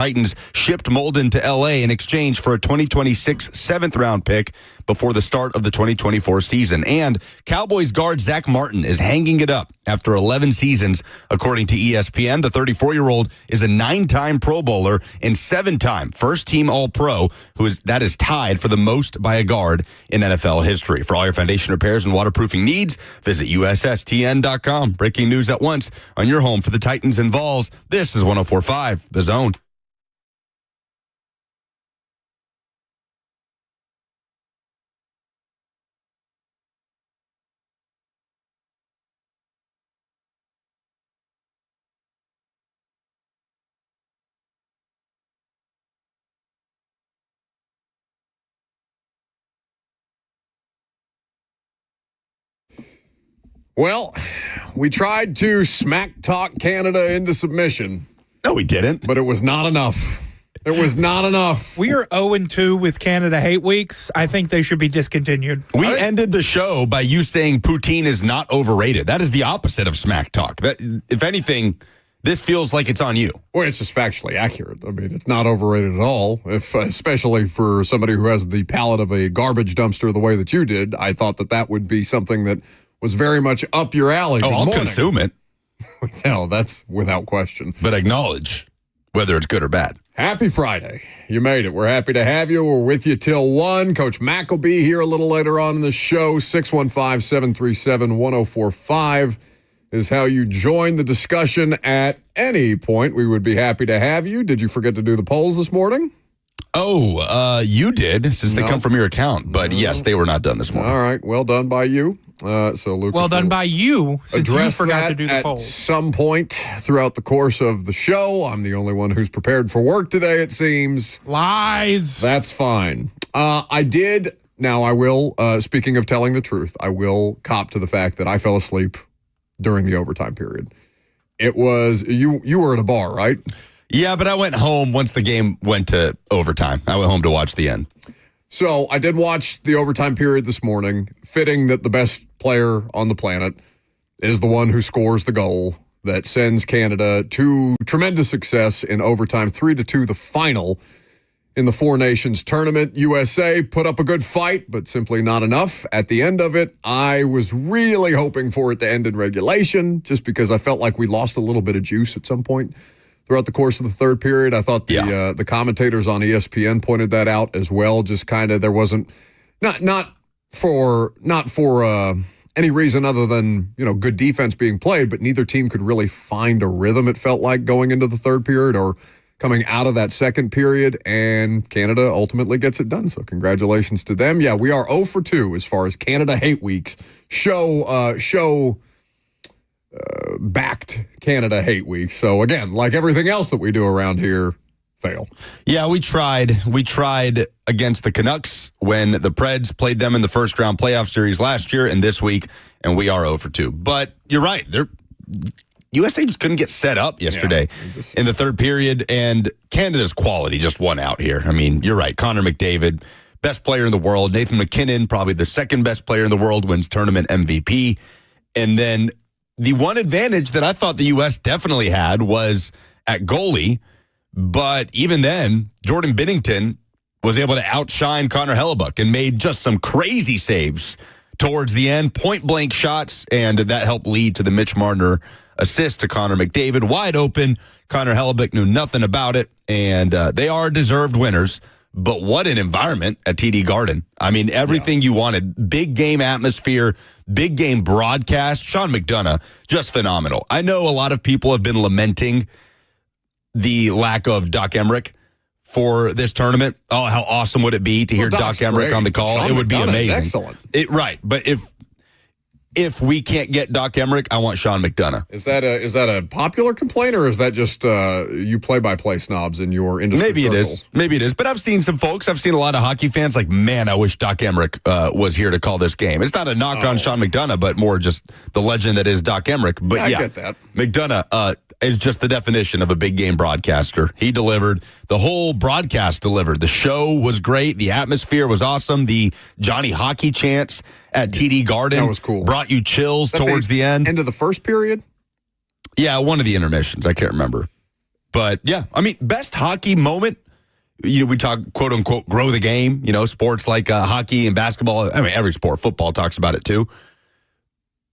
Titans shipped Molden to L.A. in exchange for a 2026 seventh-round pick before the start of the 2024 season. And Cowboys guard Zach Martin is hanging it up after 11 seasons. According to ESPN, the 34-year-old is a 9-time Pro Bowler and 7-time first-team All-Pro, that is tied for the most by a guard in NFL history. For all your foundation repairs and waterproofing needs, visit USSTN.com. Breaking news at once on your home for the Titans and Vols. This is 104.5 The Zone. Well, we tried to smack talk Canada into submission. No, we didn't. But it was not enough. It was not enough. We are 0-2 with Canada hate weeks. I think they should be discontinued. We ended the show by you saying poutine is not overrated. That is the opposite of smack talk. That, if anything, this feels like it's on you. Well, it's just factually accurate. I mean, it's not overrated at all, especially for somebody who has the palate of a garbage dumpster the way that you did. I thought that would be something that was very much up your alley. Oh, I'll consume it. Hell, that's without question. But acknowledge whether it's good or bad. Happy Friday. You made it. We're happy to have you. We're with you till 1. Coach Mack will be here a little later on in the show. 615-737-1045 is how you join the discussion at any point. We would be happy to have you. Did you forget to do the polls this morning? Oh, you did, since they come from your account. But yes, they were not done this morning. All right. Well done by you. So Lucas, well done by you, since you forgot to do the polls. At some point throughout the course of the show. I'm the only one who's prepared for work today, it seems. Lies. That's fine. I did. Now, I will, speaking of telling the truth, I will cop to the fact that I fell asleep during the overtime period. It was, you were at a bar, right? Yeah, but I went home once the game went to overtime. I went home to watch the end. So I did watch the overtime period this morning. Fitting that the best player on the planet is the one who scores the goal that sends Canada to tremendous success in overtime, 3-2, the final in the Four Nations tournament. USA put up a good fight, but simply not enough. At the end of it, I was really hoping for it to end in regulation, just because I felt like we lost a little bit of juice at some point throughout the course of the third period. I thought the commentators on ESPN pointed that out as well. Just kind of, there wasn't not for any reason other than, good defense being played, but neither team could really find a rhythm, it felt like, going into the third period or coming out of that second period, and Canada ultimately gets it done. So congratulations to them. Yeah, we are 0-2 as far as Canada hate weeks backed Canada hate week. So again, like everything else that we do around here, fail. Yeah, we tried. We tried against the Canucks when the Preds played them in the first round playoff series last year and this week, and we are 0-2. But you're right. USA just couldn't get set up yesterday in the third period, and Canada's quality just won out here. I mean, you're right. Connor McDavid, best player in the world. Nathan McKinnon, probably the second best player in the world, wins tournament MVP. And then the one advantage that I thought the U.S. definitely had was at goalie, but even then, Jordan Binnington was able to outshine Connor Hellebuck and made just some crazy saves towards the end, point-blank shots, and that helped lead to the Mitch Marner assist to Connor McDavid. Wide open. Connor Hellebuck knew nothing about it, and they are deserved winners. But what an environment at TD Garden. I mean, everything you wanted. Big game atmosphere, big game broadcast. Sean McDonough, just phenomenal. I know a lot of people have been lamenting the lack of Doc Emrick for this tournament. Oh, how awesome would it be to hear Doc Emrick on the call? Sean it would be McDonough amazing. Excellent. Right, but if we can't get Doc Emrick, I want Sean McDonough. Is that a popular complaint, or is that just you play-by-play snobs in your industry? Maybe it is. But I've seen some folks. I've seen a lot of hockey fans like, man, I wish Doc Emrick was here to call this game. It's not a knock on Sean McDonough, but more just the legend that is Doc Emrick. But I get that. McDonough is just the definition of a big game broadcaster. He delivered. The whole broadcast delivered. The show was great. The atmosphere was awesome. The Johnny Hockey chants at TD Garden. That was cool. Brought you chills towards the end. End of the first period? Yeah, one of the intermissions. I can't remember. But, yeah, I mean, best hockey moment, we talk, quote unquote, grow the game, sports like hockey and basketball. I mean, every sport, football talks about it too.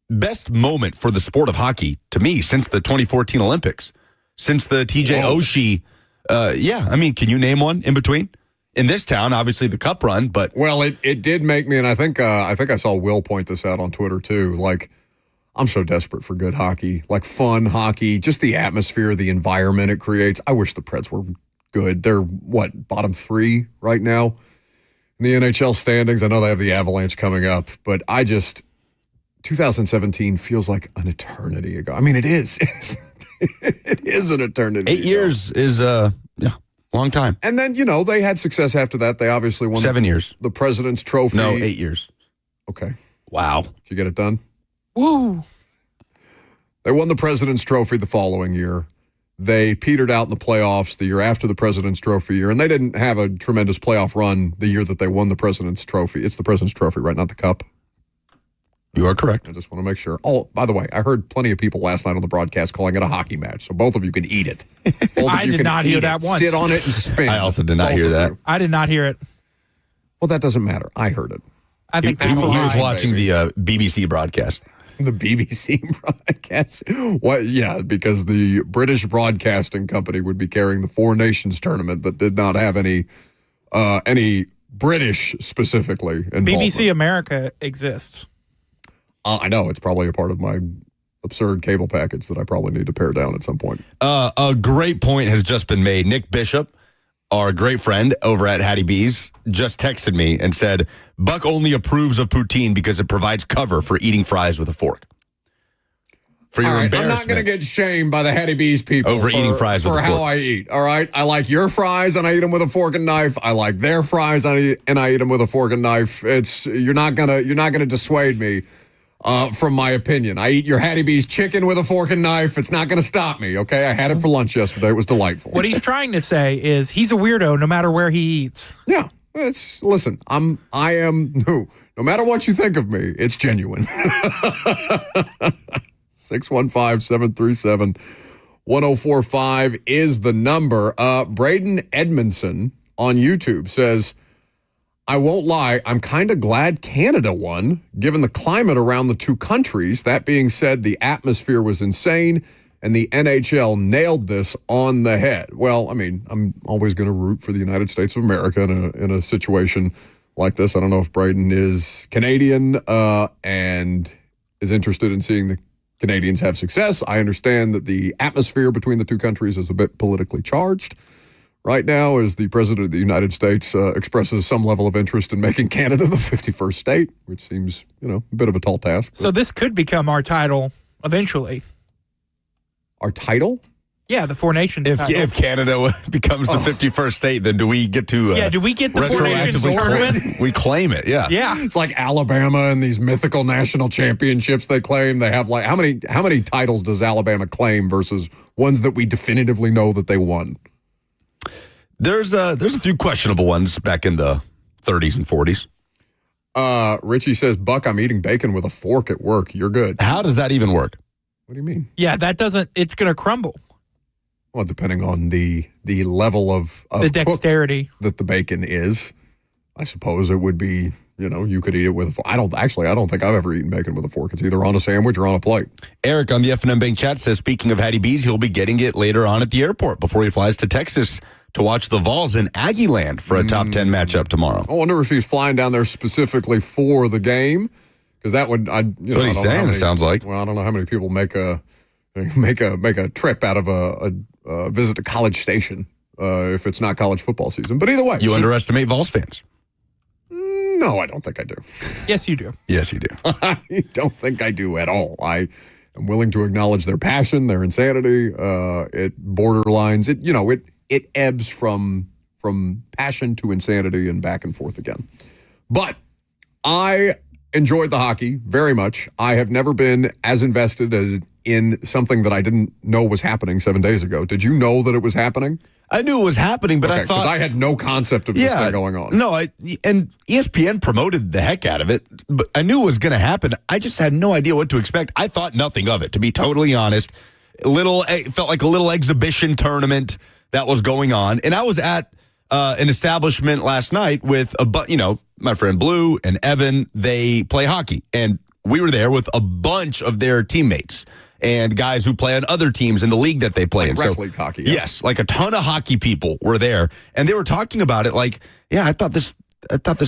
Best moment for the sport of hockey, to me, since the 2014 Olympics, since the TJ Oshie. I mean, can you name one in between? In this town, obviously the Cup run, but. Well, it did make me, and I think I saw Will point this out on Twitter too, like, I'm so desperate for good hockey, like fun hockey, just the atmosphere, the environment it creates. I wish the Preds were good. They're, bottom 3 right now in the NHL standings. I know they have the Avalanche coming up, but 2017 feels like an eternity ago. I mean, it is. It is an eternity 8 years is long time. And then, they had success after that. They obviously won 7 years. The President's Trophy. No, 8 years. Okay. Wow. Did you get it done? Woo. They won the President's Trophy the following year. They petered out in the playoffs the year after the President's Trophy year, and they didn't have a tremendous playoff run the year that they won the President's Trophy. It's the President's Trophy, right? Not the Cup. You are correct. I just want to make sure. Oh, by the way, I heard plenty of people last night on the broadcast calling it a hockey match, so both of you can eat it. I did not hear that once. Sit on it and spin. I also did not hear that. I did not hear it. Well, that doesn't matter. I heard it. I think He was fine. watching the BBC broadcast. The BBC broadcast? What? Yeah, because the British Broadcasting Company would be carrying the Four Nations tournament that did not have any British specifically involved. BBC America exists. I know. It's probably a part of my absurd cable package that I probably need to pare down at some point. A great point has just been made. Nick Bishop, our great friend over at Hattie B's, just texted me and said, Buck only approves of poutine because it provides cover for eating fries with a fork. For your embarrassment. I'm not going to get shamed by the Hattie B's people over eating fries with a fork. For how I eat, all right? I like your fries and I eat them with a fork and knife. I like their fries and I eat them with a fork and knife. You're not gonna dissuade me from my opinion. I eat your Hattie B's chicken with a fork and knife. It's not going to stop me, okay? I had it for lunch yesterday. It was delightful. What he's trying to say is he's a weirdo no matter where he eats. Yeah. Listen, no matter what you think of me, it's genuine. 615-737-1045 is the number. Braden Edmondson on YouTube says, I won't lie, I'm kind of glad Canada won, given the climate around the two countries. That being said, the atmosphere was insane, and the NHL nailed this on the head. Well, I mean, I'm always going to root for the United States of America in a situation like this. I don't know if Braden is Canadian and is interested in seeing the Canadians have success. I understand that the atmosphere between the two countries is a bit politically charged right now, as the President of the United States expresses some level of interest in making Canada the 51st state, which seems, a bit of a tall task. So this could become our title eventually. Our title? Yeah, the Four Nations title. If Canada becomes the 51st state, then do we get to do we get the Four Nations retroactively tournament? we claim it, yeah. Yeah. It's like Alabama and these mythical national championships they claim. They have how many titles does Alabama claim versus ones that we definitively know that they won? There's a few questionable ones back in the 30s and 40s. Richie says, Buck, I'm eating bacon with a fork at work. You're good. How does that even work? What do you mean? Yeah, it's going to crumble. Well, depending on the level of the dexterity that the bacon is, I suppose it would be, you could eat it with a fork. I don't think I've ever eaten bacon with a fork. It's either on a sandwich or on a plate. Eric on the F&M Bank chat says, speaking of Hattie B's, he'll be getting it later on at the airport before he flies to Texas to watch the Vols in Aggie Land for a top 10 matchup tomorrow. I wonder if he's flying down there specifically for the game, because that would, That's what he's saying, it sounds like. Well, I don't know how many people make a trip out of a visit to College Station if it's not college football season. But either way. You underestimate Vols fans. No, I don't think I do. Yes, you do. Yes, you do. I don't think I do at all. I am willing to acknowledge their passion, their insanity. It borderlines. It ebbs from passion to insanity and back and forth again. But I enjoyed the hockey very much. I have never been as invested in something that I didn't know was happening 7 days ago. Did you know that it was happening? I knew it was happening, but I thought... because I had no concept of this thing going on. No, and ESPN promoted the heck out of it, but I knew it was going to happen. I just had no idea what to expect. I thought nothing of it, to be totally honest. It felt like a little exhibition tournament that was going on. And I was at an establishment last night with my friend Blue and Evan. They play hockey, and we were there with a bunch of their teammates and guys who play on other teams in the league that they play in. Rec league hockey. Yeah. Yes, like a ton of hockey people were there, and they were talking about it like, I thought this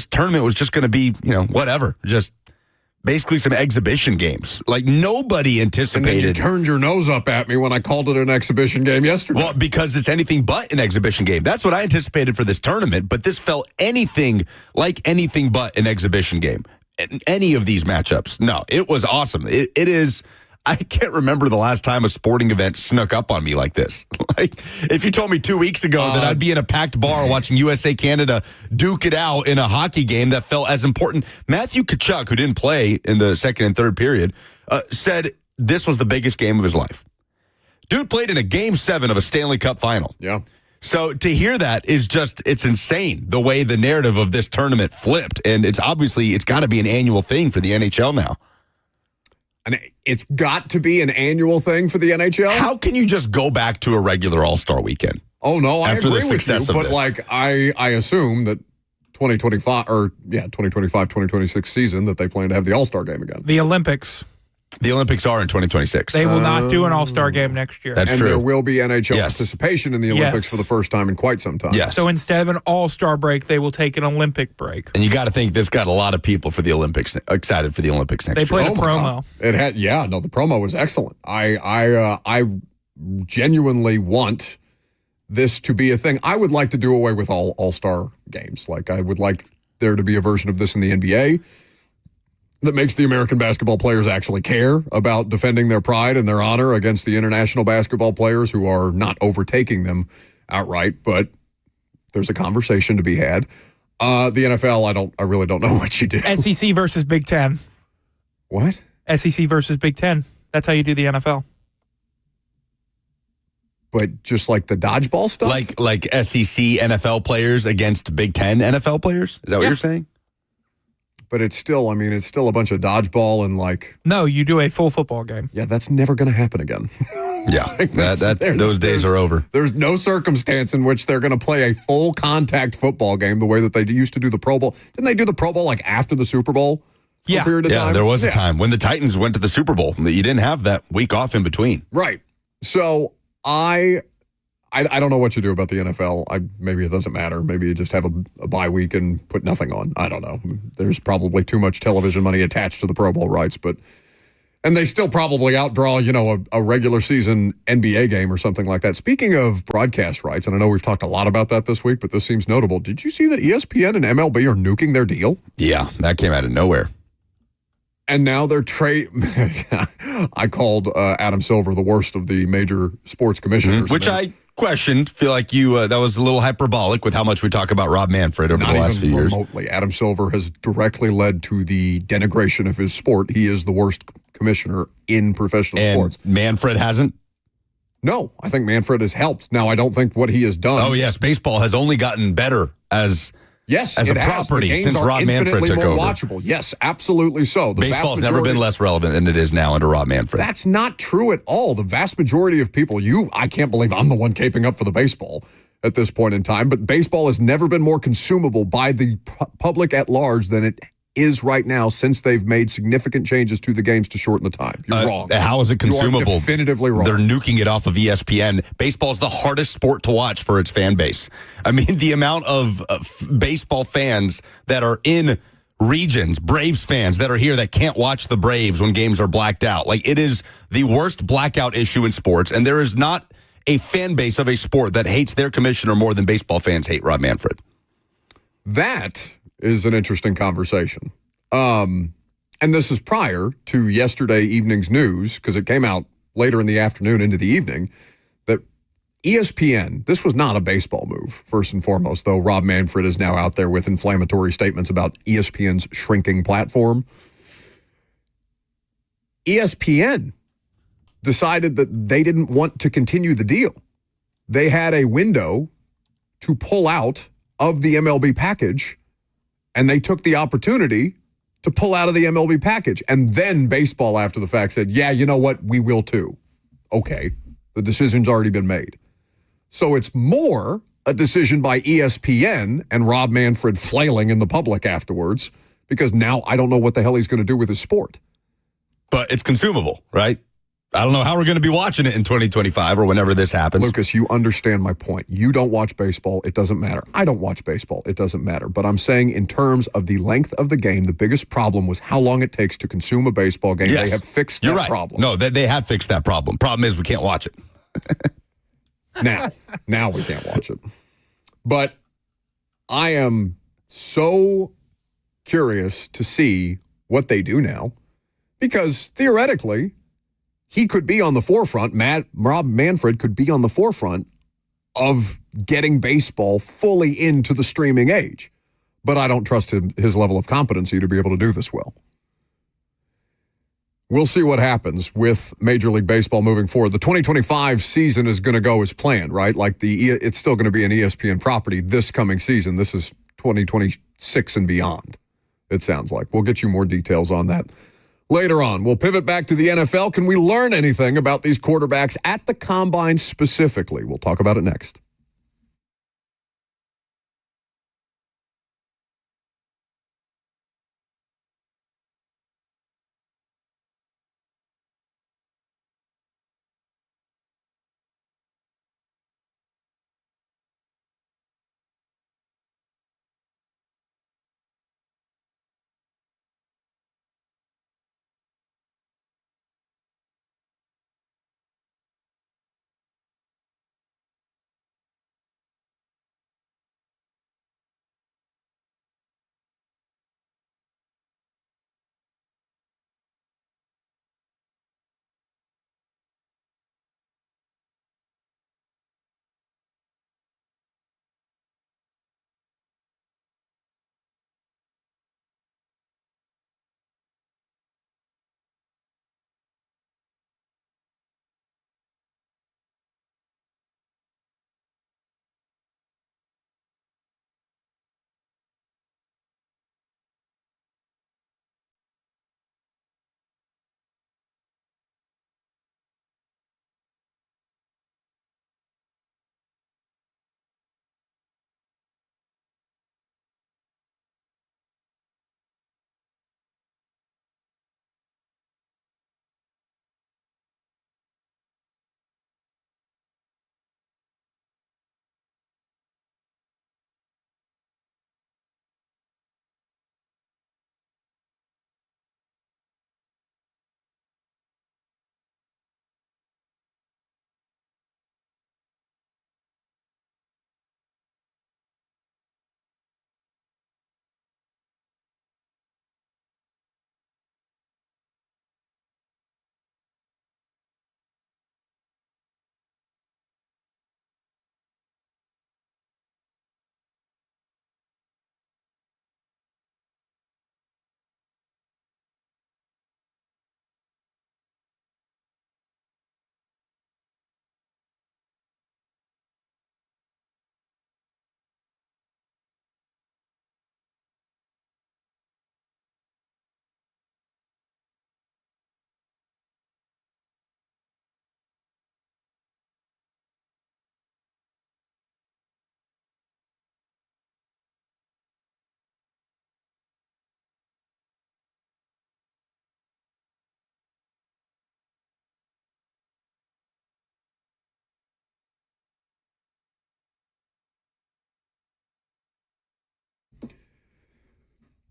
tournament was just going to be, whatever, just basically some exhibition games. Like, nobody anticipated. And then you turned your nose up at me when I called it an exhibition game yesterday. Well, because it's anything but an exhibition game. That's what I anticipated for this tournament, but this felt anything but an exhibition game. Any of these matchups. No, it was awesome. It is. I can't remember the last time a sporting event snuck up on me like this. Like, if you told me 2 weeks ago that I'd be in a packed bar watching USA Canada duke it out in a hockey game that felt as important. Matthew Tkachuk, who didn't play in the second and third period, said this was the biggest game of his life. Dude played in a Game 7 of a Stanley Cup final. Yeah. So to hear that is it's insane, the way the narrative of this tournament flipped. And it's got to be an annual thing for the NHL now. And it's got to be an annual thing for the NHL? How can you just go back to a regular All-Star weekend? Oh, no, I agree with you. But, this? I assume that 2025-2026 season that they plan to have the All-Star game again. The Olympics. The Olympics are in 2026. They will not do an All-Star game next year. That's true. And there will be NHL participation in the Olympics for the first time in quite some time. Yes. So instead of an All-Star break, they will take an Olympic break. And you got to think this got a lot of people for the Olympics excited for the Olympics next year. They played a promo. The promo was excellent. I genuinely want this to be a thing. I would like to do away with all-star games. Like, I would like there to be a version of this in the NBA that makes the American basketball players actually care about defending their pride and their honor against the international basketball players who are not overtaking them outright. But there's a conversation to be had. The NFL, I really don't know what you do. SEC versus Big Ten. What? SEC versus Big Ten. That's how you do the NFL. But just like the dodgeball stuff? Like SEC NFL players against Big Ten NFL players? Is that what you're saying? But it's still a bunch of dodgeball and like... No, you do a full football game. Yeah, that's never going to happen again. Yeah, those days are over. There's no circumstance in which they're going to play a full contact football game the way that they used to do the Pro Bowl. Didn't they do the Pro Bowl like after the Super Bowl? Yeah. Yeah, there was a time when the Titans went to the Super Bowl that you didn't have that week off in between. Right. So I don't know what you do about the NFL. Maybe it doesn't matter. Maybe you just have a bye week and put nothing on. I don't know. There's probably too much television money attached to the Pro Bowl rights, and they still probably outdraw, a regular season NBA game or something like that. Speaking of broadcast rights, and I know we've talked a lot about that this week, but this seems notable. Did you see that ESPN and MLB are nuking their deal? Yeah, that came out of nowhere. And now they're I called Adam Silver the worst of the major sports commissioners. Which I questioned. Feel like that was a little hyperbolic with how much we talk about Rob Manfred over the last few years. Remotely. Adam Silver has directly led to the denigration of his sport. He is the worst commissioner in professional sports. Manfred hasn't? No, I think Manfred has helped. Now, I don't think what he has done. Oh, yes. Baseball has only gotten better as a property since Rob Manfred took over. Watchable. Yes, absolutely so. Baseball's never been less relevant than it is now under Rob Manfred. That's not true at all. The vast majority of people, I can't believe I'm the one caping up for the baseball at this point in time, but baseball has never been more consumable by the public at large than it is right now since they've made significant changes to the games to shorten the time. You're wrong. How is it consumable? You are definitively wrong. They're nuking it off of ESPN. Baseball is the hardest sport to watch for its fan base. I mean, the amount of baseball fans that are in regions, Braves fans that are here that can't watch the Braves when games are blacked out. Like, it is the worst blackout issue in sports, and there is not a fan base of a sport that hates their commissioner more than baseball fans hate Rob Manfred. That is an interesting conversation. And this is prior to yesterday evening's news, because it came out later in the afternoon into the evening, that ESPN, this was not a baseball move, first and foremost, though Rob Manfred is now out there with inflammatory statements about ESPN's shrinking platform. ESPN decided that they didn't want to continue the deal. They had a window to pull out of the MLB package, and they took the opportunity to pull out of the MLB package. And then baseball, after the fact, said, yeah, you know what? We will too. Okay, the decision's already been made. So it's more a decision by ESPN and Rob Manfred flailing in the public afterwards, because now I don't know what the hell he's going to do with his sport. But it's consumable, right? I don't know how we're going to be watching it in 2025 or whenever this happens. Lucas, you understand my point. You don't watch baseball. It doesn't matter. I don't watch baseball. It doesn't matter. But I'm saying in terms of the length of the game, the biggest problem was how long it takes to consume a baseball game. Yes. They have fixed that You're right. problem. No, they have fixed that problem. Problem is we can't watch it. Now we can't watch it. But I am so curious to see what they do now, because theoretically, he could be on the forefront. Rob Manfred could be on the forefront of getting baseball fully into the streaming age. But I don't trust his level of competency to be able to do this well. We'll see what happens with Major League Baseball moving forward. The 2025 season is going to go as planned, right? Like it's still going to be an ESPN property this coming season. This is 2026 and beyond, it sounds like. We'll get you more details on that later on. We'll pivot back to the NFL. Can we learn anything about these quarterbacks at the Combine specifically? We'll talk about it next.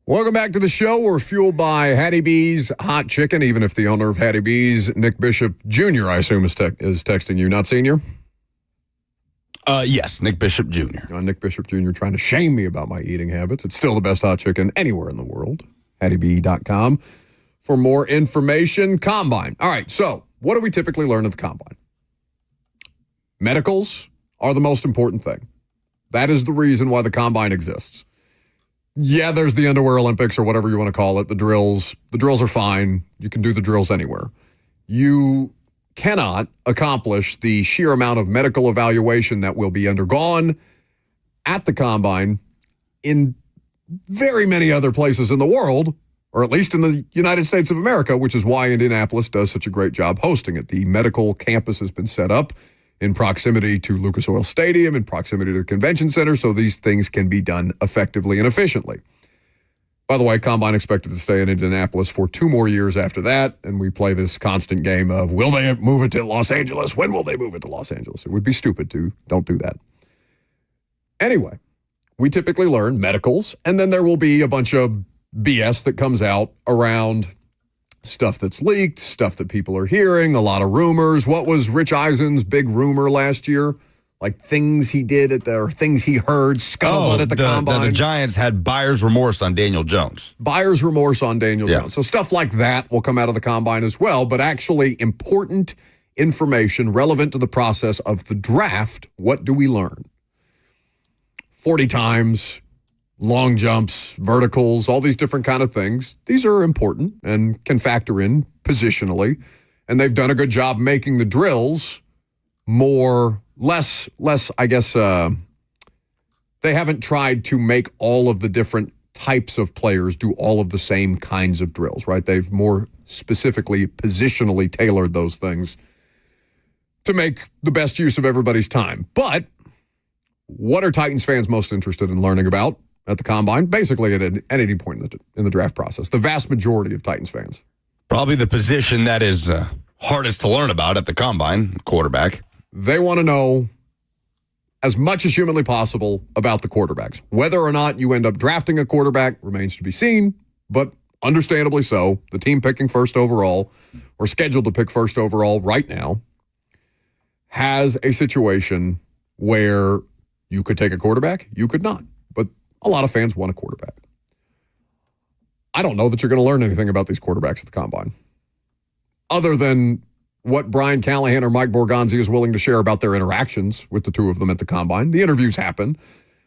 Welcome back to the show. We're fueled by Hattie B's Hot Chicken, even if the owner of Hattie B's, Nick Bishop Jr., I assume, is texting you, not senior? Yes, Nick Bishop Jr. Nick Bishop Jr. trying to shame me about my eating habits. It's still the best hot chicken anywhere in the world. HattieB.com for more information. Combine. All right, so what do we typically learn at the Combine? Medicals are the most important thing. That is the reason why the Combine exists. Yeah, there's the Underwear Olympics or whatever you want to call it, the drills. The drills are fine. You can do the drills anywhere. You cannot accomplish the sheer amount of medical evaluation that will be undergone at the Combine in very many other places in the world or at least in the United States of America, which is why Indianapolis does such a great job hosting it. The medical campus has been set up in proximity to Lucas Oil Stadium, in proximity to the convention center, so these things can be done effectively and efficiently. By the way, Combine expected to stay in Indianapolis for 2 more years after that, and we play this constant game of, will they move it to Los Angeles? When will they move it to Los Angeles? It would be stupid to. Don't do that. Anyway, we typically learn medicals, and then there will be a bunch of BS that comes out around stuff that's leaked, stuff that people are hearing, a lot of rumors. What was Rich Eisen's big rumor last year? Like things he did or things he heard, scuttlebutt at the Combine. The Giants had buyer's remorse on Daniel Jones. Buyer's remorse on Daniel Jones. So stuff like that will come out of the Combine as well, but actually important information relevant to the process of the draft. What do we learn? 40 times, long jumps, verticals, all these different kind of things. These are important and can factor in positionally, and they've done a good job making the drills less, I guess, they haven't tried to make all of the different types of players do all of the same kinds of drills, right? They've more specifically, positionally tailored those things to make the best use of everybody's time. But what are Titans fans most interested in learning about at the Combine? Basically at any point in the draft process. The vast majority of Titans fans. Probably the position that is hardest to learn about at the Combine, quarterback. They want to know as much as humanly possible about the quarterbacks. Whether or not you end up drafting a quarterback remains to be seen, but understandably so. The team picking first overall, or scheduled to pick first overall right now, has a situation where you could take a quarterback, you could not. But a lot of fans want a quarterback. I don't know that you're going to learn anything about these quarterbacks at the Combine, other than what Brian Callahan or Mike Borgonzi is willing to share about their interactions with the two of them at the Combine. The interviews happen,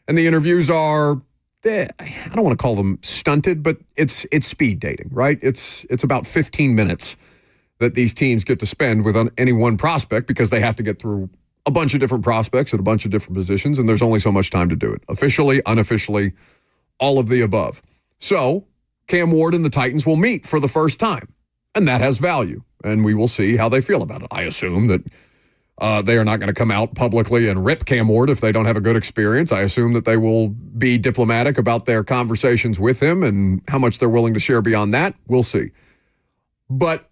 and the interviews are, I don't want to call them stunted, but it's speed dating, right? It's about 15 minutes that these teams get to spend with any one prospect because they have to get through a bunch of different prospects at a bunch of different positions, and there's only so much time to do it. Officially, unofficially, all of the above. So Cam Ward and the Titans will meet for the first time, and that has value. And we will see how they feel about it. I assume that they are not going to come out publicly and rip Cam Ward if they don't have a good experience. I assume that they will be diplomatic about their conversations with him and how much they're willing to share beyond that. We'll see. But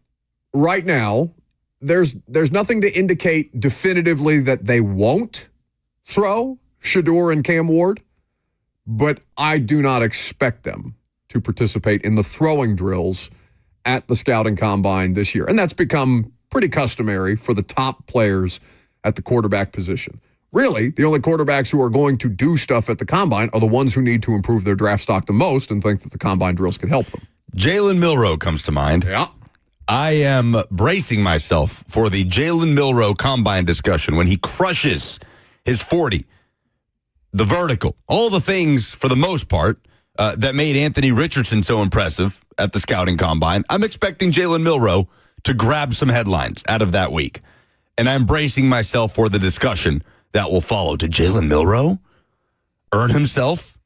right now, there's nothing to indicate definitively that they won't throw Shedeur and Cam Ward, but I do not expect them to participate in the throwing drills at the scouting combine this year. And that's become pretty customary for the top players at the quarterback position. Really, the only quarterbacks who are going to do stuff at the combine are the ones who need to improve their draft stock the most and think that the combine drills can help them. Jalen Milroe comes to mind. Yeah. I am bracing myself for the Jalen Milroe combine discussion when he crushes his 40, the vertical, all the things for the most part that made Anthony Richardson so impressive at the scouting combine. I'm expecting Jalen Milroe to grab some headlines out of that week. And I'm bracing myself for the discussion that will follow. Did Jalen Milroe earn himself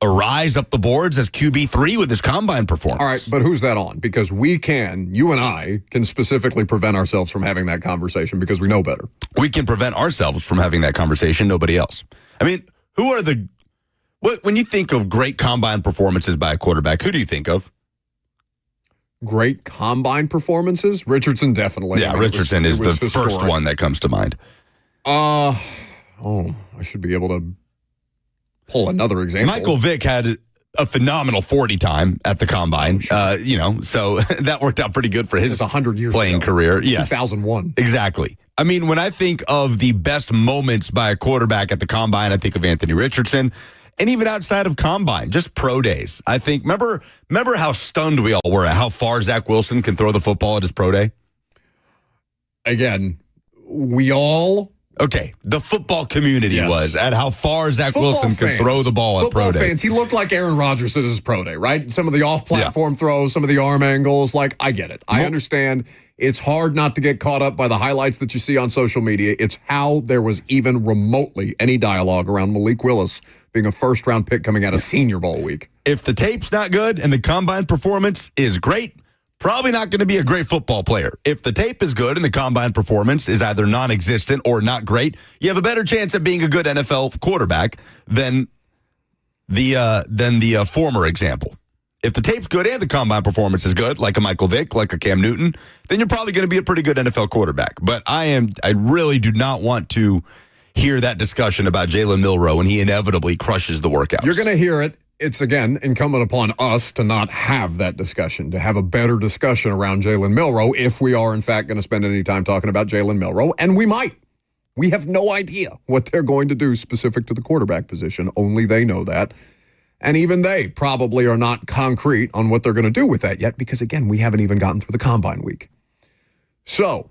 a rise up the boards as QB3 with his combine performance? All right, but who's that on? Because you and I can specifically prevent ourselves from having that conversation because we know better. We can prevent ourselves from having that conversation, nobody else. I mean, when you think of great combine performances by a quarterback, who do you think of? Great combine performances? Richardson, definitely. Yeah, Richardson is the first one that comes to mind. I should be able to pull another example. Michael Vick had a phenomenal 40 time at the combine. Sure. So that worked out pretty good for his 100 years playing career. Yes. 2001. Exactly. I mean, when I think of the best moments by a quarterback at the combine, I think of Anthony Richardson. And even outside of combine, just pro days. I think, remember how stunned we all were at how far Zach Wilson can throw the football at his pro day? Again, we all Okay, the football community Yes. was at how far Zach Football Wilson could fans. throw the ball at Football pro day. fans, he looked like Aaron Rodgers at his pro day, right? Some of the off-platform throws, some of the arm angles. Like, I get it. I understand. It's hard not to get caught up by the highlights that you see on social media. It's how there was even remotely any dialogue around Malik Willis being a first-round pick coming out of Senior Bowl week. If the tape's not good and the combine performance is great, probably not going to be a great football player. If the tape is good and the combine performance is either non-existent or not great, you have a better chance at being a good NFL quarterback than the former example. If the tape's good and the combine performance is good, like a Michael Vick, like a Cam Newton, then you're probably going to be a pretty good NFL quarterback. But I really do not want to hear that discussion about Jalen Milroe when he inevitably crushes the workouts. You're going to hear it. It's, again, incumbent upon us to not have that discussion, to have a better discussion around Jalen Milroe if we are, in fact, going to spend any time talking about Jalen Milroe. And we might. We have no idea what they're going to do specific to the quarterback position. Only they know that. And even they probably are not concrete on what they're going to do with that yet because, again, we haven't even gotten through the combine week. So,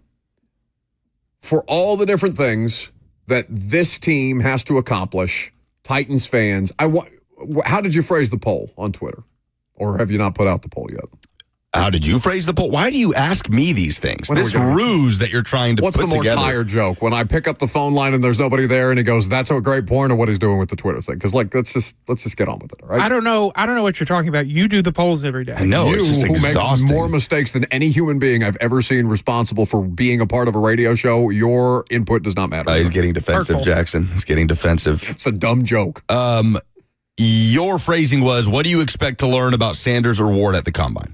for all the different things that this team has to accomplish, Titans fans, how did you phrase the poll on Twitter? Or have you not put out the poll yet? How did you phrase the poll? Why do you ask me these things? This ruse that you're trying to put together. What's the more tired joke? When I pick up the phone line and there's nobody there and he goes, that's a great point, or what he's doing with the Twitter thing? Because, let's just get on with it, all right? I don't know what you're talking about. You do the polls every day. I know, it's just exhausting. Make more mistakes than any human being I've ever seen responsible for being a part of a radio show. Your input does not matter. He's getting defensive, Hurtful. Jackson. He's getting defensive. It's a dumb joke. Your phrasing was, what do you expect to learn about Sanders or Ward at the Combine?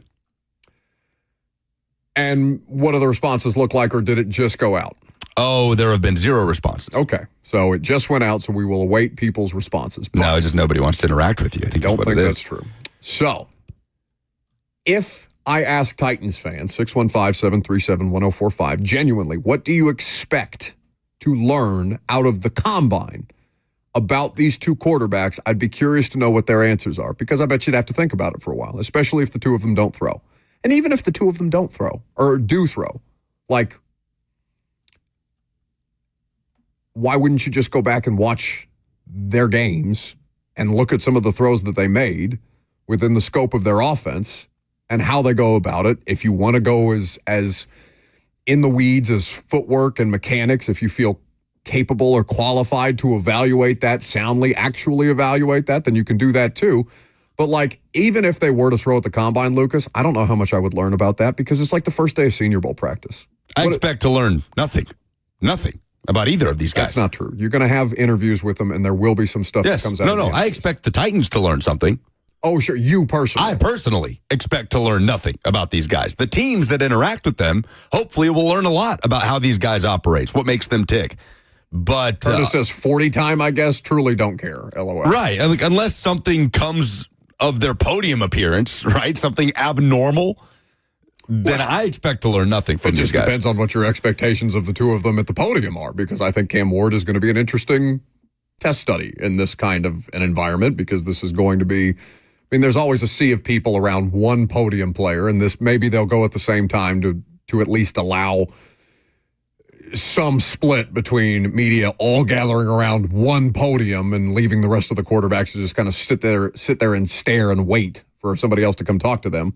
And what do the responses look like, or did it just go out? Oh, there have been 0 responses. Okay. So it just went out, so we will await people's responses. But No, just nobody wants to interact with you. I think don't that's what think it that's is. true. So if I ask Titans fans, 615-737-1045, genuinely, what do you expect to learn out of the Combine about these two quarterbacks? I'd be curious to know what their answers are, because I bet you'd have to think about it for a while, especially if the two of them don't throw. And even if the two of them don't throw, or do throw, like, why wouldn't you just go back and watch their games and look at some of the throws that they made within the scope of their offense and how they go about it? If you want to go as in the weeds as footwork and mechanics, if you feel capable or qualified to evaluate that soundly, actually evaluate that, then you can do that too. But, even if they were to throw at the Combine, Lucas, I don't know how much I would learn about that, because it's like the first day of Senior Bowl practice. I expect to learn nothing about either of these guys. That's not true. You're going to have interviews with them, and there will be some stuff that comes out. No, I expect the Titans to learn something. Oh, sure. You personally. I personally expect to learn nothing about these guys. The teams that interact with them, hopefully, will learn a lot about how these guys operate, what makes them tick. But Curtis says 40 time, I guess, truly don't care. LOL. Right. Unless something comes of their podium appearance, right? Something abnormal, then I expect to learn nothing from these guys. It just depends on what your expectations of the two of them at the podium are, because I think Cam Ward is going to be an interesting test study in this kind of an environment, because this is going to be, there's always a sea of people around one podium player, and maybe they'll go at the same time to at least allow some split between media all gathering around one podium and leaving the rest of the quarterbacks to just kind of sit there and stare and wait for somebody else to come talk to them.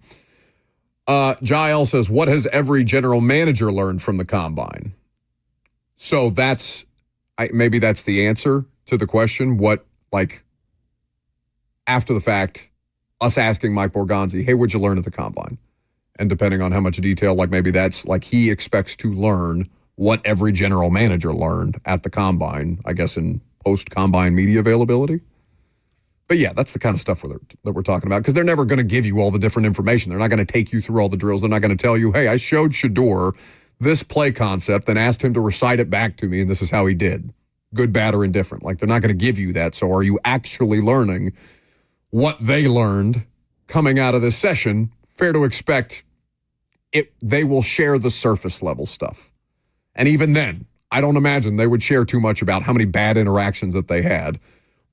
Jael says, what has every general manager learned from the Combine? So maybe that's the answer to the question. What, after the fact, us asking Mike Borgonzi, hey, what'd you learn at the Combine? And depending on how much detail, maybe that's he expects to learn what every general manager learned at the Combine, I guess, in post-Combine media availability. But yeah, that's the kind of stuff that we're talking about, because they're never going to give you all the different information. They're not going to take you through all the drills. They're not going to tell you, hey, I showed Shador this play concept and asked him to recite it back to me, and this is how he did. Good, bad, or indifferent. They're not going to give you that. So are you actually learning what they learned coming out of this session? Fair to expect they will share the surface level stuff. And even then, I don't imagine they would share too much about how many bad interactions that they had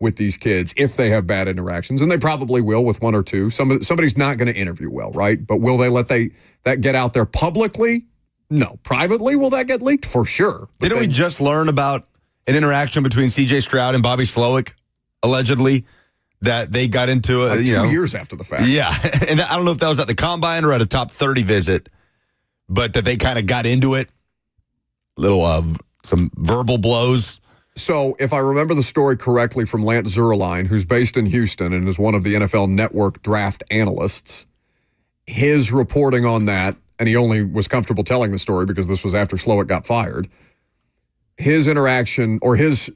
with these kids, if they have bad interactions. And they probably will with one or two. Somebody's not going to interview well, right? But will they let that get out there publicly? No. Privately, will that get leaked? For sure. Didn't we just learn about an interaction between C.J. Stroud and Bobby Slowick, allegedly, that they got into Like 2 years after the fact. Yeah, and I don't know if that was at the Combine or at a top 30 visit, but that they kind of got into it. Some verbal blows. So if I remember the story correctly from Lance Zierlein, who's based in Houston and is one of the NFL Network draft analysts, his reporting on that, and he only was comfortable telling the story because this was after Slowick got fired, his interaction or his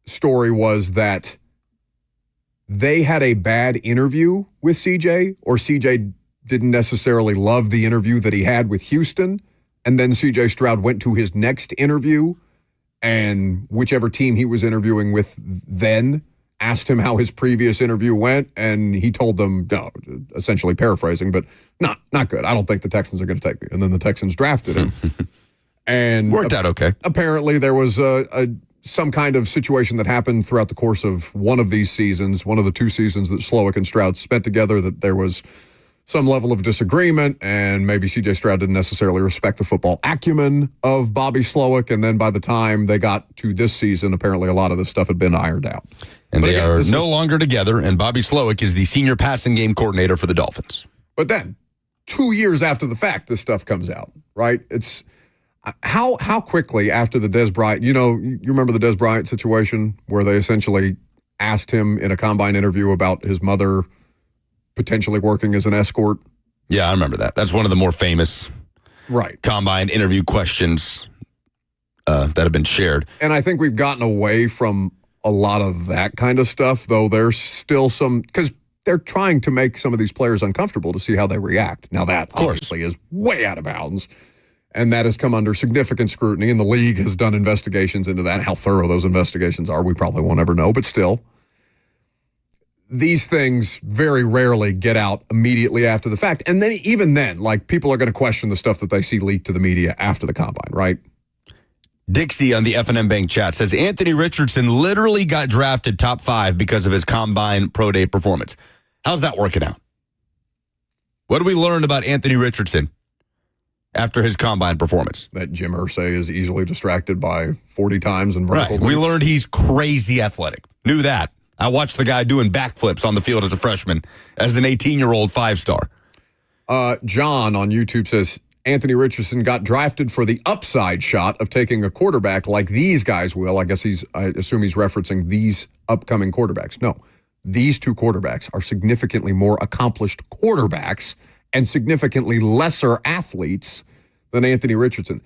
story was that they had a bad interview with CJ, or CJ didn't necessarily love the interview that he had with Houston, and then CJ Stroud went to his next interview, and whichever team he was interviewing with then asked him how his previous interview went, and he told them, no, essentially paraphrasing, but not good. I don't think the Texans are going to take me. And then the Texans drafted him. And worked out okay. Apparently there was some kind of situation that happened throughout the course of one of these seasons, one of the 2 seasons that Slowick and Stroud spent together, that there was some level of disagreement, and maybe C.J. Stroud didn't necessarily respect the football acumen of Bobby Slowick, and then by the time they got to this season, apparently a lot of this stuff had been ironed out. And they are no longer together, and Bobby Slowick is the senior passing game coordinator for the Dolphins. But then, 2 years after the fact, this stuff comes out, right? It's how quickly after the Des Bryant, you remember the Des Bryant situation where they essentially asked him in a Combine interview about his mother potentially working as an escort? Yeah, I remember that. That's one of the more famous Combine interview questions that have been shared. And I think we've gotten away from a lot of that kind of stuff, though there's still some, because they're trying to make some of these players uncomfortable to see how they react. Now that obviously is way out of bounds, and that has come under significant scrutiny, and the league has done investigations into that. How thorough those investigations are, we probably won't ever know, but still. These things very rarely get out immediately after the fact. And then even then, like, people are going to question the stuff that they see leaked to the media after the Combine, right? Dixie on the F&M Bank chat says, Anthony Richardson literally got drafted top 5 because of his Combine Pro Day performance. How's that working out? What did we learn about Anthony Richardson after his Combine performance? That Jim Irsay is easily distracted by 40 times in vertical. Right. We learned he's crazy athletic. Knew that. I watched the guy doing backflips on the field as a freshman, as an 18-year-old 5-star. John on YouTube says, Anthony Richardson got drafted for the upside shot of taking a quarterback like these guys will. I assume he's referencing these upcoming quarterbacks. No, these 2 quarterbacks are significantly more accomplished quarterbacks and significantly lesser athletes than Anthony Richardson.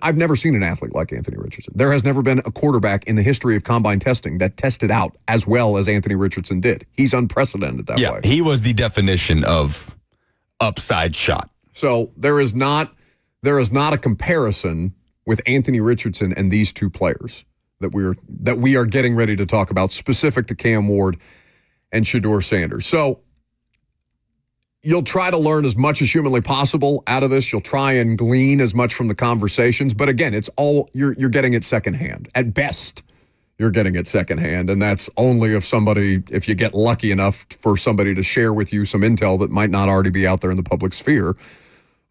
I've never seen an athlete like Anthony Richardson. There has never been a quarterback in the history of Combine testing that tested out as well as Anthony Richardson did. He's unprecedented that way. Yeah, he was the definition of upside shot. So there is not a comparison with Anthony Richardson and these 2 players that we are getting ready to talk about, specific to Cam Ward and Shedeur Sanders. So you'll try to learn as much as humanly possible out of this. You'll try and glean as much from the conversations. But again, it's all you're getting it secondhand. At best, you're getting it secondhand. And that's only if you get lucky enough for somebody to share with you some intel that might not already be out there in the public sphere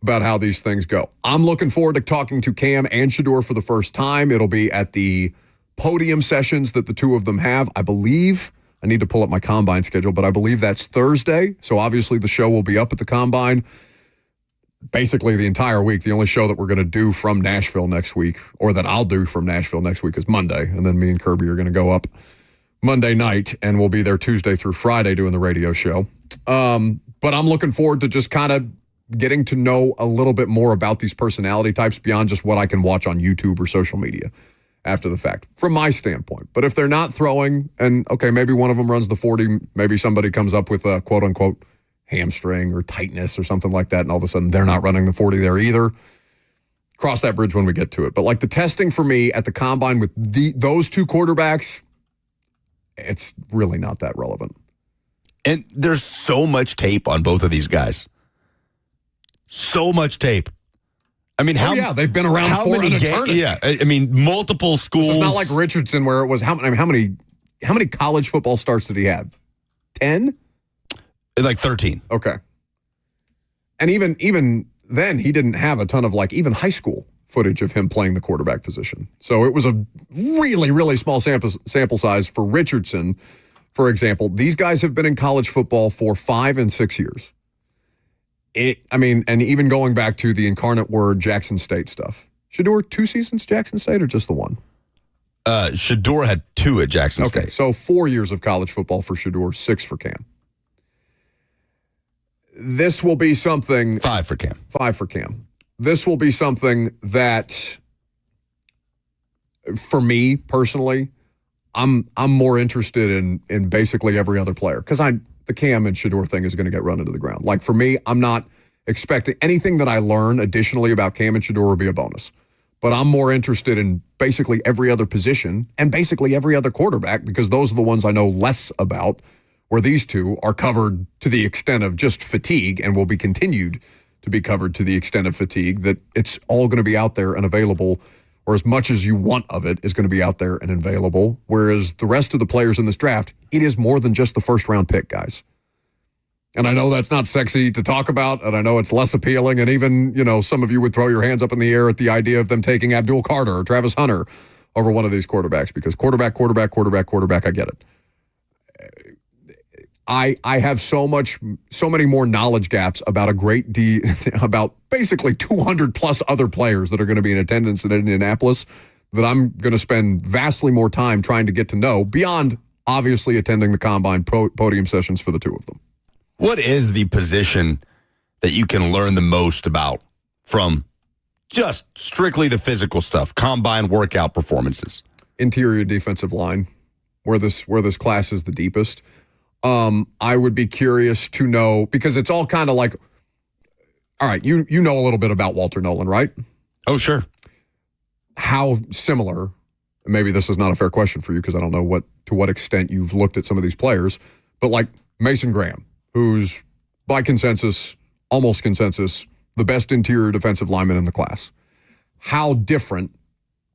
about how these things go. I'm looking forward to talking to Cam and Shedeur for the first time. It'll be at the podium sessions that the 2 of them have, I believe. I need to pull up my Combine schedule, but I believe that's Thursday. So obviously the show will be up at the Combine basically the entire week. The only show that we're going to do from Nashville next week, or that I'll do from Nashville next week, is Monday. And then me and Kirby are going to go up Monday night, and we'll be there Tuesday through Friday doing the radio show. But I'm looking forward to just kind of getting to know a little bit more about these personality types beyond just what I can watch on YouTube or social media after the fact, from my standpoint. But if they're not throwing, and okay, maybe one of them runs the 40, maybe somebody comes up with a quote-unquote hamstring or tightness or something like that, and all of a sudden they're not running the 40 there either. Cross that bridge when we get to it. But like the testing for me at the Combine with those 2 quarterbacks, it's really not that relevant. And there's so much tape on both of these guys. So much tape. I mean, they've been around for an eternity. Yeah, I mean, multiple schools. It's not like Richardson, where it was how many college football starts did he have? 10? Like 13. Okay. And even then, he didn't have a ton of even high school footage of him playing the quarterback position. So it was a really, really small sample size for Richardson, for example. These guys have been in college football for 5 and 6 years. And even going back to the incarnate word Jackson State stuff. Shedeur, 2 seasons Jackson State or just the one? Shedeur had 2 at Jackson State. Okay, so 4 years of college football for Shedeur, 6 for Cam. This will be something... 5 for Cam. 5 for Cam. This will be something that, for me personally, I'm more interested in basically every other player, because the Cam and Shedeur thing is going to get run into the ground. Like, for me, I'm not expecting anything that I learn additionally about Cam and Shedeur will be a bonus. But I'm more interested in basically every other position and basically every other quarterback, because those are the ones I know less about, where these two are covered to the extent of just fatigue and will be continued to be covered to the extent of fatigue, that it's all going to be out there and available, or as much as you want of it is going to be out there and available. Whereas the rest of the players in this draft, it is more than just the first round pick, guys. And I know that's not sexy to talk about, and I know it's less appealing, and even, some of you would throw your hands up in the air at the idea of them taking Abdul Carter or Travis Hunter over one of these quarterbacks, because quarterback, I get it. I have so many more knowledge gaps about about basically 200 plus other players that are going to be in attendance in Indianapolis, that I'm going to spend vastly more time trying to get to know, beyond obviously attending the combine podium sessions for the 2 of them. What is the position that you can learn the most about from just strictly the physical stuff, combine workout performances? Interior defensive line, where this class is the deepest. I would be curious to know, because it's all kind of like, all right, you know a little bit about Walter Nolan, right? Oh, sure. How similar, maybe this is not a fair question for you because I don't know to what extent you've looked at some of these players, but like Mason Graham, who's by almost consensus, the best interior defensive lineman in the class. How different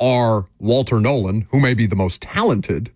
are Walter Nolan, who may be the most talented,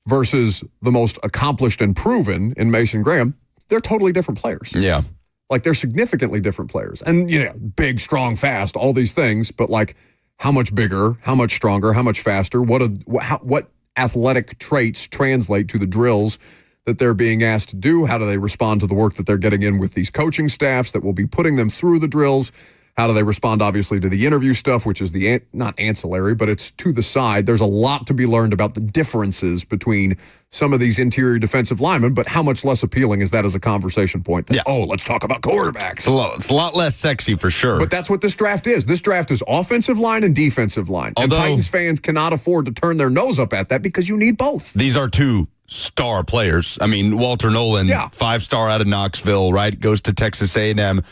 versus the most accomplished and proven in Mason Graham? They're totally different players. Yeah. Like, they're significantly different players. And, big, strong, fast, all these things, but like, how much bigger, how much stronger, how much faster, what athletic traits translate to the drills that they're being asked to do? How do they respond to the work that they're getting in with these coaching staffs that will be putting them through the drills? How do they respond, obviously, to the interview stuff, which is not ancillary, but it's to the side. There's a lot to be learned about the differences between some of these interior defensive linemen, but how much less appealing is that as a conversation point than, let's talk about quarterbacks? It's a lot less sexy for sure. But that's what this draft is. This draft is offensive line and defensive line. And Titans fans cannot afford to turn their nose up at that, because you need both. These are 2 star players. I mean, Walter Nolan, 5-star out of Knoxville, right? Goes to Texas A&M.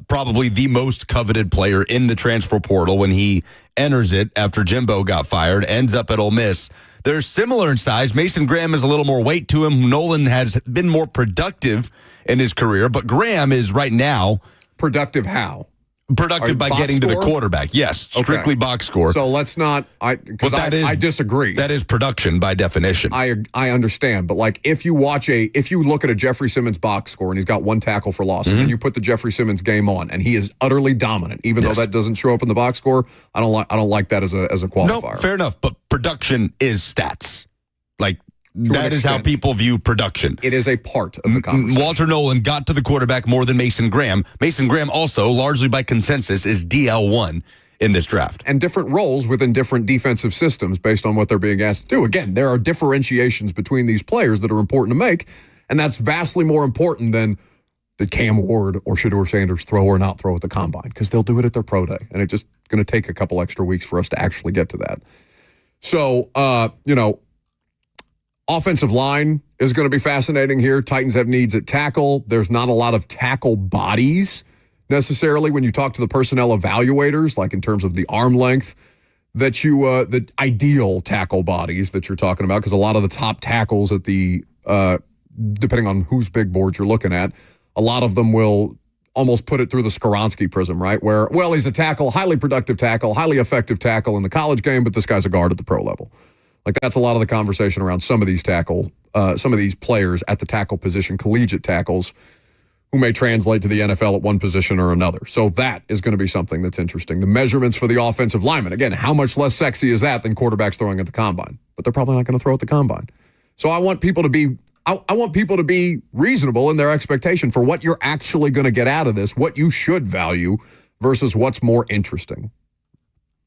Probably the most coveted player in the transfer portal when he enters it after Jimbo got fired, ends up at Ole Miss. They're similar in size. Mason Graham has a little more weight to him. Nolan has been more productive in his career, but Graham is right now... Productive how? Productive by getting to the quarterback. Yes, strictly box score. So let's not, because I disagree. That is production by definition. I understand, but like, if you look at a Jeffrey Simmons box score and he's got 1 tackle for loss, and then you put the Jeffrey Simmons game on and he is utterly dominant, even though that doesn't show up in the box score, I don't like that as a qualifier. No, fair enough, but production is stats. Like, that is how people view production. It is a part of the conversation. Walter Nolan got to the quarterback more than Mason Graham. Mason Graham also, largely by consensus, is DL1 in this draft. And different roles within different defensive systems based on what they're being asked to do. Again, there are differentiations between these players that are important to make, and that's vastly more important than did Cam Ward or Shedeur Sanders throw or not throw at the combine, because they'll do it at their pro day, and it's just going to take a couple extra weeks for us to actually get to that. So, offensive line is going to be fascinating here. Titans have needs at tackle. There's not a lot of tackle bodies necessarily when you talk to the personnel evaluators, like in terms of the arm length, that the ideal tackle bodies that you're talking about, because a lot of the top tackles at the, depending on whose big board you're looking at, a lot of them will almost put it through the Skoronski prism, right? Where, he's a tackle, highly productive tackle, highly effective tackle in the college game, but this guy's a guard at the pro level. Like, that's a lot of the conversation around some of these players at the tackle position, collegiate tackles, who may translate to the NFL at one position or another. So that is going to be something that's interesting. The measurements for the offensive lineman. Again, how much less sexy is that than quarterbacks throwing at the combine? But they're probably not going to throw at the combine. So I want people to be I want people to be reasonable in their expectation for what you're actually going to get out of this, what you should value versus what's more interesting.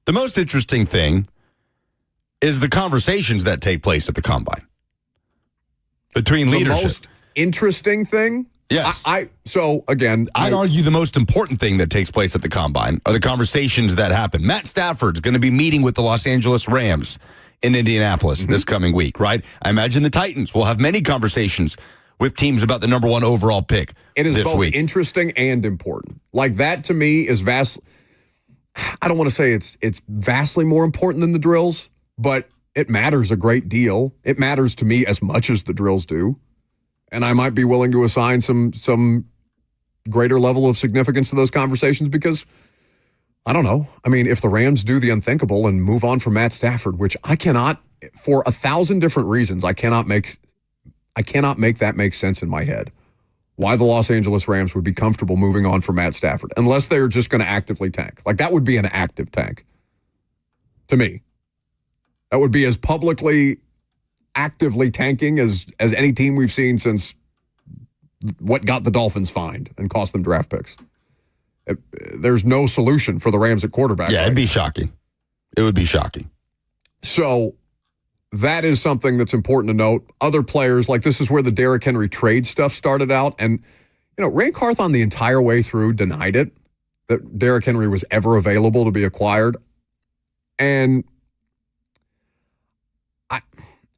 The most interesting thing is the conversations that take place at the combine between leadership. The most interesting thing? Yes. I'd argue the most important thing that takes place at the combine are the conversations that happen. Matt Stafford's going to be meeting with the Los Angeles Rams in Indianapolis this coming week, right? I imagine the Titans will have many conversations with teams about the number 1 overall pick. It is this both week. interesting and important. Like that to me is vast. I don't want to say it's vastly more important than the drills, but it matters a great deal. It matters to me as much as the drills do. And I might be willing to assign some greater level of significance to those conversations because, I don't know. I mean, if the Rams do the unthinkable and move on from Matt Stafford, which I cannot, for 1,000 different reasons, I cannot make that make sense in my head. Why the Los Angeles Rams would be comfortable moving on from Matt Stafford, unless they're just going to actively tank. Like, that would be an active tank to me. That would be as publicly actively tanking as any team we've seen since what got the Dolphins fined and cost them draft picks. There's no solution for the Rams at quarterback. Yeah, it'd be shocking. It would be shocking. So that is something that's important to note. Other players, like this is where the Derrick Henry trade stuff started out. And, Ray Carthon the entire way through denied it, that Derrick Henry was ever available to be acquired. And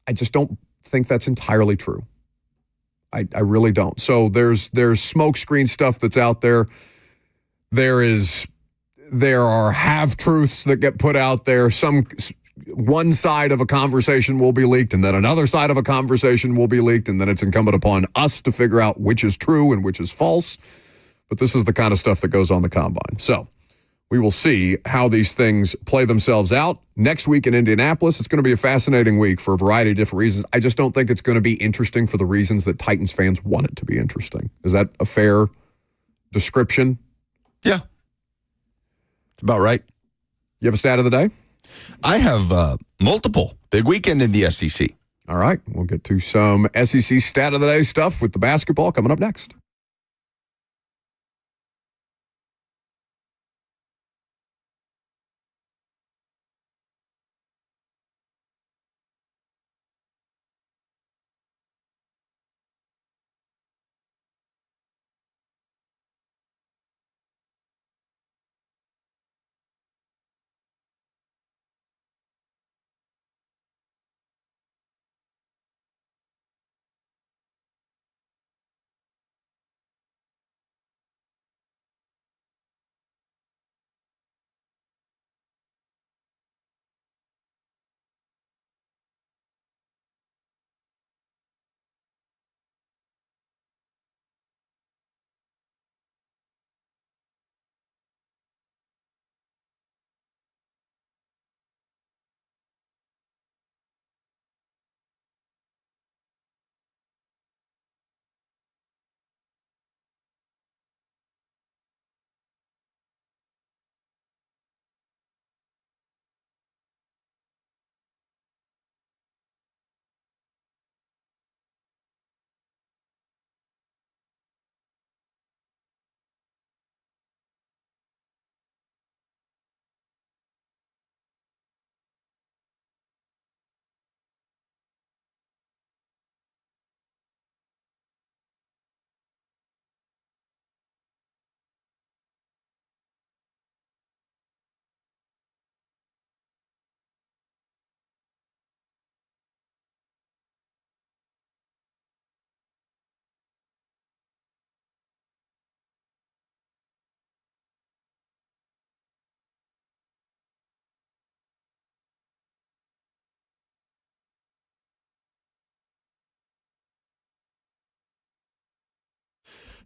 I just don't think that's entirely true. I really don't. So there's smokescreen stuff that's out there. There are half-truths that get put out there. One side of a conversation will be leaked, and then another side of a conversation will be leaked, and then it's incumbent upon us to figure out which is true and which is false. But this is the kind of stuff that goes on the combine. So we will see how these things play themselves out. Next week in Indianapolis, it's going to be a fascinating week for a variety of different reasons. I just don't think it's going to be interesting for the reasons that Titans fans want it to be interesting. Is that a fair description? Yeah. It's about right. You have a stat of the day? I have multiple. Big weekend in the SEC. All right. We'll get to some SEC stat of the day stuff with the basketball coming up next.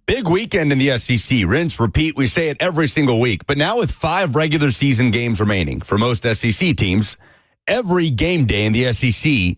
Big weekend in the SEC. Rinse, repeat. We say it every single week. But now with 5 regular season games remaining for most SEC teams, every game day in the SEC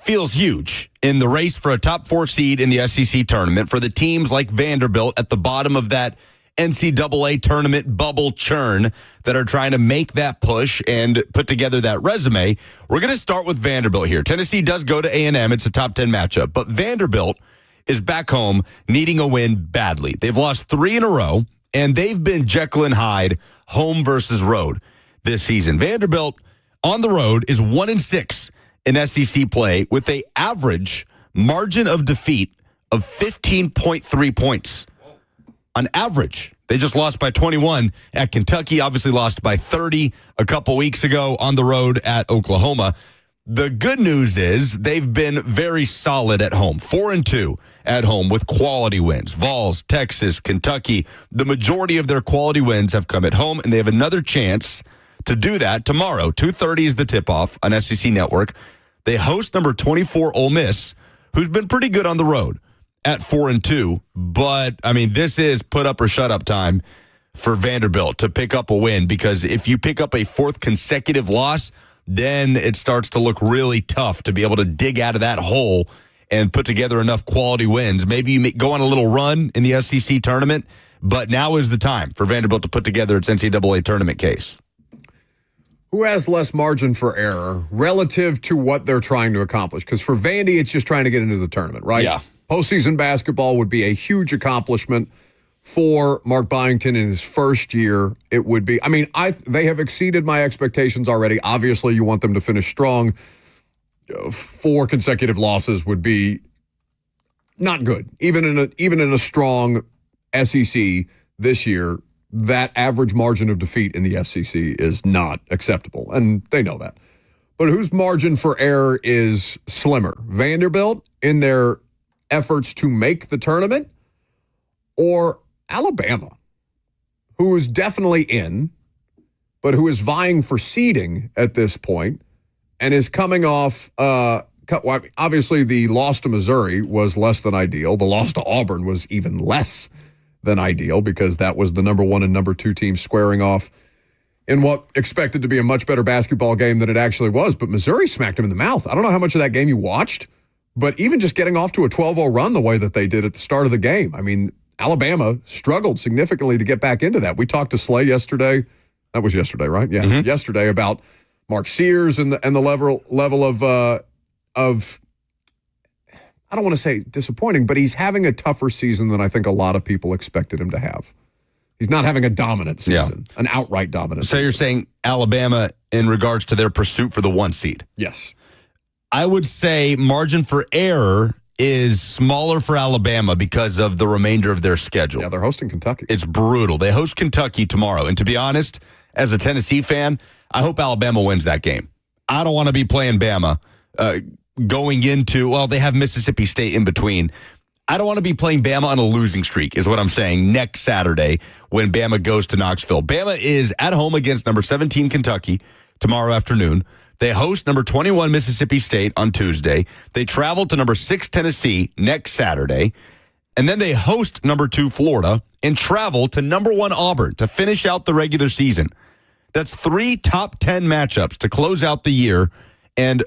feels huge in the race for a top 4 seed in the SEC tournament for the teams like Vanderbilt at the bottom of that NCAA tournament bubble churn that are trying to make that push and put together that resume. We're going to start with Vanderbilt here. Tennessee does go to A&M. It's a top 10 matchup, but Vanderbilt is back home needing a win badly. They've lost 3 in a row, and they've been Jekyll and Hyde home versus road this season. Vanderbilt on the road is 1-6 in SEC play with an average margin of defeat of 15.3 points. On average, they just lost by 21 at Kentucky, obviously lost by 30 a couple weeks ago on the road at Oklahoma. The good news is they've been very solid at home, 4-2 at home with quality wins. Vols, Texas, Kentucky, the majority of their quality wins have come at home, and they have another chance to do that tomorrow. 2:30 is the tip-off on SEC Network. They host number 24 Ole Miss, who's been pretty good on the road at 4-2, but I mean, this is put up or shut up time for Vanderbilt to pick up a win, because if you pick up a 4th consecutive loss, then it starts to look really tough to be able to dig out of that hole and put together enough quality wins. Maybe you go on a little run in the SEC tournament, but now is the time for Vanderbilt to put together its NCAA tournament case. Who has less margin for error relative to what they're trying to accomplish? Because for Vandy, it's just trying to get into the tournament, right? Yeah. Postseason basketball would be a huge accomplishment for Mark Byington in his first year. It would be. I mean, they have exceeded my expectations already. Obviously, you want them to finish strong. 4 consecutive losses would be not good. Even in a strong SEC this year, that average margin of defeat in the SEC is not acceptable, and they know that. But whose margin for error is slimmer? Vanderbilt in their efforts to make the tournament, or Alabama, who is definitely in, but who is vying for seeding at this point and is coming off, obviously the loss to Missouri was less than ideal. The loss to Auburn was even less than ideal, because that was the number 1 and number 2 team squaring off in what expected to be a much better basketball game than it actually was. But Missouri smacked him in the mouth. I don't know how much of that game you watched, but even just getting off to a 12-0 run the way that they did at the start of the game, I mean, Alabama struggled significantly to get back into that. We talked to Slay yesterday. That was yesterday, right? Yeah, yesterday, about Mark Sears and the level of I don't want to say disappointing, but he's having a tougher season than I think a lot of people expected him to have. He's not having a dominant season, an outright dominant season. You're saying Alabama in regards to their pursuit for the 1 seed? Yes. I would say margin for error is smaller for Alabama because of the remainder of their schedule. Yeah, they're hosting Kentucky. It's brutal. They host Kentucky tomorrow. And to be honest, as a Tennessee fan, I hope Alabama wins that game. I don't want to be playing Bama going into, well, they have Mississippi State in between. I don't want to be playing Bama on a losing streak, is what I'm saying, next Saturday when Bama goes to Knoxville. Bama is at home against number 17 Kentucky tomorrow afternoon. They host number 21 Mississippi State on Tuesday. They travel to number 6 Tennessee next Saturday. And then they host number 2 Florida and travel to number 1 Auburn to finish out the regular season. That's 3 top 10 matchups to close out the year, and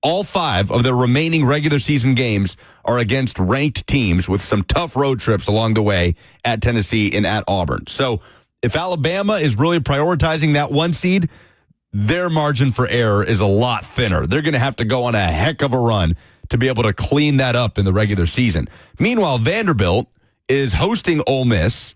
all 5 of their remaining regular season games are against ranked teams with some tough road trips along the way at Tennessee and at Auburn. So if Alabama is really prioritizing that 1 seed, their margin for error is a lot thinner. They're going to have to go on a heck of a run to be able to clean that up in the regular season. Meanwhile, Vanderbilt is hosting Ole Miss,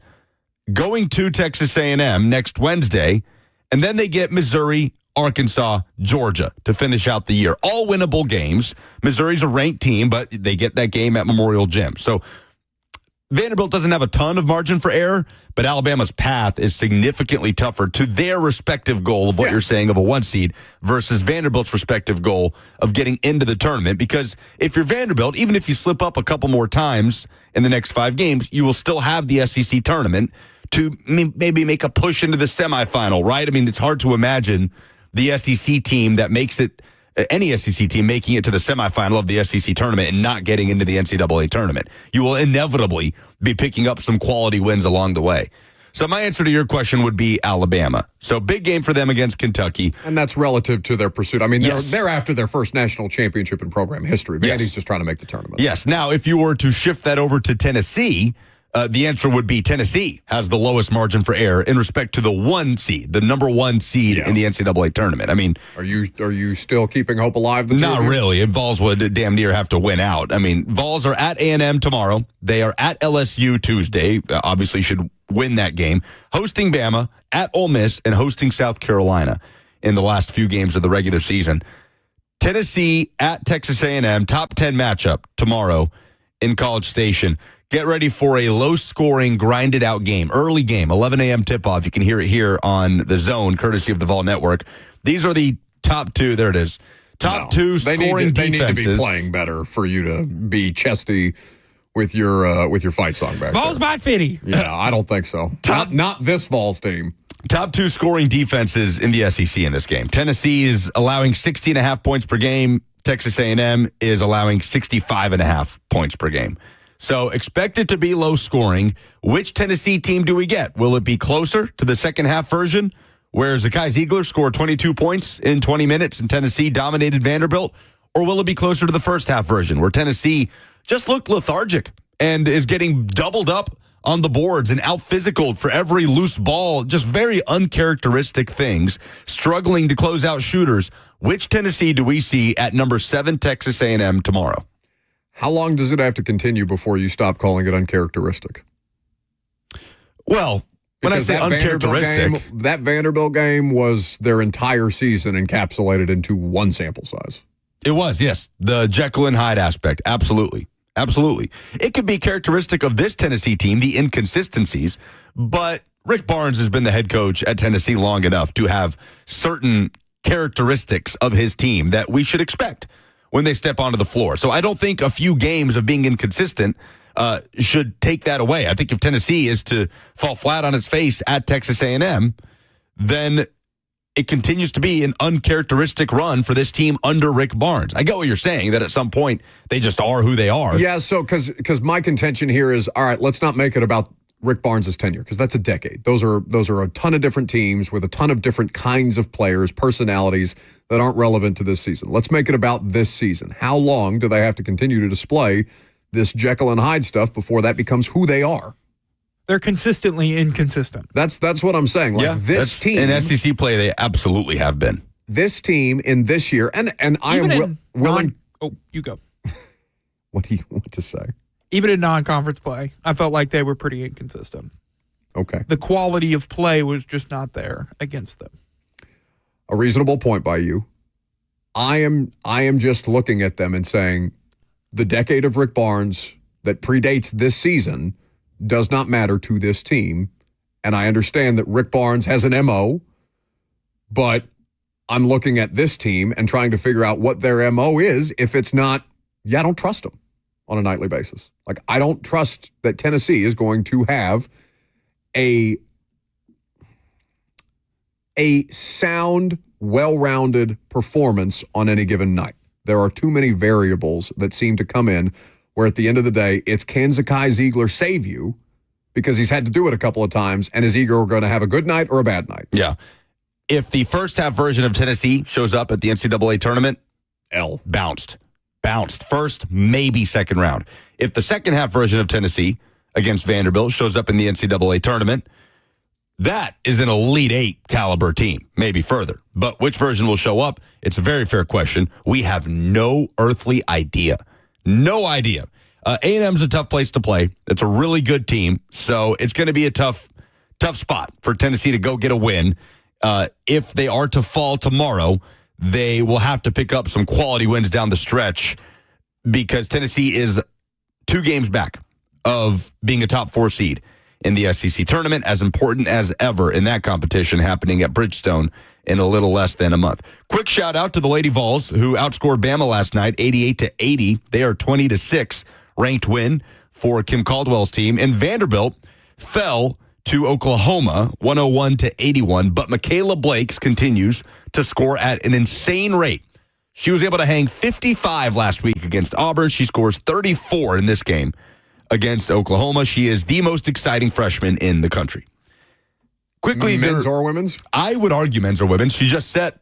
going to Texas A&M next Wednesday, and then they get Missouri, Arkansas, Georgia to finish out the year. All winnable games. Missouri's a ranked team, but they get that game at Memorial Gym. So Vanderbilt doesn't have a ton of margin for error, but Alabama's path is significantly tougher to their respective goal of what you're saying of a 1 seed versus Vanderbilt's respective goal of getting into the tournament. Because if you're Vanderbilt, even if you slip up a couple more times in the next 5 games, you will still have the SEC tournament to maybe make a push into the semifinal, right? I mean, it's hard to imagine the SEC team that makes it, any SEC team making it to the semifinal of the SEC tournament and not getting into the NCAA tournament. You will inevitably be picking up some quality wins along the way. So my answer to your question would be Alabama. So big game for them against Kentucky. And that's relative to their pursuit. I mean, Yes. they're after their first national championship in program history. Vandy's Yes. just trying to make the tournament. Yes. Now, if you were to shift that over to Tennessee, the answer would be Tennessee has the lowest margin for error in respect to the number one seed in the NCAA tournament. I mean, Are you still keeping hope alive? not really. Vols would damn near have to win out. I mean, Vols are at A&M tomorrow. They are at LSU Tuesday. Obviously should win that game. Hosting Bama, at Ole Miss, and hosting South Carolina in the last few games of the regular season. Tennessee at Texas A&M, top 10 matchup tomorrow in College Station. Get ready for a low-scoring, grinded-out game. Early game, 11 a.m. tip-off. You can hear it here on The Zone, courtesy of the Vol Network. These are the top two. There it is. Top two scoring defenses. They need to be playing better for you to be chesty with your fight song back Vols there. by 50. Yeah, I don't think so. Not this Vols team. Top two scoring defenses in the SEC in this game. Tennessee is allowing 60.5 points per game. Texas A&M is allowing 65.5 points per game. So expect it to be low scoring. Which Tennessee team do we get? Will it be closer to the second half version, where Zakai Ziegler scored 22 points in 20 minutes and Tennessee dominated Vanderbilt? Or will it be closer to the first half version, where Tennessee just looked lethargic and is getting doubled up on the boards and out-physicaled for every loose ball, just very uncharacteristic things, struggling to close out shooters? Which Tennessee do we see at number 7 Texas A&M tomorrow? How long does it have to continue before you stop calling it uncharacteristic? Well, when I say uncharacteristic, that Vanderbilt game was their entire season encapsulated into one sample size. it was, yes. The Jekyll and Hyde aspect. Absolutely. Absolutely. It could be characteristic of this Tennessee team, the inconsistencies, but Rick Barnes has been the head coach at Tennessee long enough to have certain characteristics of his team that we should expect when they step onto the floor. So I don't think a few games of being inconsistent should take that away. I think if Tennessee is to fall flat on its face at Texas A&M, then it continues to be an uncharacteristic run for this team under Rick Barnes. I get what you're saying, that at some point they just are who they are. Yeah, so because my contention here is, all right, let's not make it about Rick Barnes' tenure, because that's a decade. Those are a ton of different teams with a ton of different kinds of players, personalities that aren't relevant to this season. Let's make it about this season. How long do they have to continue to display this Jekyll and Hyde stuff before that becomes who they are? They're consistently inconsistent. That's what I'm saying. Like this team in SEC play, they absolutely have been. This team in this year, and I am willing. You go. What do you want to say? Even in non-conference play, I felt like they were pretty inconsistent. Okay. The quality of play was just not there against them. A reasonable point by you. I am just looking at them and saying the decade of Rick Barnes that predates this season does not matter to this team. And I understand that Rick Barnes has an MO, but I'm looking at this team and trying to figure out what their MO is. If it's not, I don't trust them on a nightly basis. Like, I don't trust that Tennessee is going to have a sound, well-rounded performance on any given night. There are too many variables that seem to come in where at the end of the day, it's can Zakai Ziegler save you, because he's had to do it a couple of times, and is Ziegler going to have a good night or a bad night? Yeah. If the first half version of Tennessee shows up at the NCAA tournament, bounced. First, maybe second round. If the second half version of Tennessee against Vanderbilt shows up in the NCAA tournament, that is an Elite Eight caliber team, maybe further. But which version will show up? It's a very fair question. We have no earthly idea. No idea. A&M's a tough place to play. It's a really good team, so it's going to be a tough spot for Tennessee to go get a win. If they are to fall tomorrow, they will have to pick up some quality wins down the stretch, because Tennessee is 2 games back of being a top 4 seed in the SEC tournament, as important as ever in that competition happening at Bridgestone in a little less than a month. Quick shout out to the Lady Vols, who outscored Bama last night 88-80. They are 20-6 ranked win for Kim Caldwell's team. And Vanderbilt fell to Oklahoma 101-81, but Michaela Blakes continues to score at an insane rate. She was able to hang 55 last week against Auburn. She scores 34 in this game against Oklahoma. She is the most exciting freshman in the country. Quickly, men's or women's? I would argue men's or women's. She just set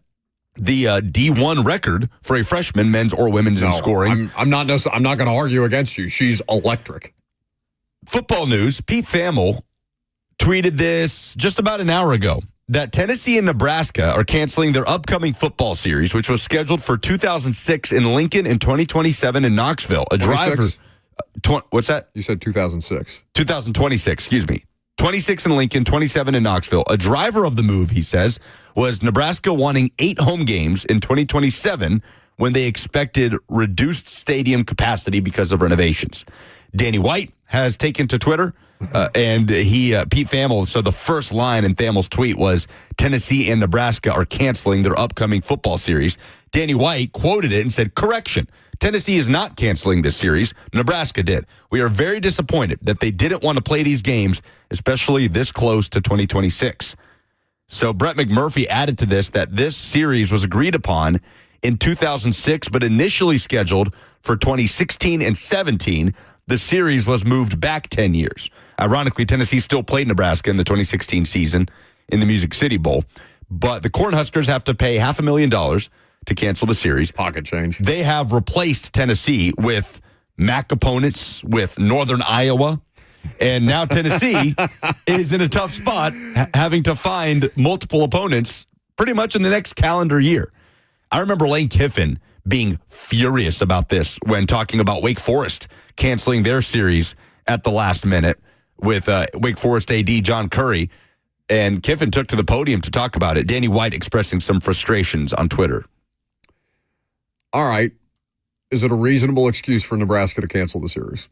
the D1 record for a freshman, men's or women's in scoring. I'm not going to argue against you. She's electric. Football news, Pete Thamel tweeted this just about an hour ago, that Tennessee and Nebraska are canceling their upcoming football series, which was scheduled for 2006 in Lincoln and 2027 in Knoxville. A 26? driver... what's that? You said 2006. 2026, excuse me. 26 in Lincoln, 27 in Knoxville. A driver of the move, he says, was Nebraska wanting 8 home games in 2027 when they expected reduced stadium capacity because of renovations. Danny White has taken to Twitter, and Pete Thamel, so the first line in Thamel's tweet was, Tennessee and Nebraska are canceling their upcoming football series. Danny White quoted it and said, correction, Tennessee is not canceling this series. Nebraska did. We are very disappointed that they didn't want to play these games, especially this close to 2026. So Brett McMurphy added to this that this series was agreed upon in 2006, but initially scheduled for 2016 and 17. The series was moved back 10 years. Ironically, Tennessee still played Nebraska in the 2016 season in the Music City Bowl, but the Cornhuskers have to pay $500,000 to cancel the series. Pocket change. They have replaced Tennessee with MAC opponents, with Northern Iowa, and now Tennessee is in a tough spot, having to find multiple opponents pretty much in the next calendar year. I remember Lane Kiffin being furious about this when talking about Wake Forest canceling their series at the last minute with Wake Forest AD John Curry, and Kiffin took to the podium to talk about it. Danny White expressing some frustrations on Twitter. All right. Is it a reasonable excuse for Nebraska to cancel the series?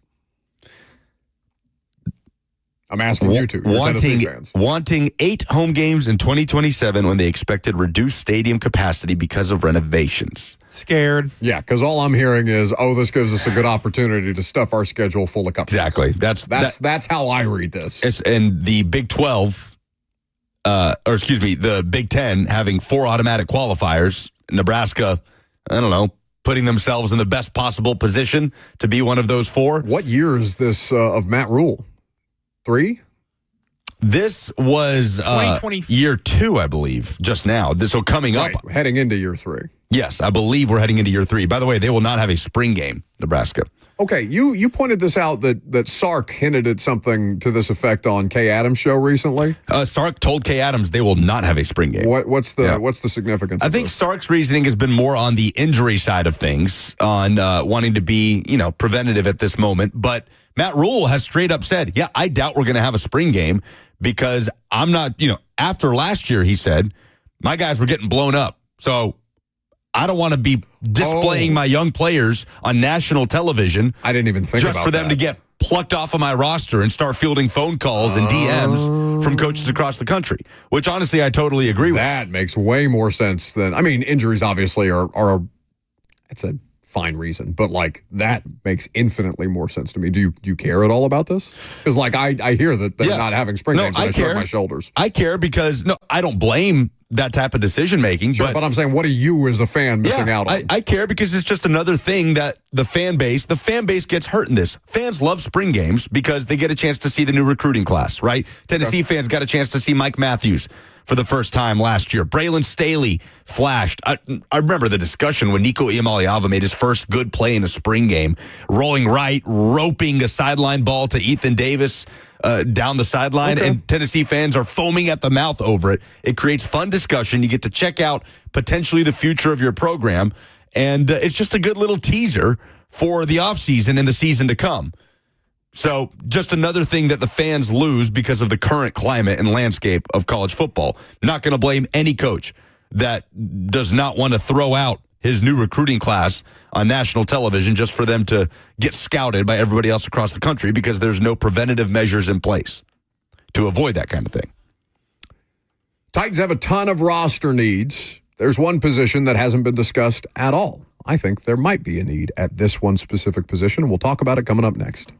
I'm asking you two. Wanting 8 home games in 2027 when they expected reduced stadium capacity because of renovations. Scared. Yeah, because all I'm hearing is, this gives us a good opportunity to stuff our schedule full of cupcakes. Exactly. That's how I read this. And the Big 12, the Big 10 having 4 automatic qualifiers. Nebraska, I don't know, putting themselves in the best possible position to be one of those 4. What year is this of Matt Rule? 3? This was year 2, I believe, just now. So coming up. Heading into year 3. Yes, I believe we're heading into year 3. By the way, they will not have a spring game, Nebraska. Okay, you pointed this out that Sark hinted at something to this effect on Kay Adams' show recently. Sark told Kay Adams they will not have a spring game. What's the significance? I think Sark's reasoning has been more on the injury side of things, on wanting to be preventative at this moment. But Matt Rule has straight up said, yeah, I doubt we're going to have a spring game because I'm not. After last year, he said my guys were getting blown up, so I don't want to be displaying my young players on national television. I didn't even think about that. Just for them to get plucked off of my roster and start fielding phone calls and DMs from coaches across the country, which honestly I totally agree with. That makes way more sense than, injuries obviously are it's a fine reason, but that makes infinitely more sense to me. Do you care at all about this? Because I hear that they're not having spring games and I shrug my shoulders. I care because I don't blame that type of decision making. Sure, but I'm saying, what are you as a fan missing out on? I care because it's just another thing that the fan base gets hurt in this. Fans love spring games because they get a chance to see the new recruiting class, right? Tennessee fans got a chance to see Mike Matthews for the first time last year. Braylon Staley flashed. I remember the discussion when Nico Iamaleava made his first good play in a spring game, rolling right, roping a sideline ball to Ethan Davis down the sideline, and Tennessee fans are foaming at the mouth over it. It creates fun discussion. You get to check out potentially the future of your program, and it's just a good little teaser for the offseason and the season to come. So just another thing that the fans lose because of the current climate and landscape of college football. Not going to blame any coach that does not want to throw out his new recruiting class on national television just for them to get scouted by everybody else across the country because there's no preventative measures in place to avoid that kind of thing. Titans have a ton of roster needs. There's one position that hasn't been discussed at all. I think there might be a need at this one specific position, and we'll talk about it coming up next.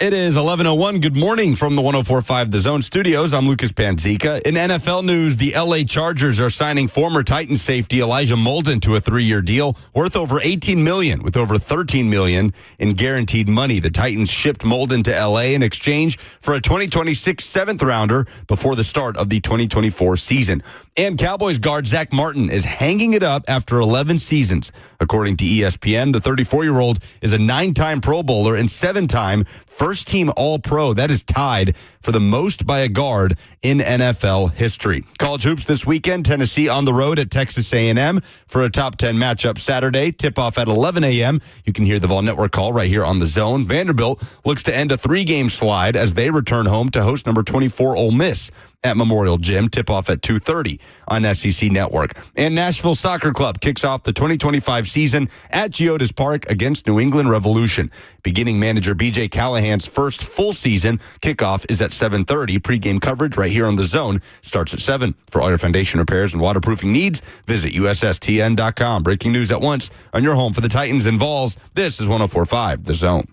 It is 11:01. Good morning from the 104.5 The Zone studios. I'm Lucas Panzica. In NFL news, the LA Chargers are signing former Titans safety Elijah Molden to a 3-year deal worth over $18 million, with over $13 million in guaranteed money. The Titans shipped Molden to LA in exchange for a 2026 7th rounder before the start of the 2024 season. And Cowboys guard Zach Martin is hanging it up after 11 seasons. According to ESPN, the 34-year-old is a 9-time Pro Bowler and 7-time first-team All-Pro. That is tied for the most by a guard in NFL history. College hoops this weekend, Tennessee on the road at Texas A&M for a top 10 matchup Saturday. Tip-off at 11 a.m. You can hear the Vol Network call right here on The Zone. Vanderbilt looks to end a 3-game slide as they return home to host number 24 Ole Miss at Memorial Gym. Tip-off at 2:30 on SEC Network. And Nashville Soccer Club kicks off the 2025 season at Geodis Park against New England Revolution. Beginning manager B.J. Callahan's first full season kickoff is at 7:30. Pre-game coverage right here on The Zone starts at 7. For all your foundation repairs and waterproofing needs, visit USSTN.com. Breaking news at once on your home for the Titans and Vols. This is 104.5 The Zone.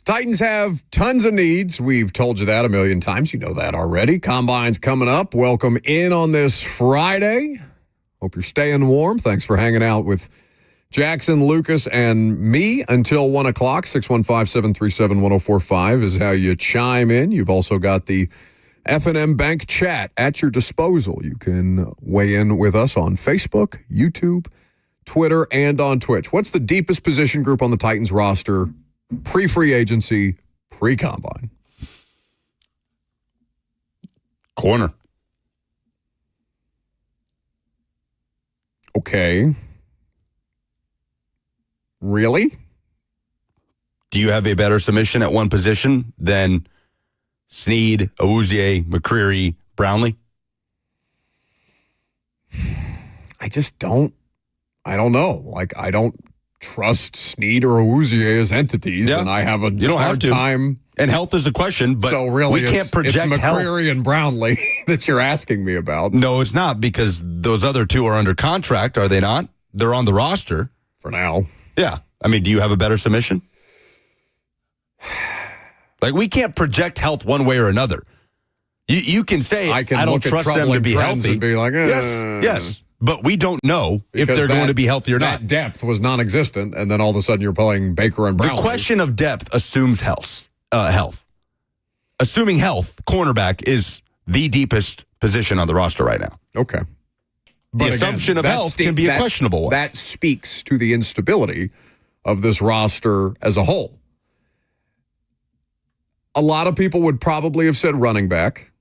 Titans have tons of needs. We've told you that a million times. You know that already. Combine's coming up. Welcome in on this Friday. Hope you're staying warm. Thanks for hanging out with Jackson, Lucas, and me until 1 o'clock. 615-737-1045 is how you chime in. You've also got the F&M Bank chat at your disposal. You can weigh in with us on Facebook, YouTube, Twitter, and on Twitch. What's the deepest position group on the Titans roster pre-free agency, pre-combine? Corner. Okay. Really? Do you have a better submission at one position than Snead, Awuzie, McCreary, Brownlee? I just don't. I don't know. Like, I don't trust Snead or Awuzie as entities, and I have a hard time. And health is a question, but so really we can't project it's health. McCreary and Brownlee that you're asking me about. No, it's not, because those other two are under contract, are they not? They're on the roster. For now. Yeah. I mean, do you have a better submission? Like, we can't project health one way or another. You can say, I don't trust them to be healthy. And be like, Yes. But we don't know if they're going to be healthy or not. That depth was non-existent, and then all of a sudden you're playing Baker and Brownlee. The question of depth assumes health. Assuming health, cornerback is the deepest position on the roster right now. Okay. The assumption of health can be a questionable one. That speaks to the instability of this roster as a whole. A lot of people would probably have said running back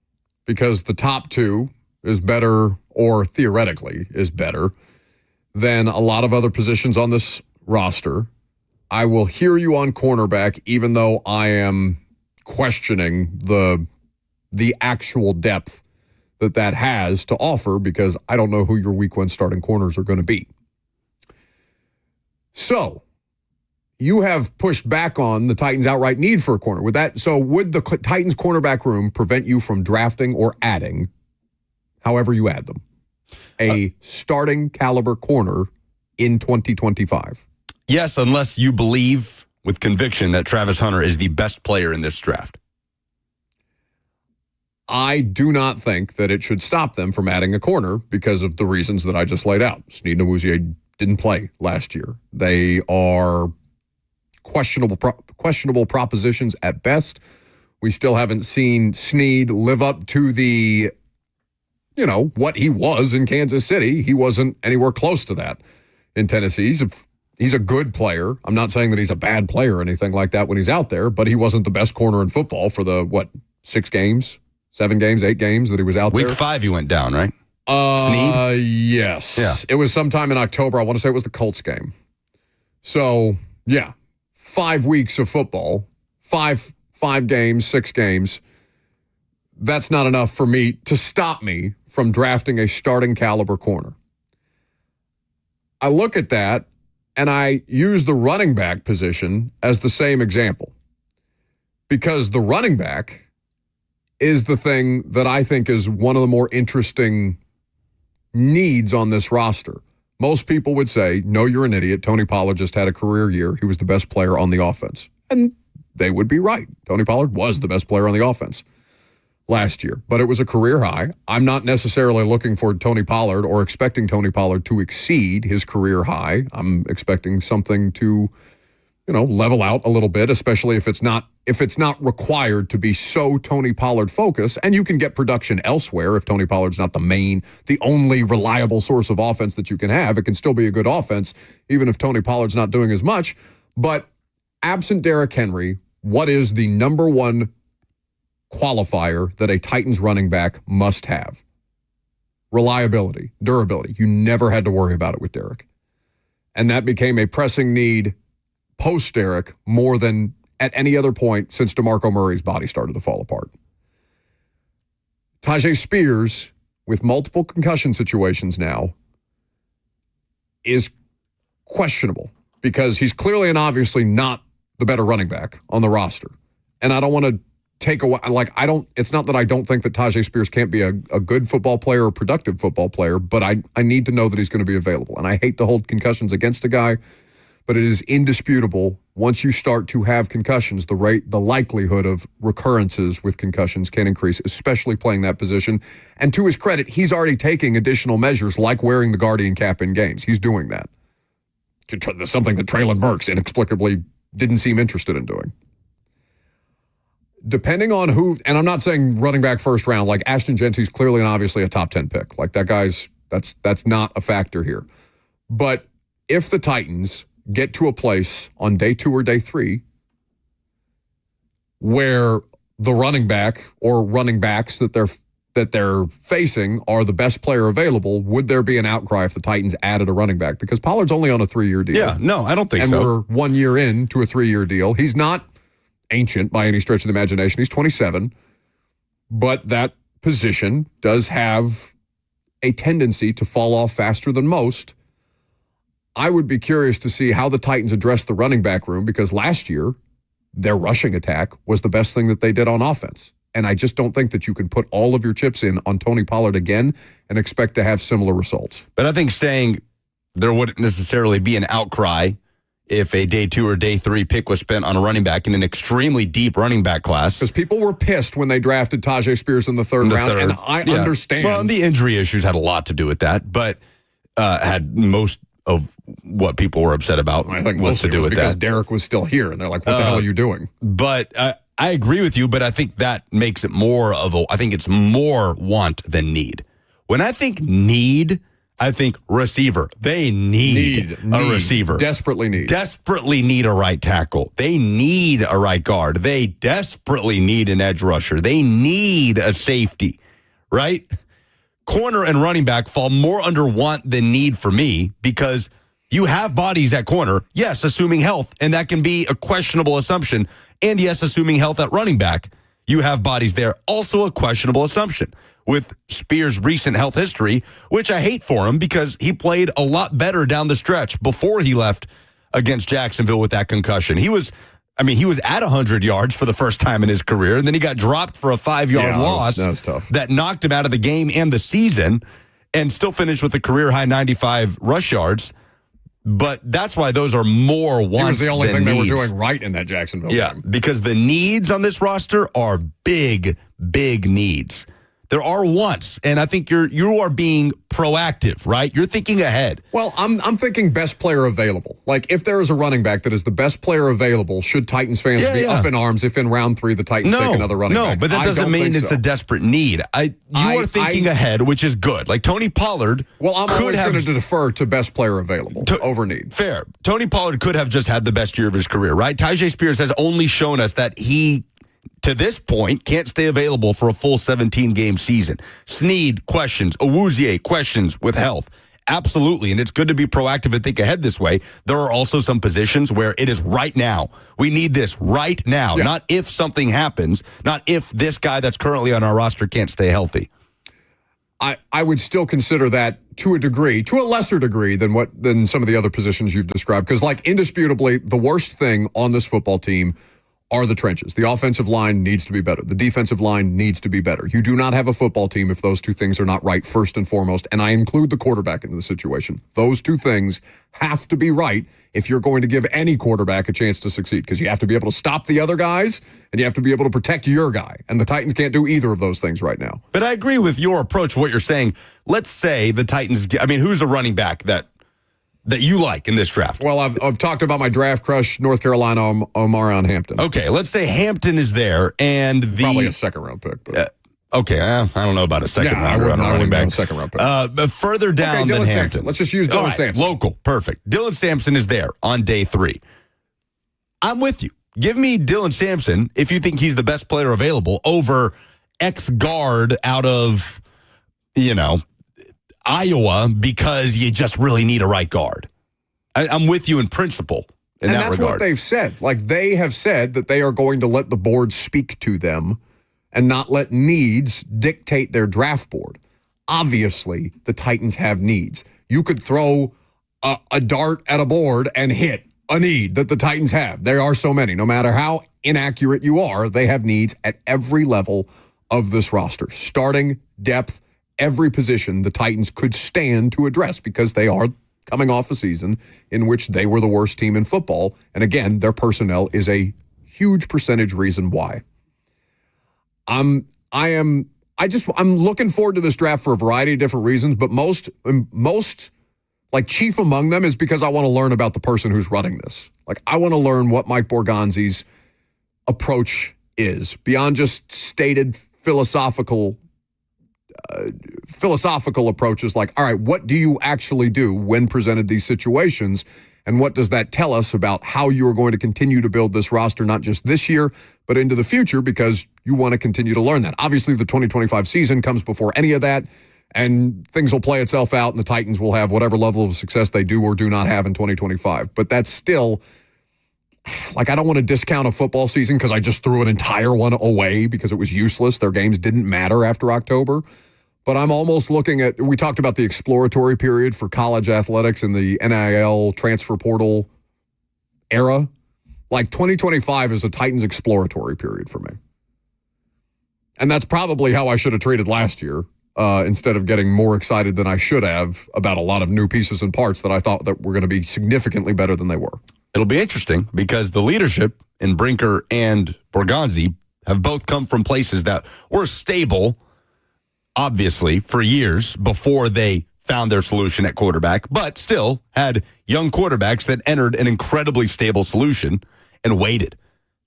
because the top two is better, or theoretically is better, than a lot of other positions on this roster. I will hear you on cornerback, even though I am questioning the actual depth that has to offer, because I don't know who your week one starting corners are going to be. So you have pushed back on the Titans' outright need for a corner. Would the Titans' cornerback room prevent you from drafting or adding, however you add them, a starting caliber corner in 2025? Yes, unless you believe with conviction that Travis Hunter is the best player in this draft. I do not think that it should stop them from adding a corner because of the reasons that I just laid out. Snead and Awuzie didn't play last year. They are questionable propositions at best. We still haven't seen Snead live up to the, what he was in Kansas City. He wasn't anywhere close to that in Tennessee. He's a good player. I'm not saying that he's a bad player or anything like that when he's out there, but he wasn't the best corner in football for the, 6 games, 7 games, 8 games that he was out there. Week 5 he went down, right? Snead? Yes. Yeah. It was sometime in October. I want to say it was the Colts game. So, yeah, 5 weeks of football, five games, 6 games. that's not enough for me to stop me from drafting a starting caliber corner. I look at that and I use the running back position as the same example, because the running back is the thing that I think is one of the more interesting needs on this roster. Most people would say, no, you're an idiot. Tony Pollard just had a career year. He was the best player on the offense. And they would be right. Tony Pollard was the best player on the offense last year, but it was a career high. I'm not necessarily looking for Tony Pollard or expecting Tony Pollard to exceed his career high. I'm expecting something to, level out a little bit, especially if it's not required to be so Tony Pollard focused, and you can get production elsewhere. If Tony Pollard's not the only reliable source of offense that you can have, it can still be a good offense, even if Tony Pollard's not doing as much. But absent Derrick Henry, what is the number one qualifier that a Titans running back must have? Reliability, durability. You never had to worry about it with Derrick. And that became a pressing need post-Derrick more than at any other point since DeMarco Murray's body started to fall apart. Tyjae Spears, with multiple concussion situations now, is questionable because he's clearly and obviously not the better running back on the roster. And I don't want to take away, it's not that I don't think that Tyjae Spears can't be a good football player or productive football player, but I need to know that he's going to be available. And I hate to hold concussions against a guy, but it is indisputable once you start to have concussions, the likelihood of recurrences with concussions can increase, especially playing that position. And to his credit, he's already taking additional measures like wearing the Guardian cap in games. He's doing that. Something that Treylon Burks inexplicably didn't seem interested in doing. Depending on who, and I'm not saying running back first round, like Ashton Genty's clearly and obviously a top 10 pick. Like that guy's, that's not a factor here. But if the Titans get to a place on day 2 or day 3 where the running back or running backs that they're facing are the best player available, would there be an outcry if the Titans added a running back? Because Pollard's only on a 3-year deal. Yeah, no, I don't think so. And we're 1 year into a 3-year deal. He's not ancient by any stretch of the imagination. He's 27. But that position does have a tendency to fall off faster than most. I would be curious to see how the Titans address the running back room, because last year their rushing attack was the best thing that they did on offense. And I just don't think that you can put all of your chips in on Tony Pollard again and expect to have similar results. But I think saying there wouldn't necessarily be an outcry if a day 2 or day 3 pick was spent on a running back in an extremely deep running back class. Because people were pissed when they drafted Tyjae Spears in the third round, and I understand. Well, and the injury issues had a lot to do with that, but had most of what people were upset about I think was to do with because that. Derrick was still here, and they're like, what the hell are you doing? But I agree with you, but I think that makes it more of I think it's more want than need. When I think need, I think receiver. They need a receiver. Desperately need a right tackle. They need a right guard. They desperately need an edge rusher. They need a safety, right? Corner and running back fall more under want than need for me, because you have bodies at corner, yes, assuming health, and that can be a questionable assumption, and yes, assuming health at running back, you have bodies there, also a questionable assumption. With Spears' recent health history, which I hate for him because he played a lot better down the stretch before he left against Jacksonville with that concussion. He was at 100 yards for the first time in his career, and then he got dropped for a 5-yard loss that was tough. That knocked him out of the game and the season, and still finished with a career-high 95 rush yards. But that's why those are more wants than needs. He was the only thing they were doing right in that Jacksonville game. Because the needs on this roster are big, big needs. There are wants, and I think you are being proactive, right? You're thinking ahead. Well, I'm thinking best player available. Like, if there is a running back that is the best player available, should Titans fans be up in arms if in round 3 the Titans take another running back? No, but that doesn't mean it's a desperate need. You are thinking ahead, which is good. Like Tony Pollard. Well, I'm always going to defer to best player available over need. Fair. Tony Pollard could have just had the best year of his career, right? Tyjae Spears has only shown us that he, to this point, can't stay available for a full 17-game season. Snead, questions. Awuzie, questions with health. Absolutely. And it's good to be proactive and think ahead this way. There are also some positions where it is right now. We need this right now, not if something happens, not if this guy that's currently on our roster can't stay healthy. I would still consider that to a degree, to a lesser degree than some of the other positions you've described. Because, like, indisputably, the worst thing on this football team are the trenches. The offensive line needs to be better. The defensive line needs to be better. You do not have a football team if those two things are not right first and foremost, and I include the quarterback into the situation. Those two things have to be right if you're going to give any quarterback a chance to succeed, because you have to be able to stop the other guys, and you have to be able to protect your guy, and the Titans can't do either of those things right now. But I agree with your approach, what you're saying. Let's say the Titans, who's a running back that you like in this draft? Well, I've talked about my draft crush, North Carolina, Omarion Hampton. Okay, let's say Hampton is there, and probably a second-round pick. But. Okay, I don't know about a second round. I wouldn't back. Second round pick. But further down than Hampton. Sampson. Let's just use Dylan Sampson. Local, perfect. Dylan Sampson is there on day 3. I'm with you. Give me Dylan Sampson if you think he's the best player available over ex-guard out of, Iowa, because you just really need a right guard. I'm with you in principle in that regard. And that's what they've said. Like, they have said that they are going to let the board speak to them and not let needs dictate their draft board. Obviously, the Titans have needs. You could throw a dart at a board and hit a need that the Titans have. There are so many. No matter how inaccurate you are, they have needs at every level of this roster. Starting, depth, every position the Titans could stand to address, because they are coming off a season in which they were the worst team in football. And again, their personnel is a huge percentage reason why. I'm looking forward to this draft for a variety of different reasons, but most like chief among them is because I want to learn about the person who's running this. Like, I want to learn what Mike Borgonzi's approach is beyond just stated philosophical approaches. Like, all right, what do you actually do when presented these situations? And what does that tell us about how you are going to continue to build this roster, not just this year, but into the future, because you want to continue to learn that. Obviously, the 2025 season comes before any of that, and things will play itself out, and the Titans will have whatever level of success they do or do not have in 2025. But that's still, like, I don't want to discount a football season because I just threw an entire one away because it was useless. Their games didn't matter after October. But I'm almost looking at, we talked about the exploratory period for college athletics in the NIL transfer portal era. Like, 2025 is a Titans exploratory period for me. And that's probably how I should have treated last year, instead of getting more excited than I should have about a lot of new pieces and parts that I thought that were going to be significantly better than they were. It'll be interesting because the leadership in Brinker and Borgonzi have both come from places that were stable, obviously, for years before they found their solution at quarterback, but still had young quarterbacks that entered an incredibly stable solution and waited.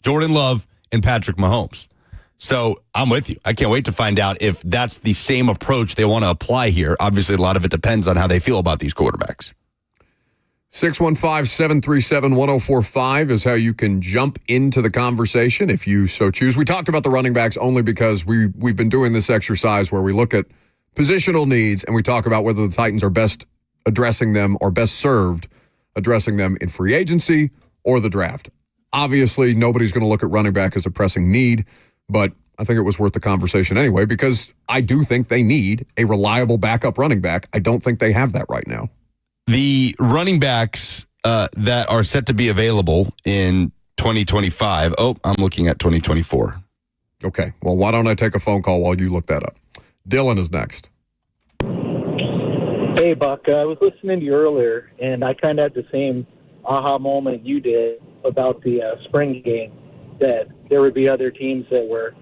Jordan Love and Patrick Mahomes. So I'm with you. I can't wait to find out if that's the same approach they want to apply here. Obviously, a lot of it depends on how they feel about these quarterbacks. 615-737-1045 is how you can jump into the conversation if you so choose. We talked about the running backs only because we've been doing this exercise where we look at positional needs and we talk about whether the Titans are best addressing them or best served addressing them in free agency or the draft. Obviously, nobody's going to look at running back as a pressing need, but I think it was worth the conversation anyway because I do think they need a reliable backup running back. I don't think they have that right now. The running backs that are set to be available in 2025. Oh, I'm looking at 2024. Okay. Well, why don't I take a phone call while you look that up? Dylan is next. Hey, Buck. I was listening to you earlier, and I kind of had the same aha moment you did about the spring game, that there would be other teams that were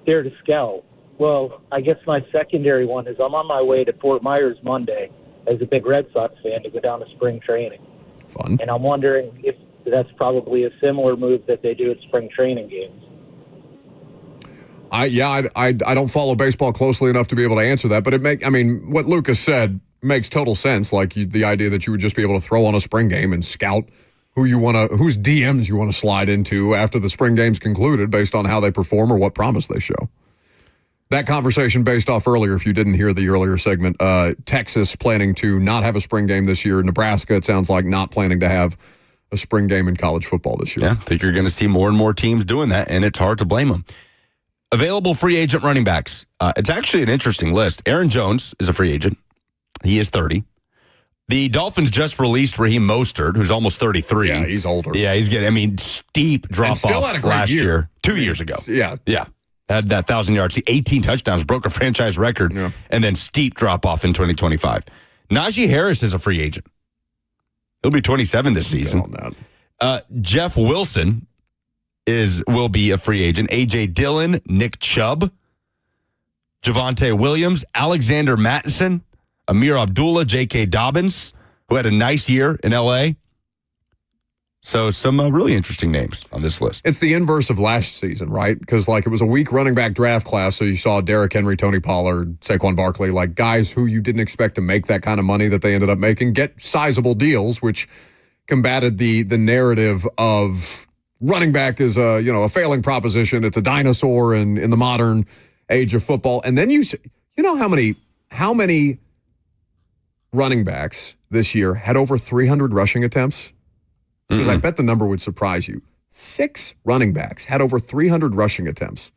there to scout. Well, I guess my secondary one is I'm on my way to Fort Myers Monday as a big Red Sox fan to go down to spring training. Fun. And I'm wondering if that's probably a similar move that they do at spring training games. I don't follow baseball closely enough to be able to answer that, but what Lucas said makes total sense. Like the idea that you would just be able to throw on a spring game and scout whose DMs you want to slide into after the spring game's concluded based on how they perform or what promise they show. That conversation based off earlier, if you didn't hear the earlier segment, Texas planning to not have a spring game this year. Nebraska, it sounds like, not planning to have a spring game in college football this year. Yeah, I think you're going to see more and more teams doing that, and it's hard to blame them. Available free agent running backs. It's actually an interesting list. Aaron Jones is a free agent. He is 30. The Dolphins just released Raheem Mostert, who's almost 33. Yeah, he's older. Yeah, he's getting, steep drop-off last year. 2 years ago. Yeah. Yeah. Had that 1,000 yards, 18 touchdowns, broke a franchise record, and then steep drop-off in 2025. Najee Harris is a free agent. He'll be 27 this season. Jeff Wilson will be a free agent. A.J. Dillon, Nick Chubb, Javonte Williams, Alexander Mattison, Amir Abdullah, J.K. Dobbins, who had a nice year in L.A., So some really interesting names on this list. It's the inverse of last season, right? Because, it was a weak running back draft class, so you saw Derrick Henry, Tony Pollard, Saquon Barkley, guys who you didn't expect to make that kind of money that they ended up making, get sizable deals, which combated the narrative of running back is a failing proposition. It's a dinosaur in the modern age of football. And then you know how many running backs this year had over 300 rushing attempts? Because I bet the number would surprise you. 6 running backs had over 300 rushing attempts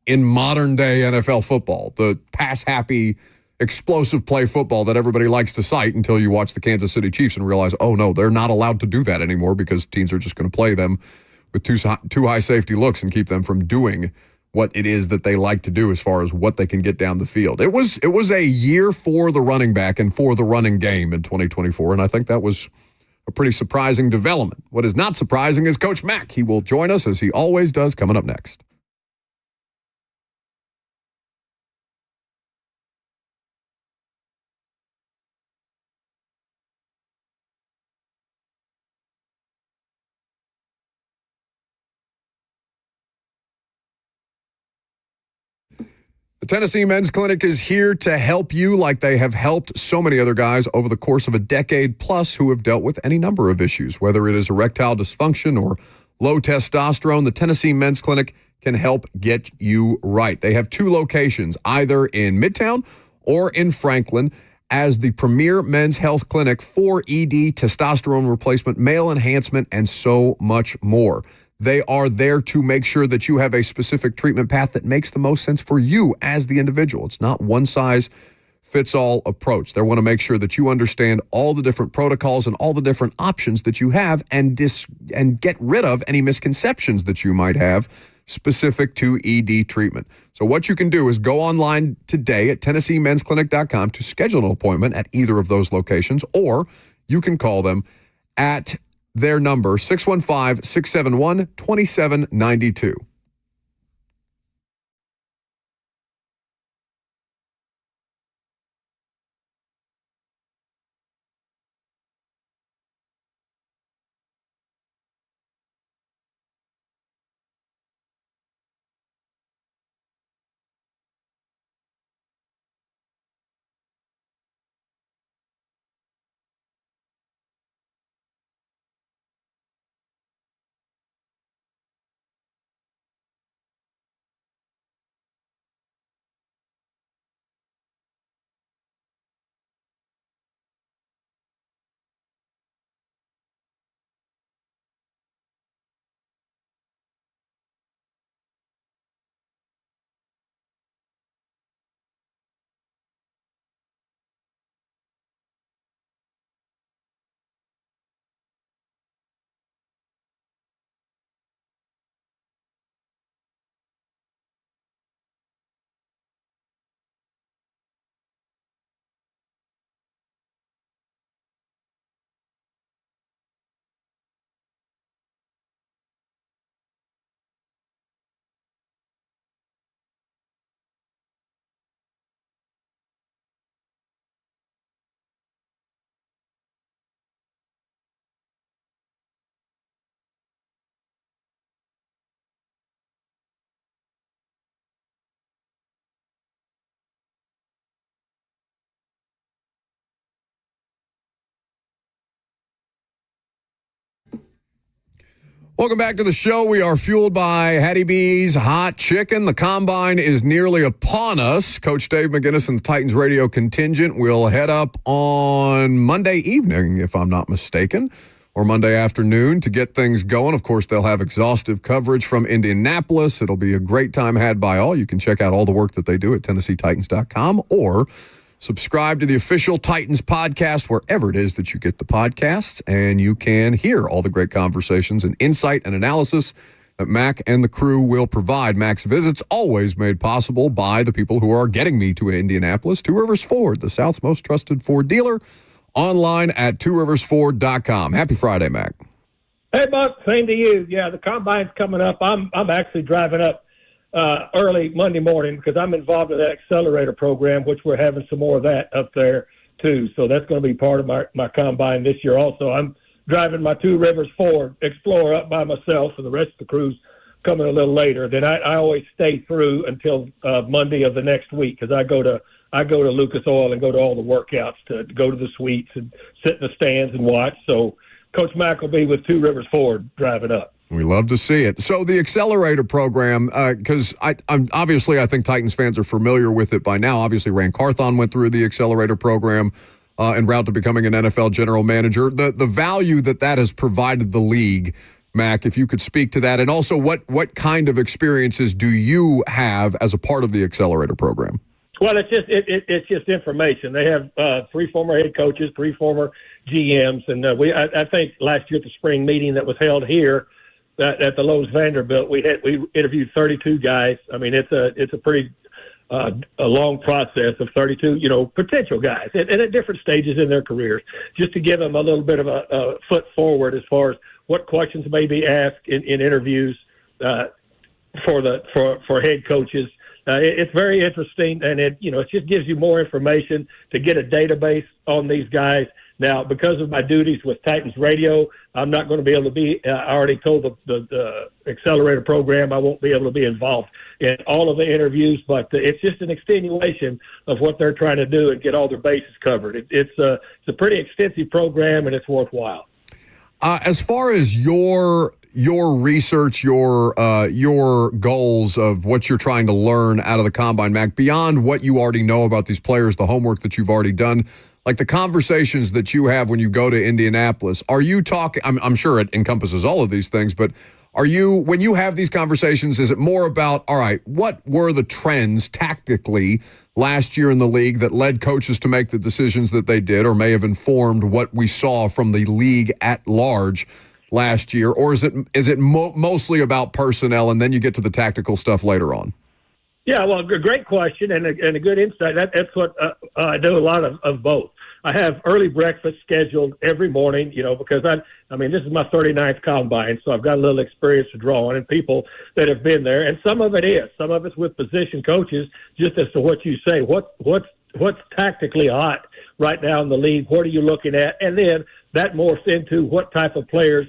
in modern-day NFL football, the pass-happy, explosive play football that everybody likes to cite until you watch the Kansas City Chiefs and realize, oh, no, they're not allowed to do that anymore because teams are just going to play them with too high safety looks and keep them from doing what it is that they like to do as far as what they can get down the field. It was a year for the running back and for the running game in 2024, and I think that was a pretty surprising development. What is not surprising is Coach Mack. He will join us, as he always does, coming up next. The Tennessee Men's Clinic is here to help you like they have helped so many other guys over the course of a decade plus who have dealt with any number of issues, whether it is erectile dysfunction or low testosterone. The Tennessee Men's Clinic can help get you right. They have 2 locations, either in Midtown or in Franklin, as the premier men's health clinic for ED, testosterone replacement, male enhancement, and so much more. They are there to make sure that you have a specific treatment path that makes the most sense for you as the individual. It's not one-size-fits-all approach. They want to make sure that you understand all the different protocols and all the different options that you have and get rid of any misconceptions that you might have specific to ED treatment. So what you can do is go online today at TennesseeMen'sClinic.com to schedule an appointment at either of those locations, or you can call them at their number, 615-671-2792. Welcome back to the show. We are fueled by Hattie B's Hot Chicken. The Combine is nearly upon us. Coach Dave McGinnis and the Titans radio contingent will head up on Monday evening, if I'm not mistaken, or Monday afternoon to get things going. Of course, they'll have exhaustive coverage from Indianapolis. It'll be a great time had by all. You can check out all the work that they do at TennesseeTitans.com or subscribe to the official Titans podcast wherever it is that you get the podcasts, and you can hear all the great conversations and insight and analysis that Mac and the crew will provide. Mac's visits always made possible by the people who are getting me to Indianapolis. Two Rivers Ford, the South's most trusted Ford dealer, online at tworiversford.com. Happy Friday, Mac. Hey, Buck, same to you. Yeah, the Combine's coming up. I'm actually driving up early Monday morning because I'm involved in that accelerator program, which we're having some more of that up there too. So that's going to be part of my Combine this year also. I'm driving my Two Rivers Ford Explorer up by myself, and the rest of the crew's coming a little later. Then I always stay through until Monday of the next week because I go to Lucas Oil and go to all the workouts to go to the suites and sit in the stands and watch. So Coach Mack will be with Two Rivers Ford driving up. We love to see it. So the accelerator program, because I'm obviously I think Titans fans are familiar with it by now. Obviously, Rand Carthon went through the accelerator program en route to becoming an NFL general manager. The value that has provided the league, Mac, if you could speak to that, and also what kind of experiences do you have as a part of the accelerator program? Well, it's just information. They have 3 former head coaches, 3 former GMs, and I think last year at the spring meeting that was held here at the Lowe's Vanderbilt, we interviewed 32 guys. I mean, it's a pretty a long process of 32, potential guys, and at different stages in their careers, just to give them a little bit of a foot forward as far as what questions may be asked in interviews for head coaches. It's very interesting, and it just gives you more information to get a database on these guys. Now, because of my duties with Titans Radio, I'm not going to be able to be. I already told the accelerator program I won't be able to be involved in all of the interviews, but it's just an extenuation of what they're trying to do and get all their bases covered. It's a pretty extensive program, and it's worthwhile. As far as your research, your goals of what you're trying to learn out of the Combine, Mac, beyond what you already know about these players, the homework that you've already done, like the conversations that you have when you go to Indianapolis, are you talking, I'm sure it encompasses all of these things, but when you have these conversations, is it more about, all right, what were the trends tactically last year in the league that led coaches to make the decisions that they did or may have informed what we saw from the league at large last year? Or is it mostly about personnel and then you get to the tactical stuff later on? Yeah, well, great question and a good insight. That's what I do a lot of both. I have early breakfast scheduled every morning, because this is my 39th Combine, so I've got a little experience to draw on and people that have been there. And some of it's with position coaches, just as to what you say. What's tactically hot right now in the league? What are you looking at? And then that morphs into what type of players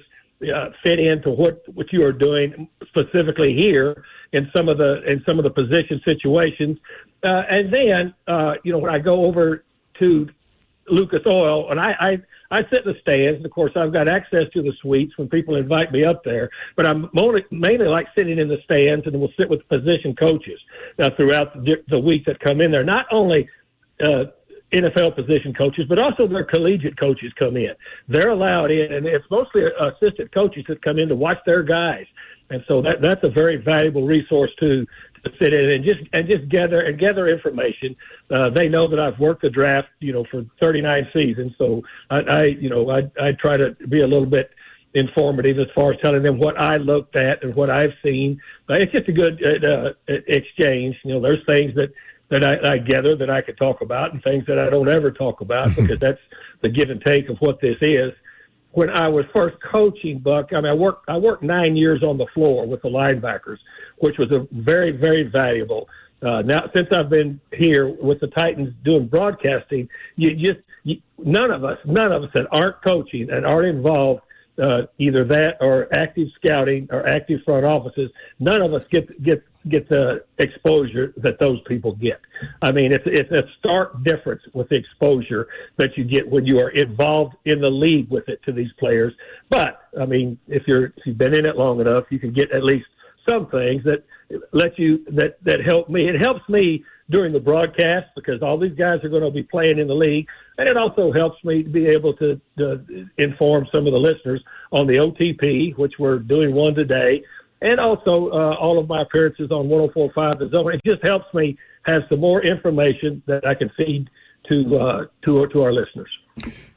fit into what you are doing specifically here in some of the position situations. And then, when I go over to Lucas Oil, and I sit in the stands, and of course I've got access to the suites when people invite me up there, but I'm mainly like sitting in the stands, and we'll sit with position coaches throughout the week that come in there. Not only NFL position coaches, but also their collegiate coaches come in. They're allowed in, and it's mostly assistant coaches that come in to watch their guys. And so that's a very valuable resource to sit in and just gather information. They know that I've worked the draft, for 39 seasons. So I try to be a little bit informative as far as telling them what I looked at and what I've seen. It's just a good exchange. There's things that I gather that I could talk about and things that I don't ever talk about because that's the give and take of what this is. When I was first coaching, Buck, I worked 9 years on the floor with the linebackers, which was a very, very valuable. Now, since I've been here with the Titans doing broadcasting, none of us that aren't coaching and aren't involved either that or active scouting or active front offices, none of us get the exposure that those people get. I mean, it's a stark difference with the exposure that you get when you are involved in the league with it to these players. But I mean, if you've been in it long enough, you can get at least some things that let you that help me. It helps me during the broadcast because all these guys are going to be playing in the league, and it also helps me to be able to inform some of the listeners on the OTP, which we're doing one today, and also all of my appearances on 104.5 The Zone. It just helps me have some more information that I can feed to our listeners.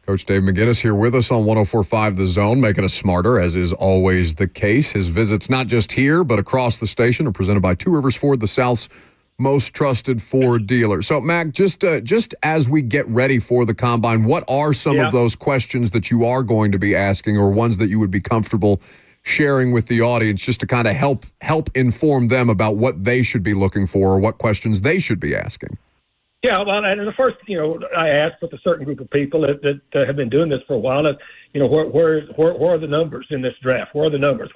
Coach Dave McGinnis here with us on 104.5 The Zone, making us smarter, as is always the case. His visits, not just here, but across the station, are presented by Two Rivers Ford, the South's most trusted Ford dealer. So, Mac, just as we get ready for the Combine, what are some of those questions that you are going to be asking, or ones that you would be comfortable sharing with the audience, just to kind of help inform them about what they should be looking for or what questions they should be asking? Yeah, well, and the first, I asked with a certain group of people that have been doing this for a while, where are the numbers in this draft? Where are the numbers?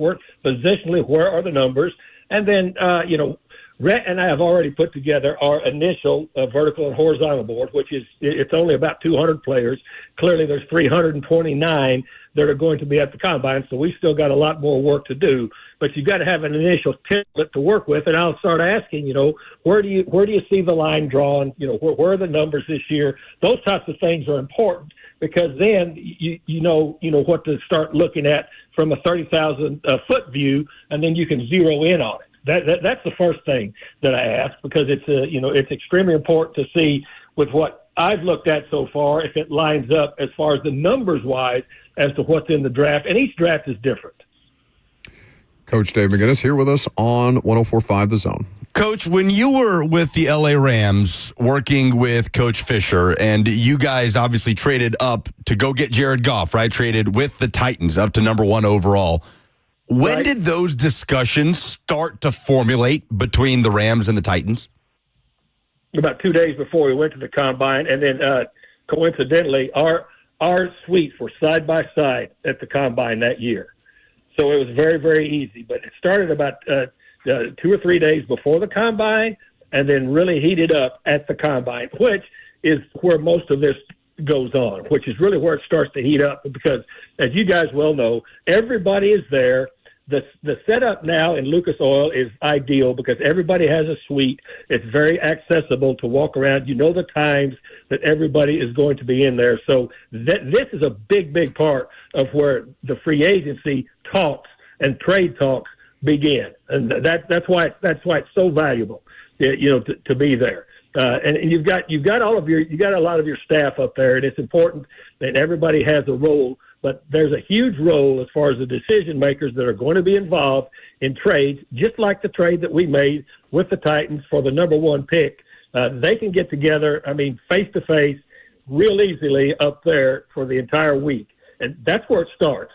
Positionally, where are the numbers? And then, Rhett and I have already put together our initial vertical and horizontal board, it's only about 200 players. Clearly, there's 329 that are going to be at the Combine, so we've still got a lot more work to do. But you've got to have an initial template to work with, and I'll start asking, where do you see the line drawn? Where are the numbers this year? Those types of things are important because then you know what to start looking at from a 30,000 foot view, and then you can zero in on it. That's the first thing that I ask because it's extremely important to see with what I've looked at so far if it lines up as far as the numbers wise as to what's in the draft, and each draft is different. Coach Dave McGinnis here with us on 104.5 The Zone. Coach, when you were with the LA Rams working with Coach Fisher, and you guys obviously traded up to go get Jared Goff, right? Traded with the Titans up to number 1 overall. When did those discussions start to formulate between the Rams and the Titans? About 2 days before we went to the Combine, and then coincidentally, our suites were side by side at the Combine that year. So it was very, very easy. But it started about 2 or 3 days before the Combine and then really heated up at the Combine, which is where most of this goes on, which is really where it starts to heat up because, as you guys well know, everybody is there. The setup now in Lucas Oil is ideal because everybody has a suite. It's very accessible to walk around. You know the times that everybody is going to be in there. So this is a big, big part of where the free agency talks and trade talks begin, and that's why it's so valuable, to be there. And you've got a lot of your staff up there, and it's important that everybody has a role. But there's a huge role as far as the decision makers that are going to be involved in trades, just like the trade that we made with the Titans for the number 1 pick. They can get together, face to face, real easily up there for the entire week, and that's where it starts.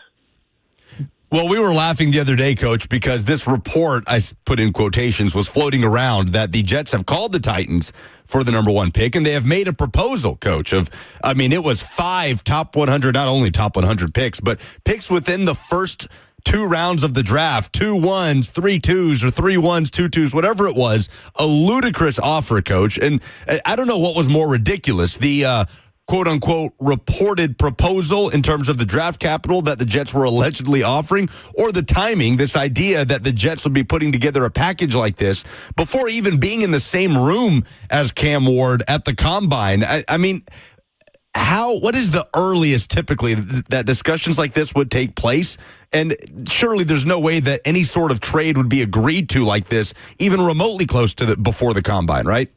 Well, we were laughing the other day, Coach, because this report, I put in quotations, was floating around that the Jets have called the Titans for the number 1 pick, and they have made a proposal, Coach, it was 5 top 100, not only top 100 picks, but picks within the first 2 rounds of the draft, 2 1s, 3 2s, or 3 1s, 2 2s, whatever it was, a ludicrous offer, Coach. And I don't know what was more ridiculous, the quote-unquote reported proposal in terms of the draft capital that the Jets were allegedly offering, or the timing, this idea that the Jets would be putting together a package like this before even being in the same room as Cam Ward at the Combine. What is the earliest typically that discussions like this would take place? And surely there's no way that any sort of trade would be agreed to like this, even remotely close to before the Combine, right?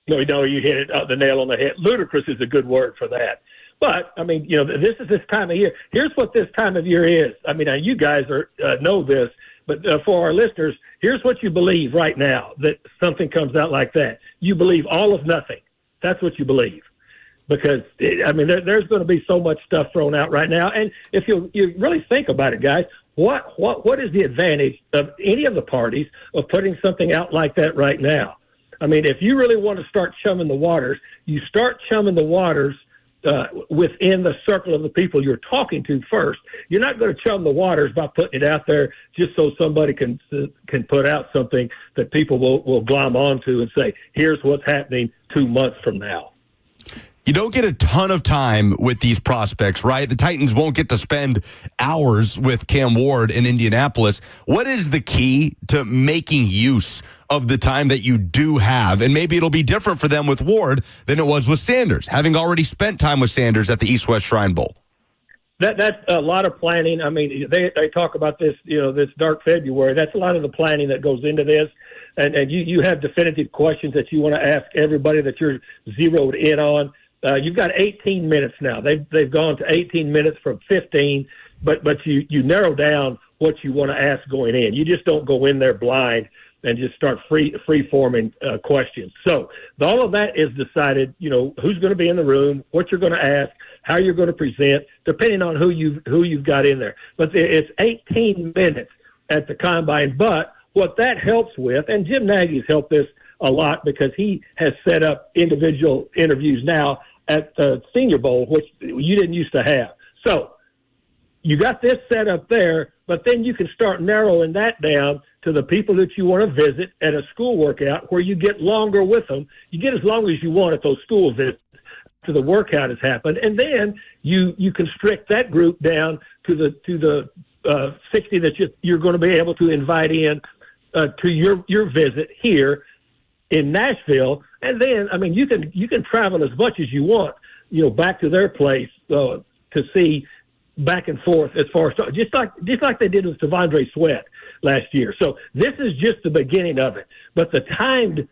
No, you hit the nail on the head. Ludicrous is a good word for that. But, this is this time of year. Here's what this time of year is. Now you guys know this, but for our listeners, here's what you believe right now, that something comes out like that. You believe all of nothing. That's what you believe. Because, there's going to be so much stuff thrown out right now. And if you really think about it, guys, what is the advantage of any of the parties of putting something out like that right now? If you really want to start chumming the waters, you start chumming the waters within the circle of the people you're talking to first. You're not going to chum the waters by putting it out there just so somebody can put out something that people will glom onto and say, here's what's happening 2 months from now. You don't get a ton of time with these prospects, right? The Titans won't get to spend hours with Cam Ward in Indianapolis. What is the key to making use of the time that you do have? And maybe it'll be different for them with Ward than it was with Sanders, having already spent time with Sanders at the East-West Shrine Bowl. That's a lot of planning. I mean, they talk about this, this dark February. That's a lot of the planning that goes into this. And you have definitive questions that you want to ask everybody that you're zeroed in on. You've got 18 minutes now. They've gone to 18 minutes from 15, but you narrow down what you want to ask going in. You just don't go in there blind and just start free-forming questions. So all of that is decided, who's going to be in the room, what you're going to ask, how you're going to present, depending on who you've got in there. But it's 18 minutes at the Combine. But what that helps with, and Jim Nagy's helped this a lot because he has set up individual interviews now at the Senior Bowl, which you didn't used to have. So you got this set up there, but then you can start narrowing that down to the people that you want to visit at a school workout where you get longer with them. You get as long as you want at those school visits to the workout has happened. And then you constrict that group down to the 60 that you're going to be able to invite in to your visit here in Nashville. And then, I mean, you can travel as much as you want, back to their place to see back and forth as far as just like they did with Devondre Sweat last year. So this is just the beginning of it. But the timed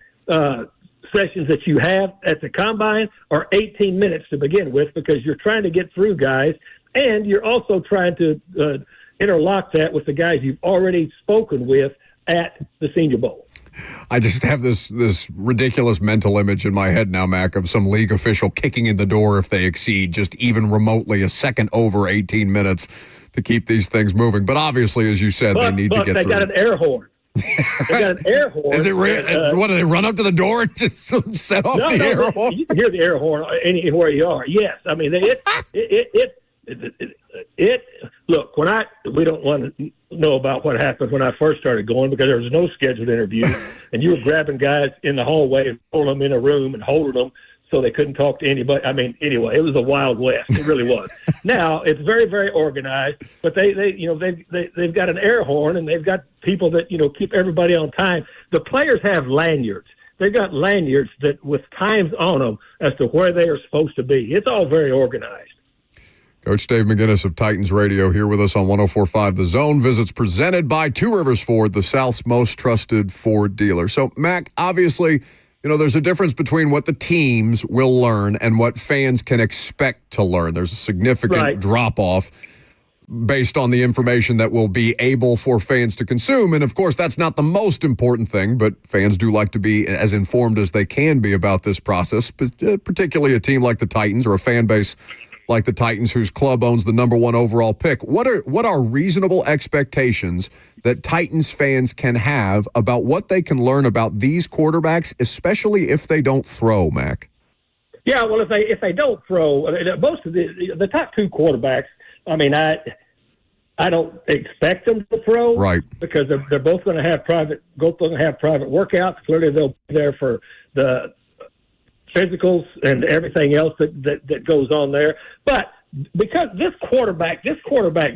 sessions that you have at the Combine are 18 minutes to begin with because you're trying to get through guys, and you're also trying to interlock that with the guys you've already spoken with at the Senior Bowl. I just have this ridiculous mental image in my head now, Mac, of some league official kicking in the door if they exceed just even remotely a second over 18 minutes to keep these things moving. But obviously, as you said, they need to get through. They got an air horn. They got an air horn. Is it what, do they run up to the door and just set off the air horn? You can hear the air horn anywhere you are. Yes. I mean, look, we don't want to know about what happened when I first started going because there was no scheduled interview, and you were grabbing guys in the hallway and pulling them in a room and holding them so they couldn't talk to anybody. I mean, anyway, it was a Wild West. It really was. Now it's very, very organized, but they've got an air horn and they've got people that keep everybody on time. The players have lanyards. They've got lanyards that with times on them as to where they are supposed to be. It's all very organized. Coach Dave McGinnis of Titans Radio here with us on 104.5 The Zone. Visits presented by Two Rivers Ford, the South's most trusted Ford dealer. So, Mac, obviously, there's a difference between what the teams will learn and what fans can expect to learn. There's a significant drop-off based on the information that will be able for fans to consume. And, of course, that's not the most important thing, but fans do like to be as informed as they can be about this process, particularly a team like the Titans or a fan base like the Titans, whose club owns the number 1 overall pick. What are reasonable expectations that Titans fans can have about what they can learn about these quarterbacks, especially if they don't throw, Mac? Yeah, well, if they don't throw, most of the top 2 quarterbacks, I mean, I don't expect them to throw, right? Because they're both going to have private workouts. Clearly, they'll be there for the physicals and everything else that goes on there. But because this quarterback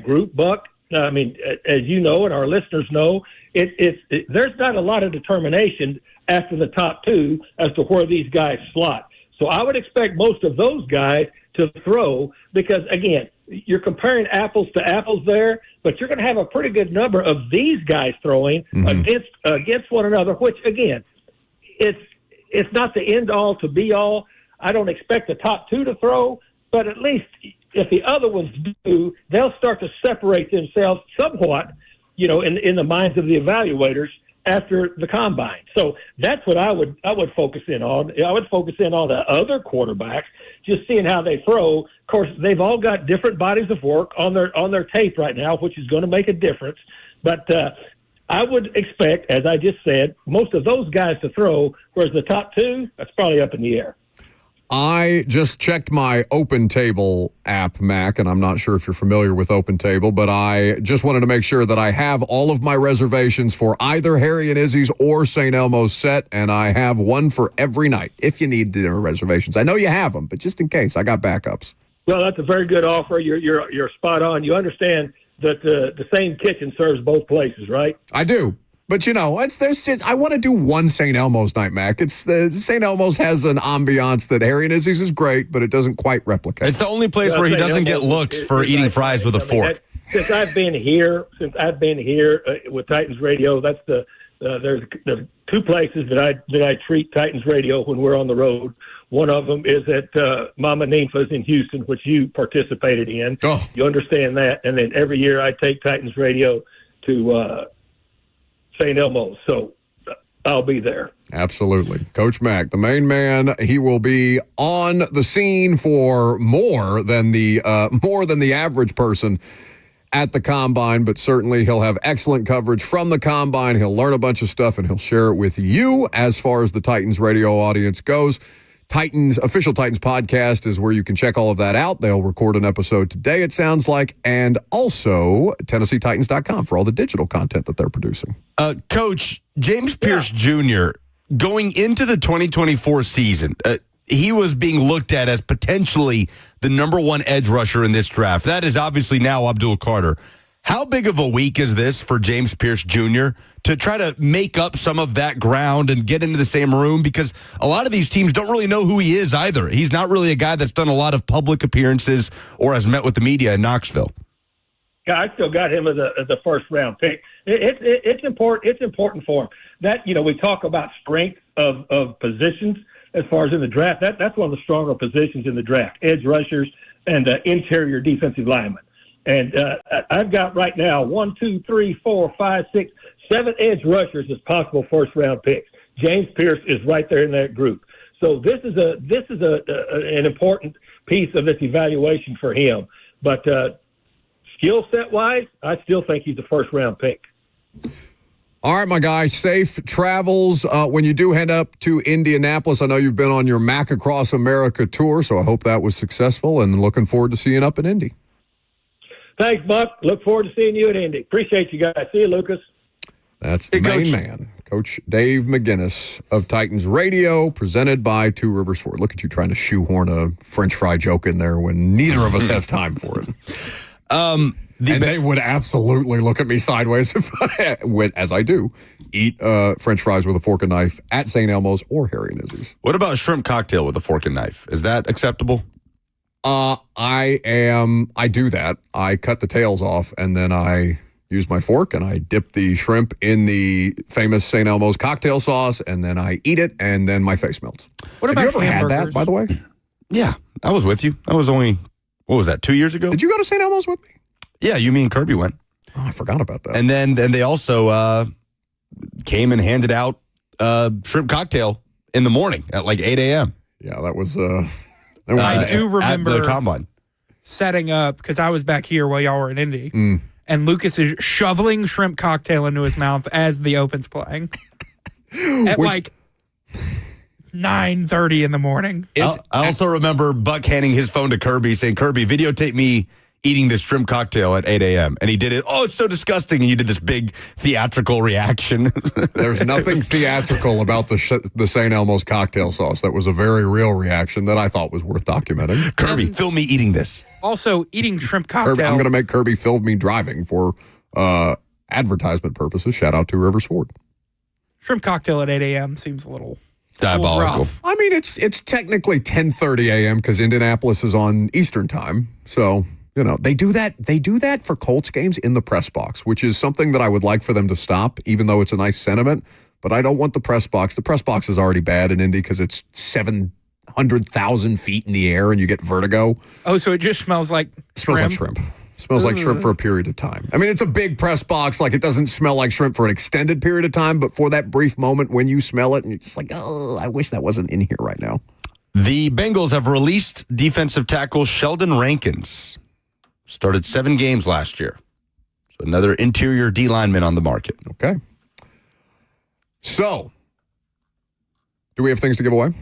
group, Buck, I mean, as you know and our listeners know, there's not a lot of determination after the top 2 as to where these guys slot. So I would expect most of those guys to throw because, again, you're comparing apples to apples there, but you're going to have a pretty good number of these guys throwing against one another, which, again, it's not the end-all to be-all. I don't expect the top 2 to throw, but at least if the other ones do, they'll start to separate themselves somewhat, in the minds of the evaluators after the Combine. So that's what I would focus in on. I would focus in on the other quarterbacks, just seeing how they throw. Of course, they've all got different bodies of work on their tape right now, which is going to make a difference. But I would expect, as I just said, most of those guys to throw, whereas the top 2, that's probably up in the air. I just checked my Open Table app, Mac, and I'm not sure if you're familiar with Open Table, but I just wanted to make sure that I have all of my reservations for either Harry and Izzy's or St. Elmo's set, and I have one for every night if you need dinner reservations. I know you have them, but just in case, I got backups. Well, that's a very good offer. You're spot on. You understand that the same kitchen serves both places, right? I do. But, I want to do one St. Elmo's night, Mac. St. Elmo's has an ambiance that Harry and Izzy's is great, but it doesn't quite replicate. It's the only place where he doesn't get looks for eating fries with a fork. Since I've been here with Titans Radio, that's there's two places that I treat Titans Radio when we're on the road. One of them is at Mama Ninfa's in Houston, which you participated in. Oh. You understand that. And then every year I take Titans Radio to St. Elmo's, so I'll be there. Absolutely. Coach Mack, the main man, he will be on the scene for more than the average person at the Combine, but certainly he'll have excellent coverage from the Combine. He'll learn a bunch of stuff, and he'll share it with you as far as the Titans radio audience goes. Official Titans podcast is where you can check all of that out. They'll record an episode today, it sounds like, and also TennesseeTitans.com for all the digital content that they're producing. Coach, James Pierce Jr., going into the 2024 season, he was being looked at as potentially the number one edge rusher in this draft. That is obviously now Abdul Carter. How big of a week is this for James Pierce Jr. to try to make up some of that ground and get into the same room? Because a lot of these teams don't really know who he is either. He's not really a guy that's done a lot of public appearances or has met with the media in Knoxville. Yeah, I still got him as a first-round pick. It's important. It's important for him. That we talk about strength of positions as far as in the draft. That's one of the stronger positions in the draft: edge rushers and interior defensive linemen. And I've got right now 1, 2, 3, 4, 5, 6, 7 edge rushers as possible first-round picks. James Pierce is right there in that group. So this is an important piece of this evaluation for him. But skill set-wise, I still think he's a first-round pick. All right, my guy, safe travels when you do head up to Indianapolis. I know you've been on your Mac Across America tour, so I hope that was successful, and looking forward to seeing you up in Indy. Thanks, Buck. Look forward to seeing you at Indy. Appreciate you guys. See you, Lucas. That's the main man, Coach Dave McGinnis of Titans Radio, presented by Two Rivers Ford. Look at you trying to shoehorn a French fry joke in there when neither of us have time for it. They would absolutely look at me sideways if I would, as I do, eat French fries with a fork and knife at St. Elmo's or Harry and Izzy's. What about shrimp cocktail with a fork and knife? Is that acceptable? I do that. I cut the tails off, and then I use my fork, and I dip the shrimp in the famous St. Elmo's cocktail sauce, and then I eat it, and then my face melts. What Have about you ever had that, by the way? Yeah, I was with you. I was only, what was that, 2 years ago? Did you go to St. Elmo's with me? Yeah, you, me, and Kirby went. Oh, I forgot about that. And then they also came and handed out shrimp cocktail in the morning at like 8 a.m. Yeah, that was I do remember at the Combine. setting up, because I was back here while y'all were in Indy, and Lucas is shoveling shrimp cocktail into his mouth as the Open's playing at like 9:30 in the morning. I also remember Buck handing his phone to Kirby saying, Kirby, videotape me eating this shrimp cocktail at 8 a.m. And he did it. Oh, it's so disgusting. And you did this big theatrical reaction. There's nothing theatrical about the St. Elmo's cocktail sauce. That was a very real reaction that I thought was worth documenting. Kirby, film me eating this. Also, eating shrimp cocktail. I'm going to make Kirby film me driving for advertisement purposes. Shout out to Rivers Ford. Shrimp cocktail at 8 a.m. seems a little Diabolical. rough. I mean, it's technically 10:30 a.m. because Indianapolis is on Eastern time. So, they do that for Colts games in the press box, which is something that I would like for them to stop, even though it's a nice sentiment. But I don't want the press box. The press box is already bad in Indy because it's 700,000 feet in the air and you get vertigo. Oh, so it just smells like It smells like shrimp. Smells like shrimp for a period of time. I mean, it's a big press box. Like, it doesn't smell like shrimp for an extended period of time, but for that brief moment when you smell it, and you're just like, oh, I wish that wasn't in here right now. The Bengals have released defensive tackle Sheldon Rankins. Started 7 games last year. So another interior D lineman on the market. Okay. So, do we have things to give away?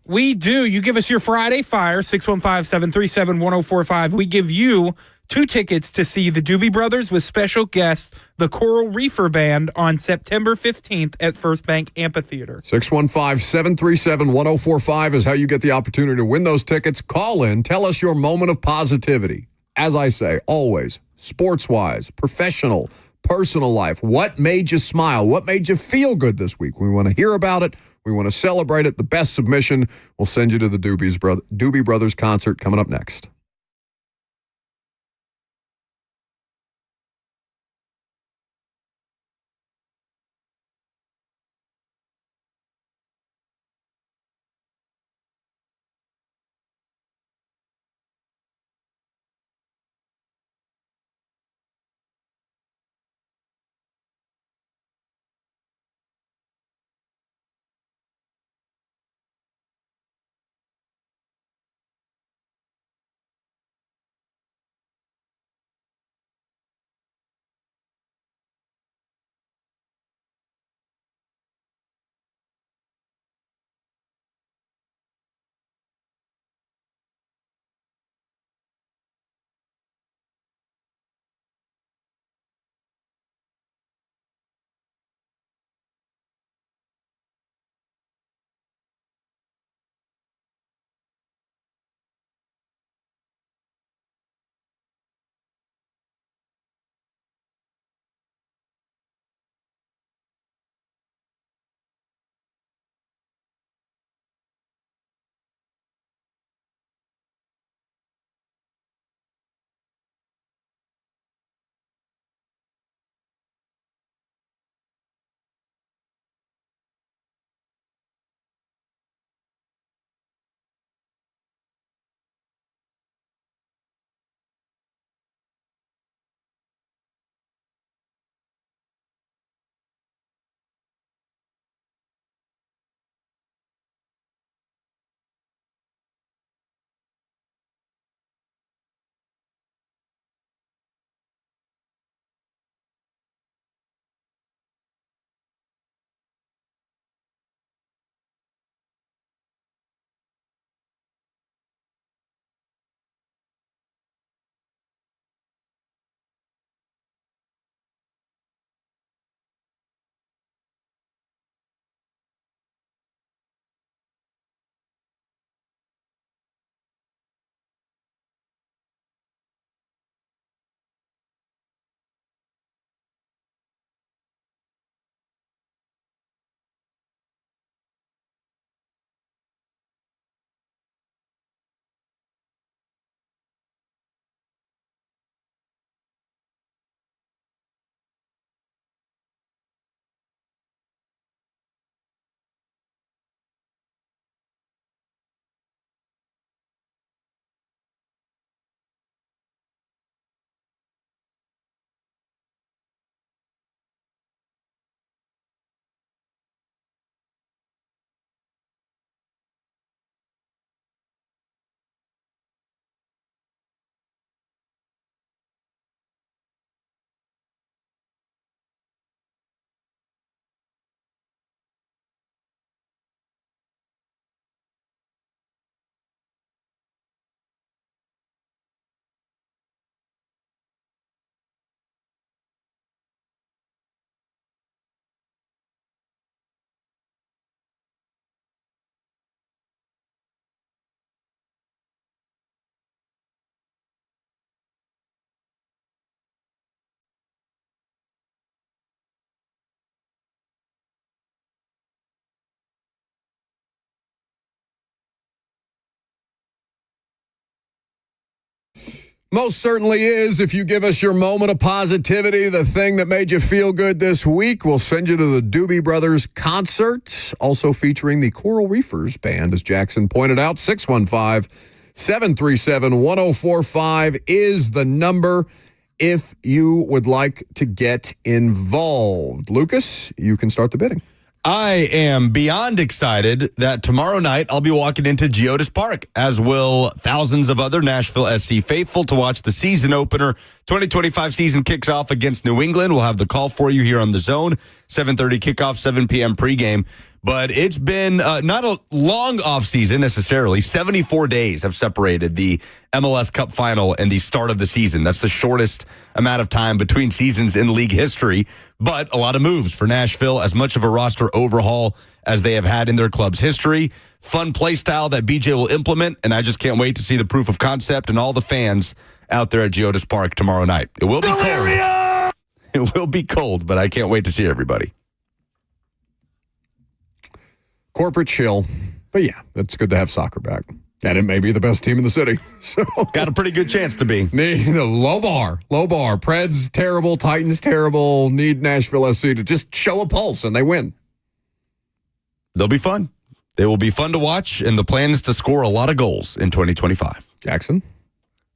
We do. You give us your Friday Fire, 615-737-1045. We give you 2 tickets to see the Doobie Brothers with special guest, the Coral Reefer Band, on September 15th at First Bank Amphitheater. 615-737-1045 is how you get the opportunity to win those tickets. Call in. Tell us your moment of positivity. As I say, always, sports-wise, professional, personal life. What made you smile? What made you feel good this week? We want to hear about it. We want to celebrate it. The best submission will send you to the Doobie Brothers concert coming up next. Most certainly is. If you give us your moment of positivity, the thing that made you feel good this week, we'll send you to the Doobie Brothers concert, also featuring the Coral Reefers Band, as Jackson pointed out. 615-737-1045 is the number if you would like to get involved. Lucas, you can start the bidding. I am beyond excited that tomorrow night I'll be walking into Geodis Park, as will thousands of other Nashville SC faithful, to watch the season opener. 2025 season kicks off against New England. We'll have the call for you here on The Zone. 7:30 kickoff, 7 p.m. pregame. But it's been not a long offseason necessarily. 74 days have separated the MLS Cup final and the start of the season. That's the shortest amount of time between seasons in league history. But a lot of moves for Nashville, as much of a roster overhaul as they have had in their club's history. Fun play style that BJ will implement, and I just can't wait to see the proof of concept and all the fans out there at Geodis Park tomorrow night. It will be cold. It will be cold, but I can't wait to see everybody. Corporate chill. But yeah, it's good to have soccer back. And it may be the best team in the city. So got a pretty good chance to be. Low bar. Preds terrible, Titans terrible. Need Nashville SC to just show a pulse, and they win. They'll be fun. They will be fun to watch, and the plan is to score a lot of goals in 2025. Jackson?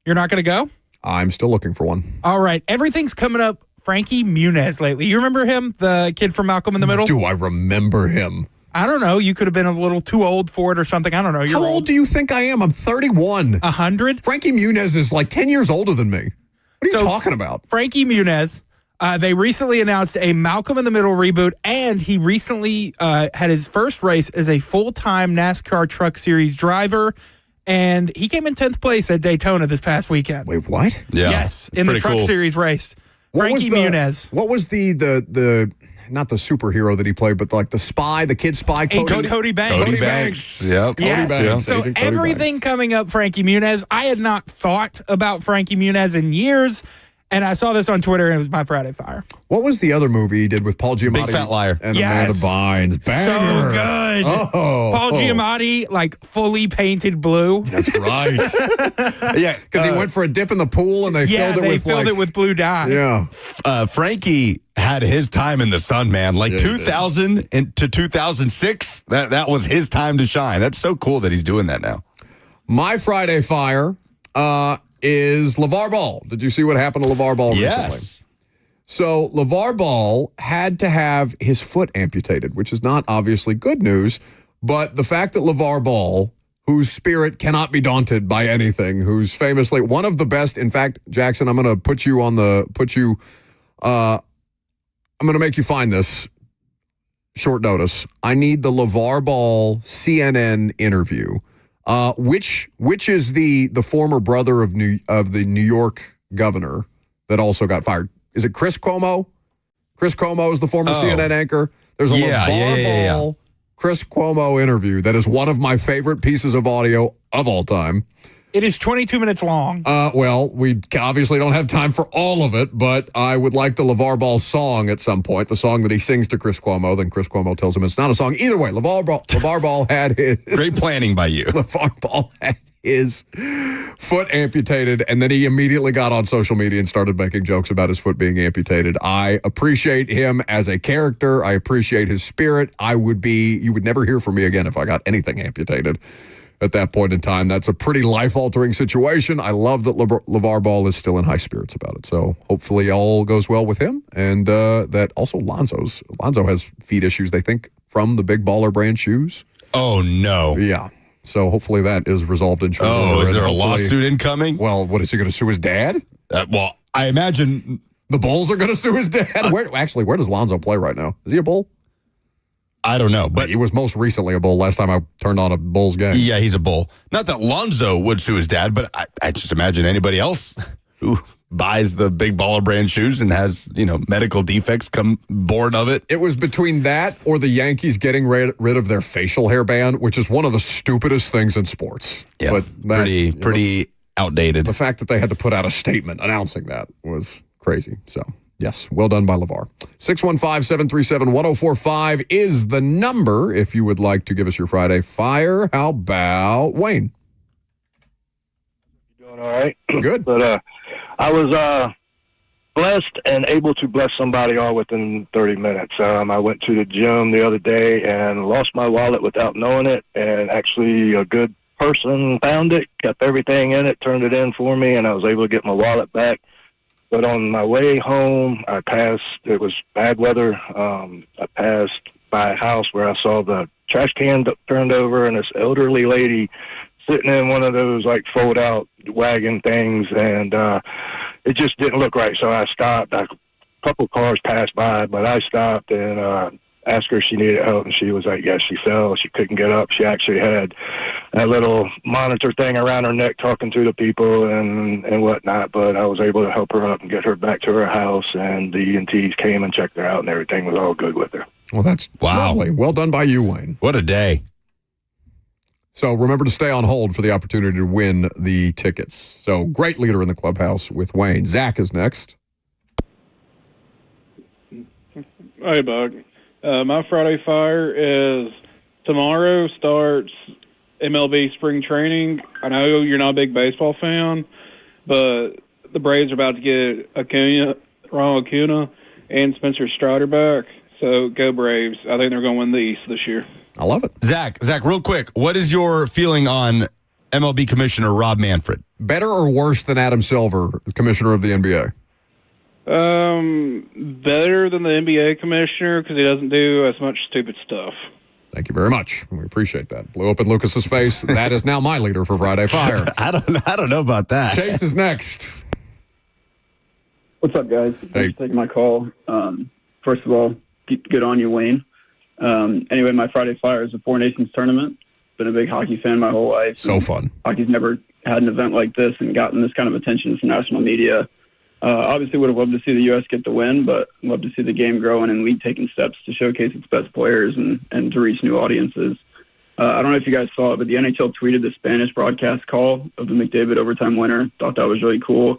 You're not going to go? I'm still looking for one. All right. Everything's coming up Frankie Muniz lately. You remember him, the kid from Malcolm in the Middle? Do I remember him? I don't know. You could have been a little too old for it or something. I don't know. How old do you think I am? I'm 31. 100? Frankie Muniz is like 10 years older than me. What are you talking about? Frankie Muniz, they recently announced a Malcolm in the Middle reboot, and he recently had his first race as a full-time NASCAR Truck Series driver, and he came in 10th place at Daytona this past weekend. Wait, what? Yeah. Yes, in the Truck Series race. Frankie Muniz. What was the not the superhero that he played, but like the spy, the kid spy, Cody Banks. Cody Banks. Yep. Yes. Banks. So Agent Cody everything Banks. coming up Frankie Muniz. I had not thought about Frankie Muniz in years, and I saw this on Twitter, and it was my Friday Fire. What was the other movie he did with Paul Giamatti? Big Fat Liar. And Amanda Bynes. So good. Oh. Paul Giamatti, like fully painted blue. That's right. Yeah, Because he went for a dip in the pool and they filled it with blue dye. Yeah. Frankie had his time in the sun, man. Like 2000 to 2006, that was his time to shine. That's so cool that he's doing that now. My Friday Fire is LaVar Ball. Did you see what happened to LaVar Ball recently? Yes. So LaVar Ball had to have his foot amputated, which is not obviously good news, but the fact that LaVar Ball, whose spirit cannot be daunted by anything, who's famously one of the best, in fact, Jackson, I'm going to I'm going to make you find this short notice. I need the LaVar Ball CNN interview. Which is the former brother of the New York governor that also got fired? Is it Chris Cuomo? Chris Cuomo is the former CNN anchor. There's a LaVar Ball, Chris Cuomo interview that is one of my favorite pieces of audio of all time. It is 22 minutes long. Well, we obviously don't have time for all of it, but I would like the LaVar Ball song at some point, the song that he sings to Chris Cuomo. Then Chris Cuomo tells him it's not a song. Either way, LaVar Ball had his... Great planning by you. LaVar Ball had his foot amputated, and then he immediately got on social media and started making jokes about his foot being amputated. I appreciate him as a character. I appreciate his spirit. You would never hear from me again if I got anything amputated. At that point in time, that's a pretty life-altering situation. I love that LaVar Ball is still in high spirits about it. So hopefully all goes well with him. And that also Lonzo has feet issues, they think, from the Big Baller brand shoes. Oh, no. Yeah. So hopefully that is resolved in short order. Oh, is there a lawsuit incoming? Well, what, is he going to sue his dad? Well, I imagine... The Bulls are going to sue his dad? Where does Lonzo play right now? Is he a Bull? I don't know, but he was most recently a Bull last time I turned on a Bulls game. Yeah, he's a Bull. Not that Lonzo would sue his dad, but I just imagine anybody else who buys the Big Baller brand shoes and has, medical defects come born of it. It was between that or the Yankees getting rid of their facial hair ban, which is one of the stupidest things in sports. Yeah, but pretty outdated. The fact that they had to put out a statement announcing that was crazy. So, yes, well done by LaVar. 615-737-1045 is the number if you would like to give us your Friday Fire. How about Wayne? Doing all right. Good. But I was blessed and able to bless somebody all within 30 minutes. I went to the gym the other day and lost my wallet without knowing it, and actually a good person found it, kept everything in it, turned it in for me, and I was able to get my wallet back. But on my way home, it was bad weather. I passed by a house where I saw the trash can turned over and this elderly lady sitting in one of those fold out wagon things, and it just didn't look right. So I stopped. A couple cars passed by, but I stopped and asked her if she needed help, and she was like, yes, she fell. She couldn't get up. She actually had a little monitor thing around her neck talking to the people and whatnot, but I was able to help her up and get her back to her house, and the EMTs came and checked her out, and everything was all good with her. Well, that's lovely. Well done by you, Wayne. What a day. So remember to stay on hold for the opportunity to win the tickets. So great leader in the clubhouse with Wayne. Zach is next. Hey, Buck. My Friday Fire is tomorrow starts MLB spring training. I know you're not a big baseball fan, but the Braves are about to get Ronald Acuna and Spencer Strider back. So go Braves. I think they're going to win the East this year. I love it. Zach, real quick, what is your feeling on MLB Commissioner Rob Manfred? Better or worse than Adam Silver, Commissioner of the NBA? Better than the NBA commissioner because he doesn't do as much stupid stuff. Thank you very much. We appreciate that. Blew up in Lucas's face. That is now my leader for Friday Fire. I don't know about that. Chase is next. What's up, guys? Thanks for taking my call. First of all, good on you, Wayne. Anyway, my Friday Fire is a Four Nations tournament. Been a big hockey fan my whole life. So fun. Hockey's never had an event like this and gotten this kind of attention from national media. Obviously would have loved to see the U.S. get the win, but love to see the game growing and league taking steps to showcase its best players and to reach new audiences. I don't know if you guys saw it, but the NHL tweeted the Spanish broadcast call of the McDavid overtime winner. Thought that was really cool.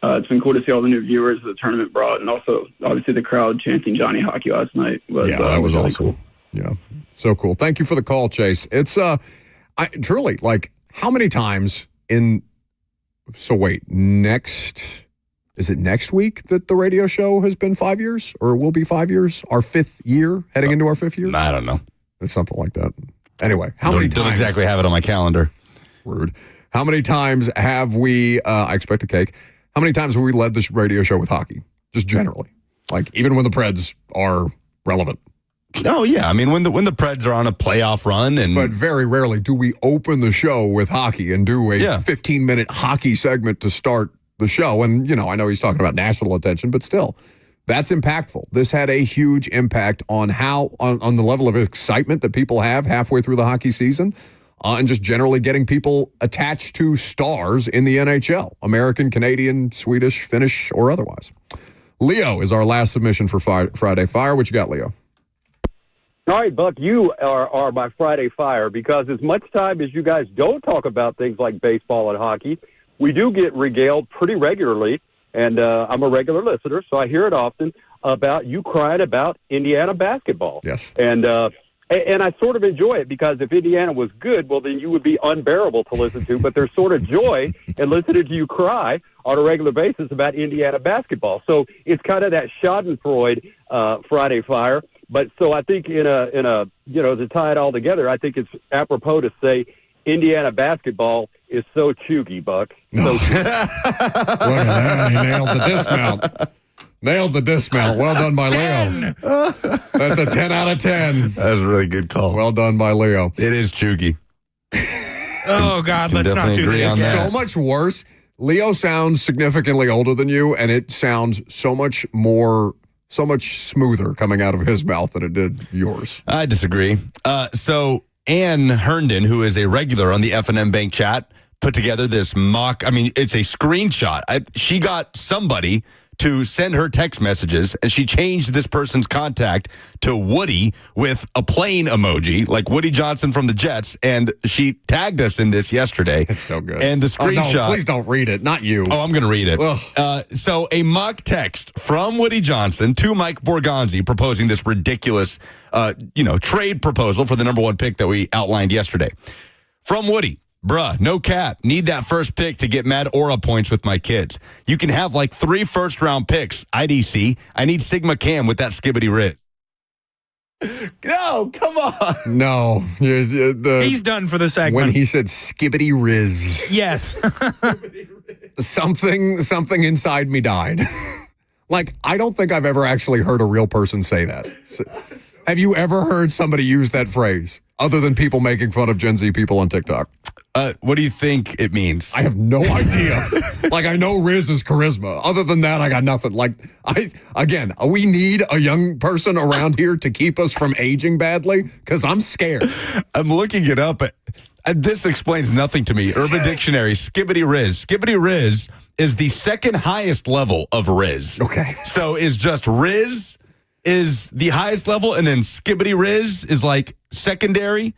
It's been cool to see all the new viewers the tournament brought, and also, obviously, the crowd chanting Johnny Hockey last night. That was really awesome. Cool. Yeah, so cool. Thank you for the call, Chase. It's truly, like, how many times is it next week that the radio show has been 5 years, or will be 5 years? Our fifth year, heading into our fifth year? I don't know. It's something like that. Anyway, how many times? Don't exactly have it on my calendar. Rude. How many times have we, I expect a cake, how many times have we led this radio show with hockey? Just generally. Like, even when the Preds are relevant. Oh, yeah. I mean, when the Preds are on a playoff run. But very rarely do we open the show with hockey and do a 15-minute hockey segment to start the show. And, I know he's talking about national attention, but still, that's impactful. This had a huge impact on on the level of excitement that people have halfway through the hockey season. And just generally getting people attached to stars in the NHL, American, Canadian, Swedish, Finnish, or otherwise. Leo is our last submission for Friday Fire. What you got, Leo? All right, Buck, you are my Friday Fire because as much time as you guys don't talk about things like baseball and hockey, we do get regaled pretty regularly, and I'm a regular listener, so I hear it often, about you crying about Indiana basketball. Yes. And I sort of enjoy it because if Indiana was good, well, then you would be unbearable to listen to. But there's sort of joy in listening to you cry on a regular basis about Indiana basketball. So it's kind of that Schadenfreude Friday Fire. But so I think in a to tie it all together, I think it's apropos to say Indiana basketball is so chuggy, Buck. So Look at that. He nailed the dismount. Nailed the dismount. Well done by 10. Leo. That's a 10 out of 10. That's a really good call. Well done by Leo. It is chuggy. Oh, God, let's not do agree this on again. that. So much worse. Leo sounds significantly older than you, and it sounds so much smoother coming out of his mouth than it did yours. I disagree. So Ann Herndon, who is a regular on the F&M Bank chat, put together this mock. I mean, it's a screenshot. She got somebody to send her text messages, and she changed this person's contact to Woody with a plane emoji, like Woody Johnson from the Jets, and she tagged us in this yesterday. It's so good. And the screenshot. Oh, no, please don't read it. Not you. Oh, I'm going to read it. So a mock text from Woody Johnson to Mike Borgonzi proposing this ridiculous, trade proposal for the number one pick that we outlined yesterday. From Woody. Bruh, no cap. Need that first pick to get mad aura points with my kids. You can have like 3 first-round picks. IDC. I need Sigma Cam with that skibbity Riz. No, come on. No. He's done for the segment. When he said skibbity Riz. Yes. Something inside me died. Like, I don't think I've ever actually heard a real person say that. Have you ever heard somebody use that phrase other than people making fun of Gen Z people on TikTok? What do you think it means? I have no idea. Like, I know Riz is charisma. Other than that, I got nothing. Like, we need a young person around here to keep us from aging badly because I'm scared. I'm looking it up. This explains nothing to me. Urban Dictionary, Skibbity Riz. Skibbity Riz is the second highest level of Riz. Okay. So is just Riz is the highest level, and then Skibbity Riz is like secondary.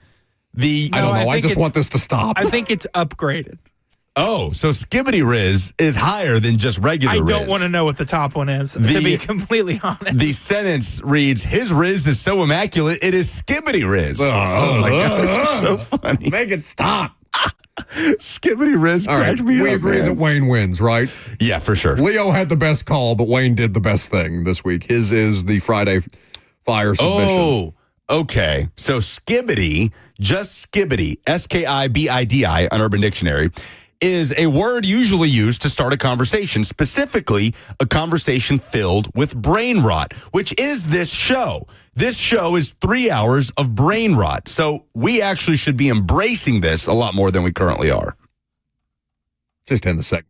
I don't know. I just want this to stop. I think it's upgraded. Oh, so Skibbity Riz is higher than just regular Riz. I don't want to know what the top one is, to be completely honest. The sentence reads, his Riz is so immaculate, it is Skibbity Riz. Oh my God, this is so funny. Make it stop. Skibbity Riz cracked me up. We agree that Wayne wins, right? Yeah, for sure. Leo had the best call, but Wayne did the best thing this week. His is the Friday Fire submission. Oh, okay. So Skibbity, just Skibbity, Skibidi on Urban Dictionary, is a word usually used to start a conversation, specifically a conversation filled with brain rot, which is this show. This show is 3 hours of brain rot. So we actually should be embracing this a lot more than we currently are. Just end the segment.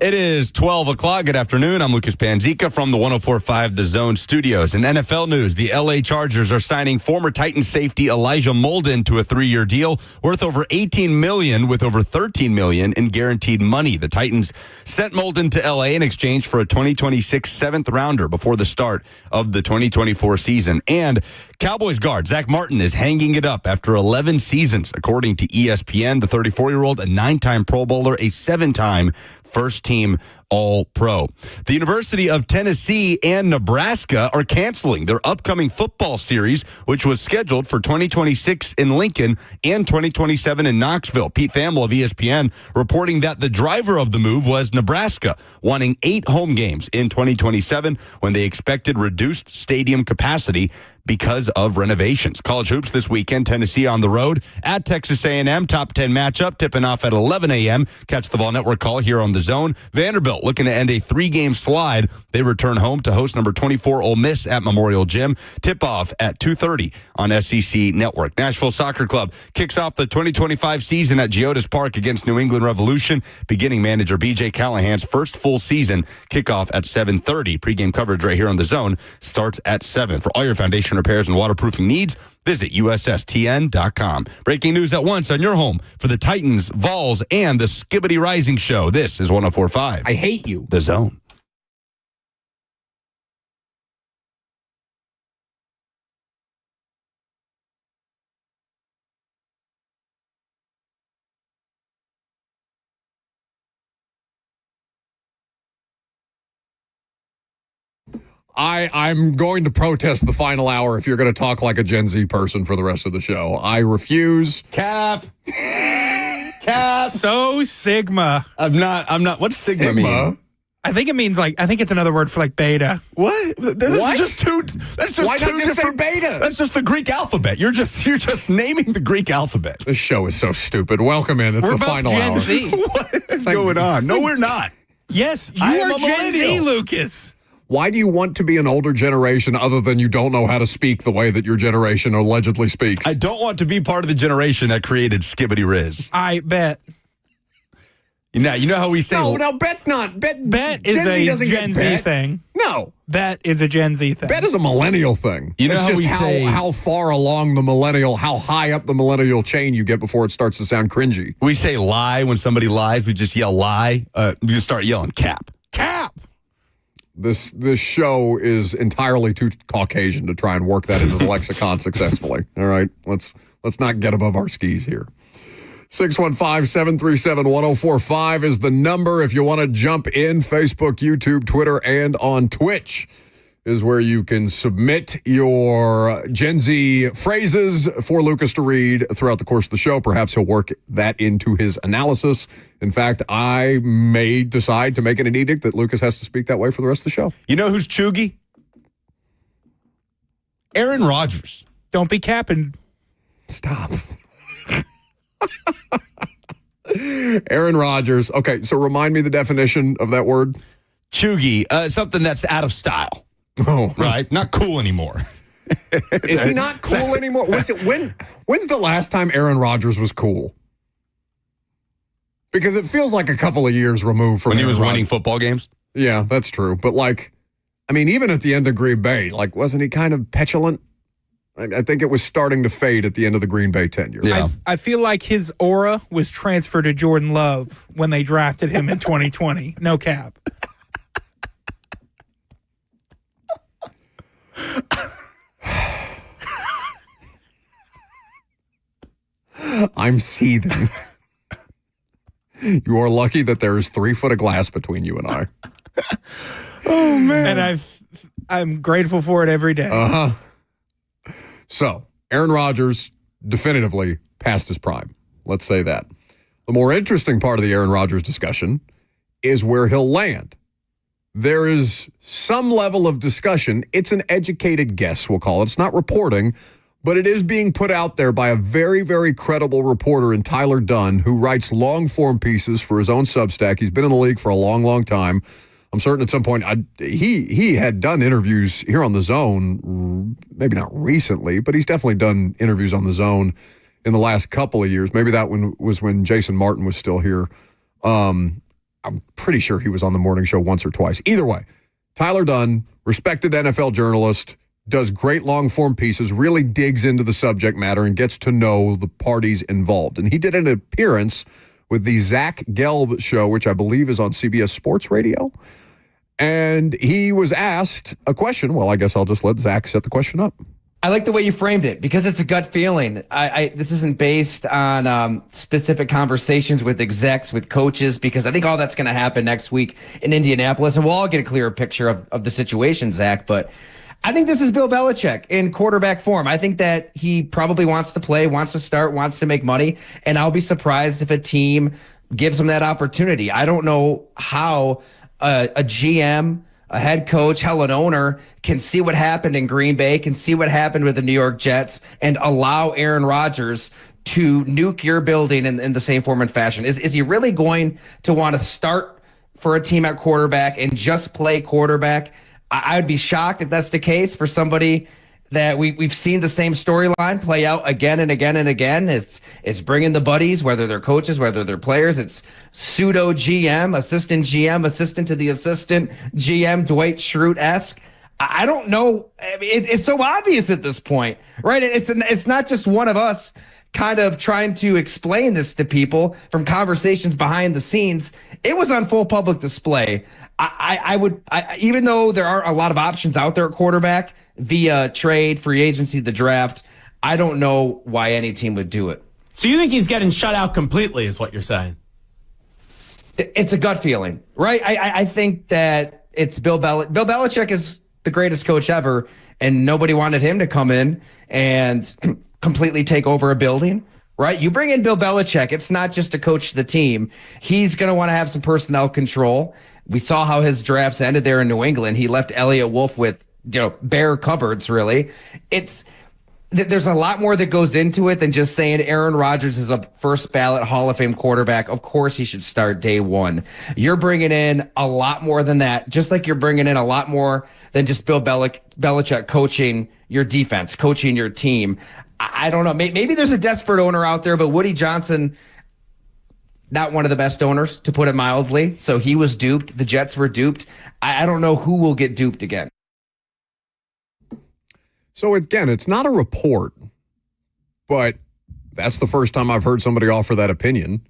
It is 12 o'clock. Good afternoon. I'm Lucas Panzica from the 104.5 The Zone Studios. In NFL news, the L.A. Chargers are signing former Titans safety Elijah Molden to a 3-year deal worth over $18 million with over $13 million in guaranteed money. The Titans sent Molden to L.A. in exchange for a 2026 seventh rounder before the start of the 2024 season. And Cowboys guard Zach Martin is hanging it up after 11 seasons. According to ESPN, the 34-year-old, a 9-time Pro Bowler, a 7-time first-team All-Pro. The University of Tennessee and Nebraska are canceling their upcoming football series, which was scheduled for 2026 in Lincoln and 2027 in Knoxville. Pete Thamel of ESPN reporting that the driver of the move was Nebraska, wanting 8 home games in 2027 when they expected reduced stadium capacity because of renovations. College hoops this weekend, Tennessee on the road at Texas A&M. Top 10 matchup tipping off at 11 a.m. Catch the Vol Network call here on The Zone. Vanderbilt looking to end a 3-game slide. They return home to host number 24 Ole Miss at Memorial Gym. Tip-off at 2:30 on SEC Network. Nashville Soccer Club kicks off the 2025 season at Geodis Park against New England Revolution, beginning manager B.J. Callahan's first full season. Kickoff at 7:30. Pre-game coverage right here on The Zone starts at 7. For all your foundation repairs and waterproofing needs, visit USSTN.com. Breaking news at once on your home for the Titans, Vols, and the Skibbity Rising Show. This is 104.5. I hate you. The Zone. I'm going to protest the final hour if you're going to talk like a Gen Z person for the rest of the show. I refuse. Cap. So Sigma. I'm not. What's Sigma mean? I think it means I think it's another word for beta. What? This is just two. That's just Why two not just say different beta? That's just the Greek alphabet. You're just naming the Greek alphabet. This show is so stupid. Welcome in. It's We're the both final Gen hour. Z. What's going on? No, we're not. Yes, you I am are a Gen Z, millennial. Lucas. Why do you want to be an older generation other than you don't know how to speak the way that your generation allegedly speaks? I don't want to be part of the generation that created Skibbity Riz. I bet. Now, you know how we say... No, bet's not. Bet is Gen Z a doesn't Gen get Z bet. thing. No. Bet is a Gen Z thing. Bet is a millennial thing. You know it's how just we say- how far along how high up the millennial chain you get before it starts to sound cringy. We say lie when somebody lies. We just yell lie. We just start yelling cap. Cap! This show is entirely too Caucasian to try and work that into the lexicon successfully. All right, let's not get above our skis here. 615-737-1045 is the number if you want to jump in. Facebook, YouTube, Twitter, and on Twitch is where you can submit your Gen Z phrases for Lucas to read throughout the course of the show. Perhaps he'll work that into his analysis. In fact, I may decide to make it an edict that Lucas has to speak that way for the rest of the show. You know who's chuggy? Aaron Rodgers. Don't be capping. Stop. Aaron Rodgers. Okay, so remind me the definition of that word. Chuggy. Something that's out of style. Oh, Right? Not cool anymore. Is he not cool anymore? When's the last time Aaron Rodgers was cool? Because it feels like a couple of years removed from When he was Aaron winning Rodgers. football games? Yeah, that's true. But even at the end of Green Bay, wasn't he kind of petulant? I think it was starting to fade at the end of the Green Bay tenure. Yeah. I feel like his aura was transferred to Jordan Love when they drafted him in 2020. No cap. I'm seething. You are lucky that there is 3 foot of glass between you and I. Oh, man. And I'm grateful for it every day. Uh-huh. So, Aaron Rodgers definitively past his prime. Let's say that. The more interesting part of the Aaron Rodgers discussion is where he'll land. There is some level of discussion. It's an educated guess, we'll call it. It's not reporting, but it is being put out there by a very, very credible reporter in Tyler Dunn, who writes long-form pieces for his own Substack. He's been in the league for a long, long time. I'm certain at some point he had done interviews here on The Zone, maybe not recently, but he's definitely done interviews on The Zone in the last couple of years. Maybe that one was when Jason Martin was still here. I'm pretty sure he was on the morning show once or twice. Either way, Tyler Dunne, respected NFL journalist, does great long-form pieces, really digs into the subject matter and gets to know the parties involved. And he did an appearance with the Zach Gelb show, which I believe is on CBS Sports Radio. And he was asked a question. Well, I guess I'll just let Zach set the question up. I like the way you framed it because it's a gut feeling. This isn't based on specific conversations with execs, with coaches, because I think all that's going to happen next week in Indianapolis, and we'll all get a clearer picture of the situation, Zach. But I think this is Bill Belichick in quarterback form. I think that he probably wants to play, wants to start, wants to make money, and I'll be surprised if a team gives him that opportunity. I don't know how a GM, a head coach, hell, an owner can see what happened in Green Bay, can see what happened with the New York Jets, and allow Aaron Rodgers to nuke your building in the same form and fashion. Is he really going to want to start for a team at quarterback and just play quarterback? I would be shocked if that's the case for somebody that we've seen the same storyline play out again and again and again. It's bringing the buddies, whether they're coaches, whether they're players. It's pseudo GM, assistant to the assistant GM, Dwight Schrute-esque. I don't know. I mean, it's so obvious at this point, right? It's not just one of us kind of trying to explain this to people from conversations behind the scenes. It was on full public display. I would, even though there are a lot of options out there at quarterback via trade, free agency, the draft, I don't know why any team would do it. So you think he's getting shut out completely is what you're saying? It's a gut feeling, right? I think that it's Bill Belichick. Bill Belichick is the greatest coach ever, and nobody wanted him to come in and completely take over a building, right? You bring in Bill Belichick, it's not just to coach the team. He's going to want to have some personnel control. We saw how his drafts ended there in New England. He left Elliott Wolf with, bare cupboards, really. There's a lot more that goes into it than just saying Aaron Rodgers is a first ballot Hall of Fame quarterback. Of course he should start day one. You're bringing in a lot more than that, just like you're bringing in a lot more than just Bill Belichick coaching your defense, coaching your team. I don't know. Maybe there's a desperate owner out there, but Woody Johnson, not one of the best owners, to put it mildly. So he was duped. The Jets were duped. I don't know who will get duped again. So again, it's not a report, but that's the first time I've heard somebody offer that opinion.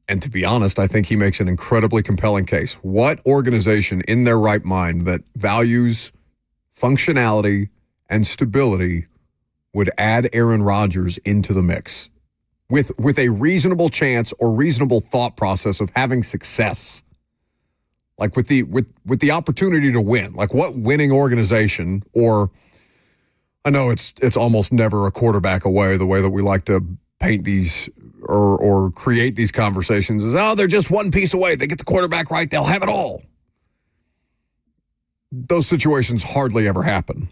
And to be honest, I think he makes an incredibly compelling case. What organization in their right mind that values functionality and stability would add Aaron Rodgers into the mix with a reasonable chance or reasonable thought process of having success? Like with the opportunity to win. Like what winning organization, or I know it's almost never a quarterback away, the way that we like to paint these or create these conversations is, they're just one piece away. They get the quarterback right, they'll have it all. Those situations hardly ever happen.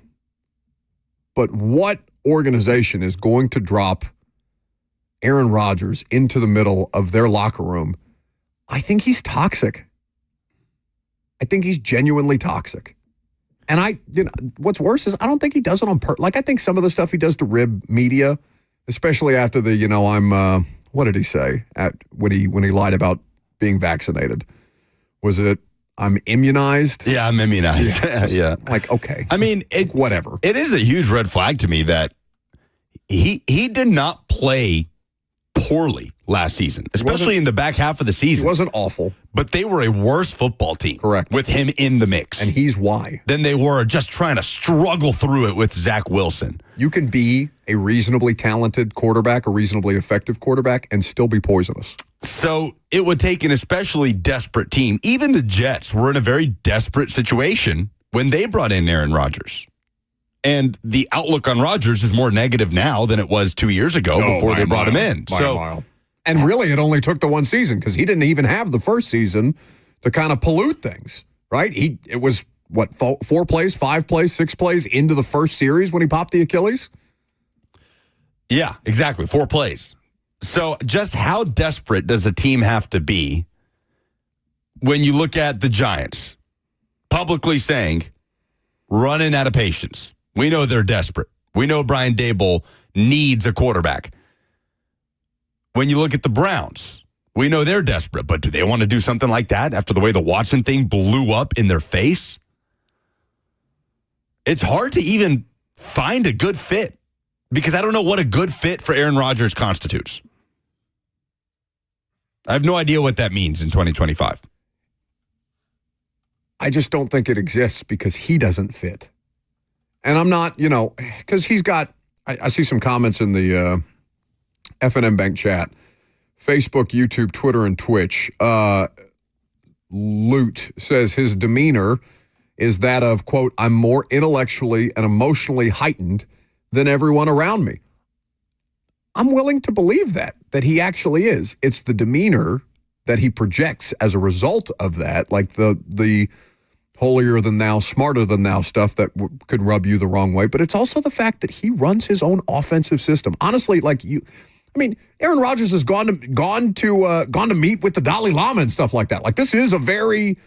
But what organization is going to drop Aaron Rodgers into the middle of their locker room? I think he's toxic. I think he's genuinely toxic. And what's worse is I don't think he does it on purpose. Like, I think some of the stuff he does to rib media, especially after the, what did he say when he lied about being vaccinated? Was it, I'm immunized? Yeah, I'm immunized. Yeah. Like, okay. I mean, whatever. It is a huge red flag to me that he did not play poorly last season, especially in the back half of the season. He wasn't awful. But they were a worse football team. Correct. With him in the mix. And he's why. Than they were just trying to struggle through it with Zach Wilson. You can be a reasonably talented quarterback, a reasonably effective quarterback, and still be poisonous. So it would take an especially desperate team. Even the Jets were in a very desperate situation when they brought in Aaron Rodgers. And the outlook on Rodgers is more negative now than it was 2 years ago before they brought him in. And really, it only took the one season because he didn't even have the first season to kind of pollute things, right? It was, 4 plays, 5 plays, 6 plays into the first series when he popped the Achilles? Yeah, exactly. 4 plays. So just how desperate does a team have to be when you look at the Giants publicly saying, running out of patience? We know they're desperate. We know Brian Daboll needs a quarterback. When you look at the Browns, We know they're desperate, but do they want to do something like that after the way the Watson thing blew up in their face? It's hard to even find a good fit because I don't know what a good fit for Aaron Rodgers constitutes. I have no idea what that means in 2025. I just don't think it exists because he doesn't fit. And I'm not, because he's got, I see some comments in the F&M Bank chat, Facebook, YouTube, Twitter, and Twitch. Lute says his demeanor is that of, quote, I'm more intellectually and emotionally heightened than everyone around me. I'm willing to believe that he actually is. It's the demeanor that he projects as a result of that, like the holier than thou, smarter than thou stuff that could rub you the wrong way. But it's also the fact that he runs his own offensive system. Honestly, Aaron Rodgers has gone to meet with the Dalai Lama and stuff like that. Like, this is a very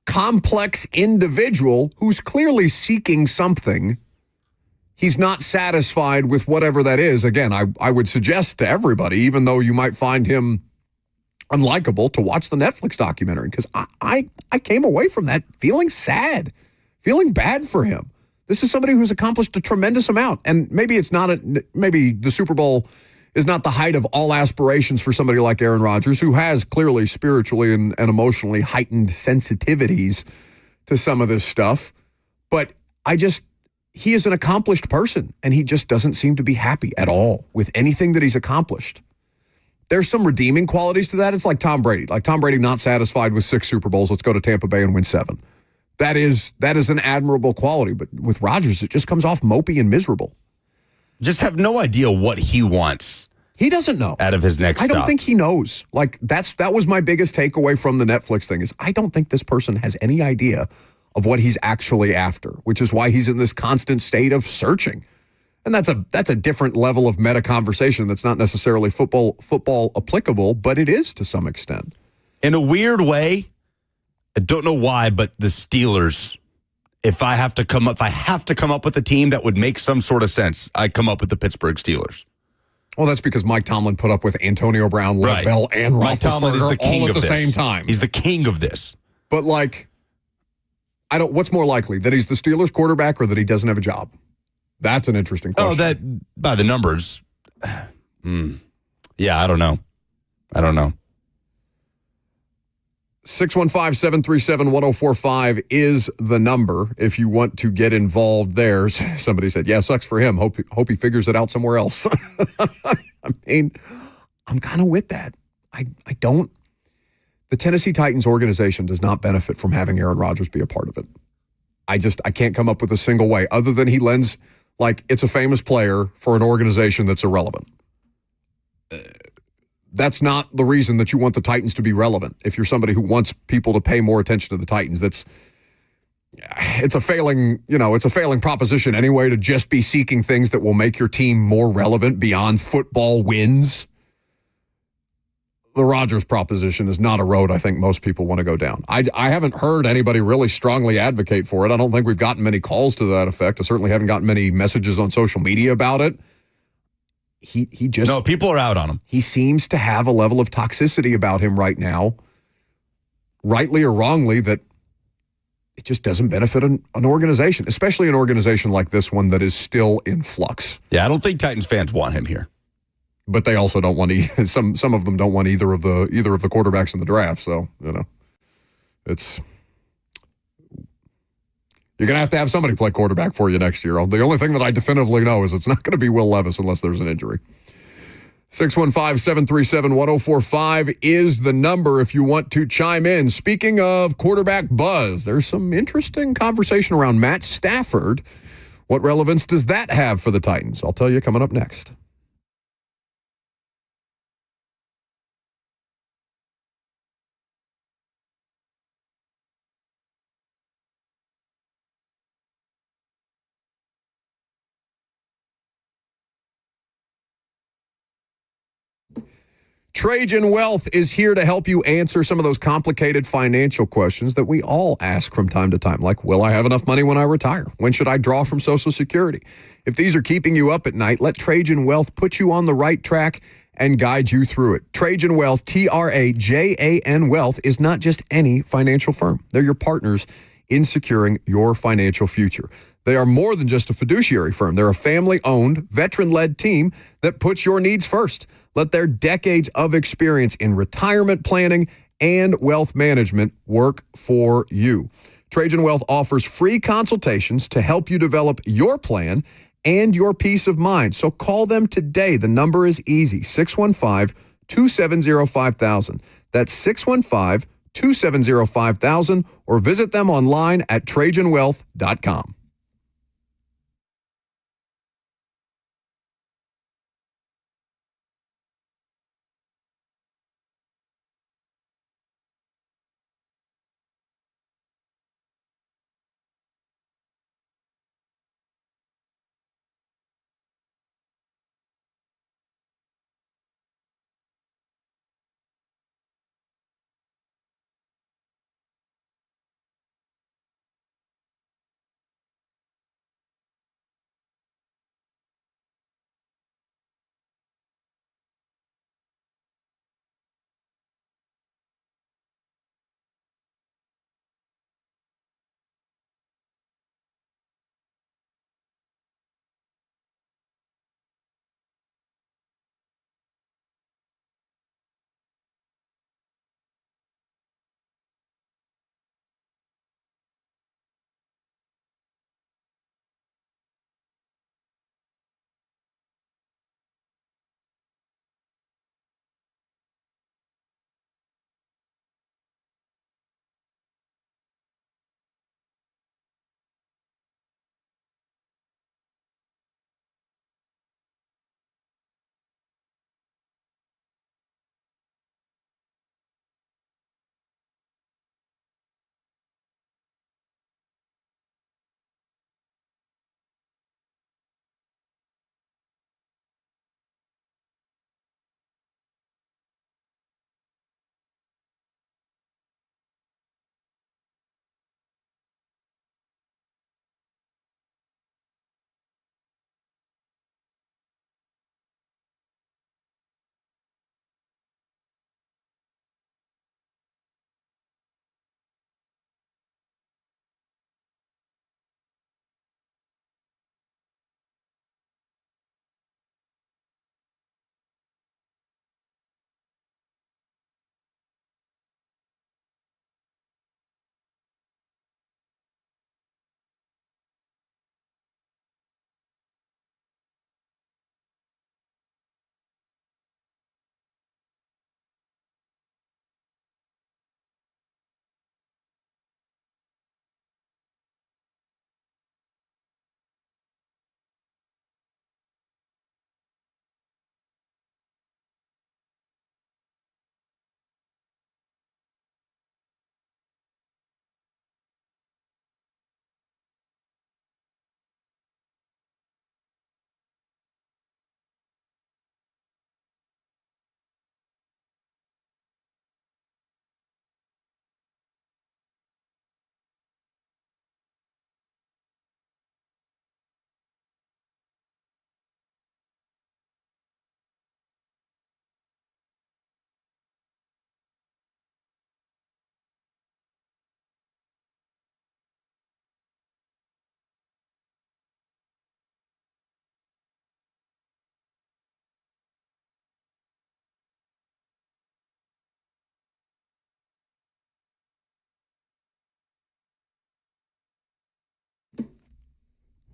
complex individual who's clearly seeking something. He's not satisfied with whatever that is. Again, I would suggest to everybody, even though you might find him unlikable, to watch the Netflix documentary, because I came away from that feeling sad, feeling bad for him. This is somebody who's accomplished a tremendous amount, and maybe maybe the Super Bowl is not the height of all aspirations for somebody like Aaron Rodgers, who has clearly spiritually and emotionally heightened sensitivities to some of this stuff. But he is an accomplished person, and he just doesn't seem to be happy at all with anything that he's accomplished. There's some redeeming qualities to that. It's like Tom Brady. Like Tom Brady not satisfied with 6 Super Bowls. Let's go to Tampa Bay and win 7. That is an admirable quality. But with Rodgers, it just comes off mopey and miserable. Just have no idea what he wants. He doesn't know. Out of his next I don't stop. think he knows. Like that was my biggest takeaway from the Netflix thing is I don't think this person has any idea of what he's actually after, which is why he's in this constant state of searching. And that's a different level of meta conversation that's not necessarily football applicable, but it is to some extent. In a weird way, I don't know why, but the Steelers, if I have to come up with a team that would make some sort of sense, I come up with the Pittsburgh Steelers. Well, that's because Mike Tomlin put up with Antonio Brown, Lev Bell, and Mike Tomlin is the king all at of the this. same time. He's the king of this. But what's more likely, that he's the Steelers quarterback or that he doesn't have a job? That's an interesting question. Oh, that by the numbers. Yeah, I don't know. 615-737-1045 is the number if you want to get involved there. Somebody said, yeah, sucks for him. Hope he figures it out somewhere else. I mean, I'm kind of with that. I don't. The Tennessee Titans organization does not benefit from having Aaron Rodgers be a part of it. I can't come up with a single way other than he lends, it's a famous player for an organization that's irrelevant. That's not the reason that you want the Titans to be relevant. If you're somebody who wants people to pay more attention to the Titans, it's a failing proposition anyway to just be seeking things that will make your team more relevant beyond football wins. The Rodgers proposition is not a road I think most people want to go down. I haven't heard anybody really strongly advocate for it. I don't think we've gotten many calls to that effect. I certainly haven't gotten many messages on social media about it. No, people are out on him. He seems to have a level of toxicity about him right now, rightly or wrongly, that it just doesn't benefit an organization, especially an organization like this one that is still in flux. Yeah, I don't think Titans fans want him here. But they also don't want some of them don't want either of the quarterbacks in the draft. So, it's you're going to have somebody play quarterback for you next year. The only thing that I definitively know is it's not going to be Will Levis unless there's an injury. 615-737-1045 is the number if you want to chime in. Speaking of quarterback buzz, there's some interesting conversation around Matt Stafford. What relevance does that have for the Titans? I'll tell you coming up next. Trajan Wealth is here to help you answer some of those complicated financial questions that we all ask from time to time, like, will I have enough money when I retire? When should I draw from Social Security? If these are keeping you up at night, let Trajan Wealth put you on the right track and guide you through it. Trajan Wealth, Trajan Wealth, is not just any financial firm. They're your partners in securing your financial future. They are more than just a fiduciary firm. They're a family-owned, veteran-led team that puts your needs first. Let their decades of experience in retirement planning and wealth management work for you. Trajan Wealth offers free consultations to help you develop your plan and your peace of mind. So call them today. The number is easy, 615-270-5000. That's 615-270-5000, or visit them online at TrajanWealth.com.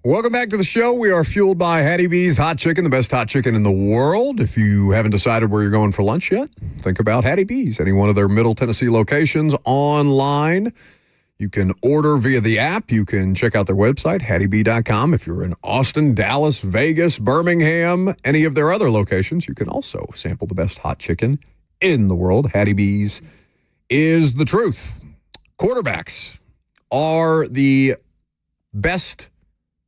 Welcome back to the show. We are fueled by Hattie B's Hot Chicken, the best hot chicken in the world. If you haven't decided where you're going for lunch yet, think about Hattie B's. Any one of their Middle Tennessee locations online. You can order via the app. You can check out their website, HattieB.com. If you're in Austin, Dallas, Vegas, Birmingham, any of their other locations, you can also sample the best hot chicken in the world. Hattie B's is the truth. Quarterbacks are the best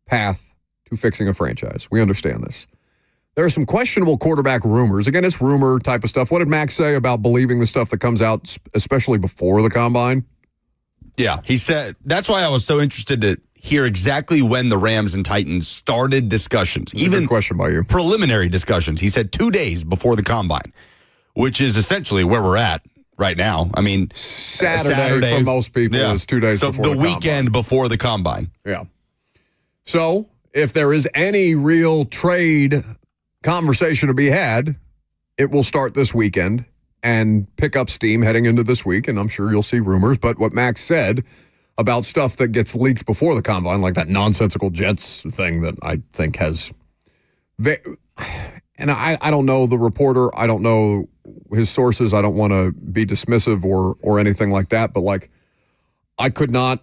path to fixing a franchise. We understand this. There are some questionable quarterback rumors. Again, it's rumor type of stuff. What did Max say about believing the stuff that comes out, especially before the combine? Yeah, he said, that's why I was so interested to hear exactly when the Rams and Titans started discussions, even good question by you. Preliminary discussions. He said 2 days before the combine, which is essentially where we're at right now. I mean, Saturday for most people is 2 days before the weekend combine. before the combine. Yeah. So if there is any real trade conversation to be had, it will start this weekend and pick up steam heading into this week, and I'm sure you'll see rumors. But what Max said about stuff that gets leaked before the combine, like that nonsensical Jets thing that I think has... And I don't know the reporter. I don't know his sources. I don't want to be dismissive or anything like that, but like I could not...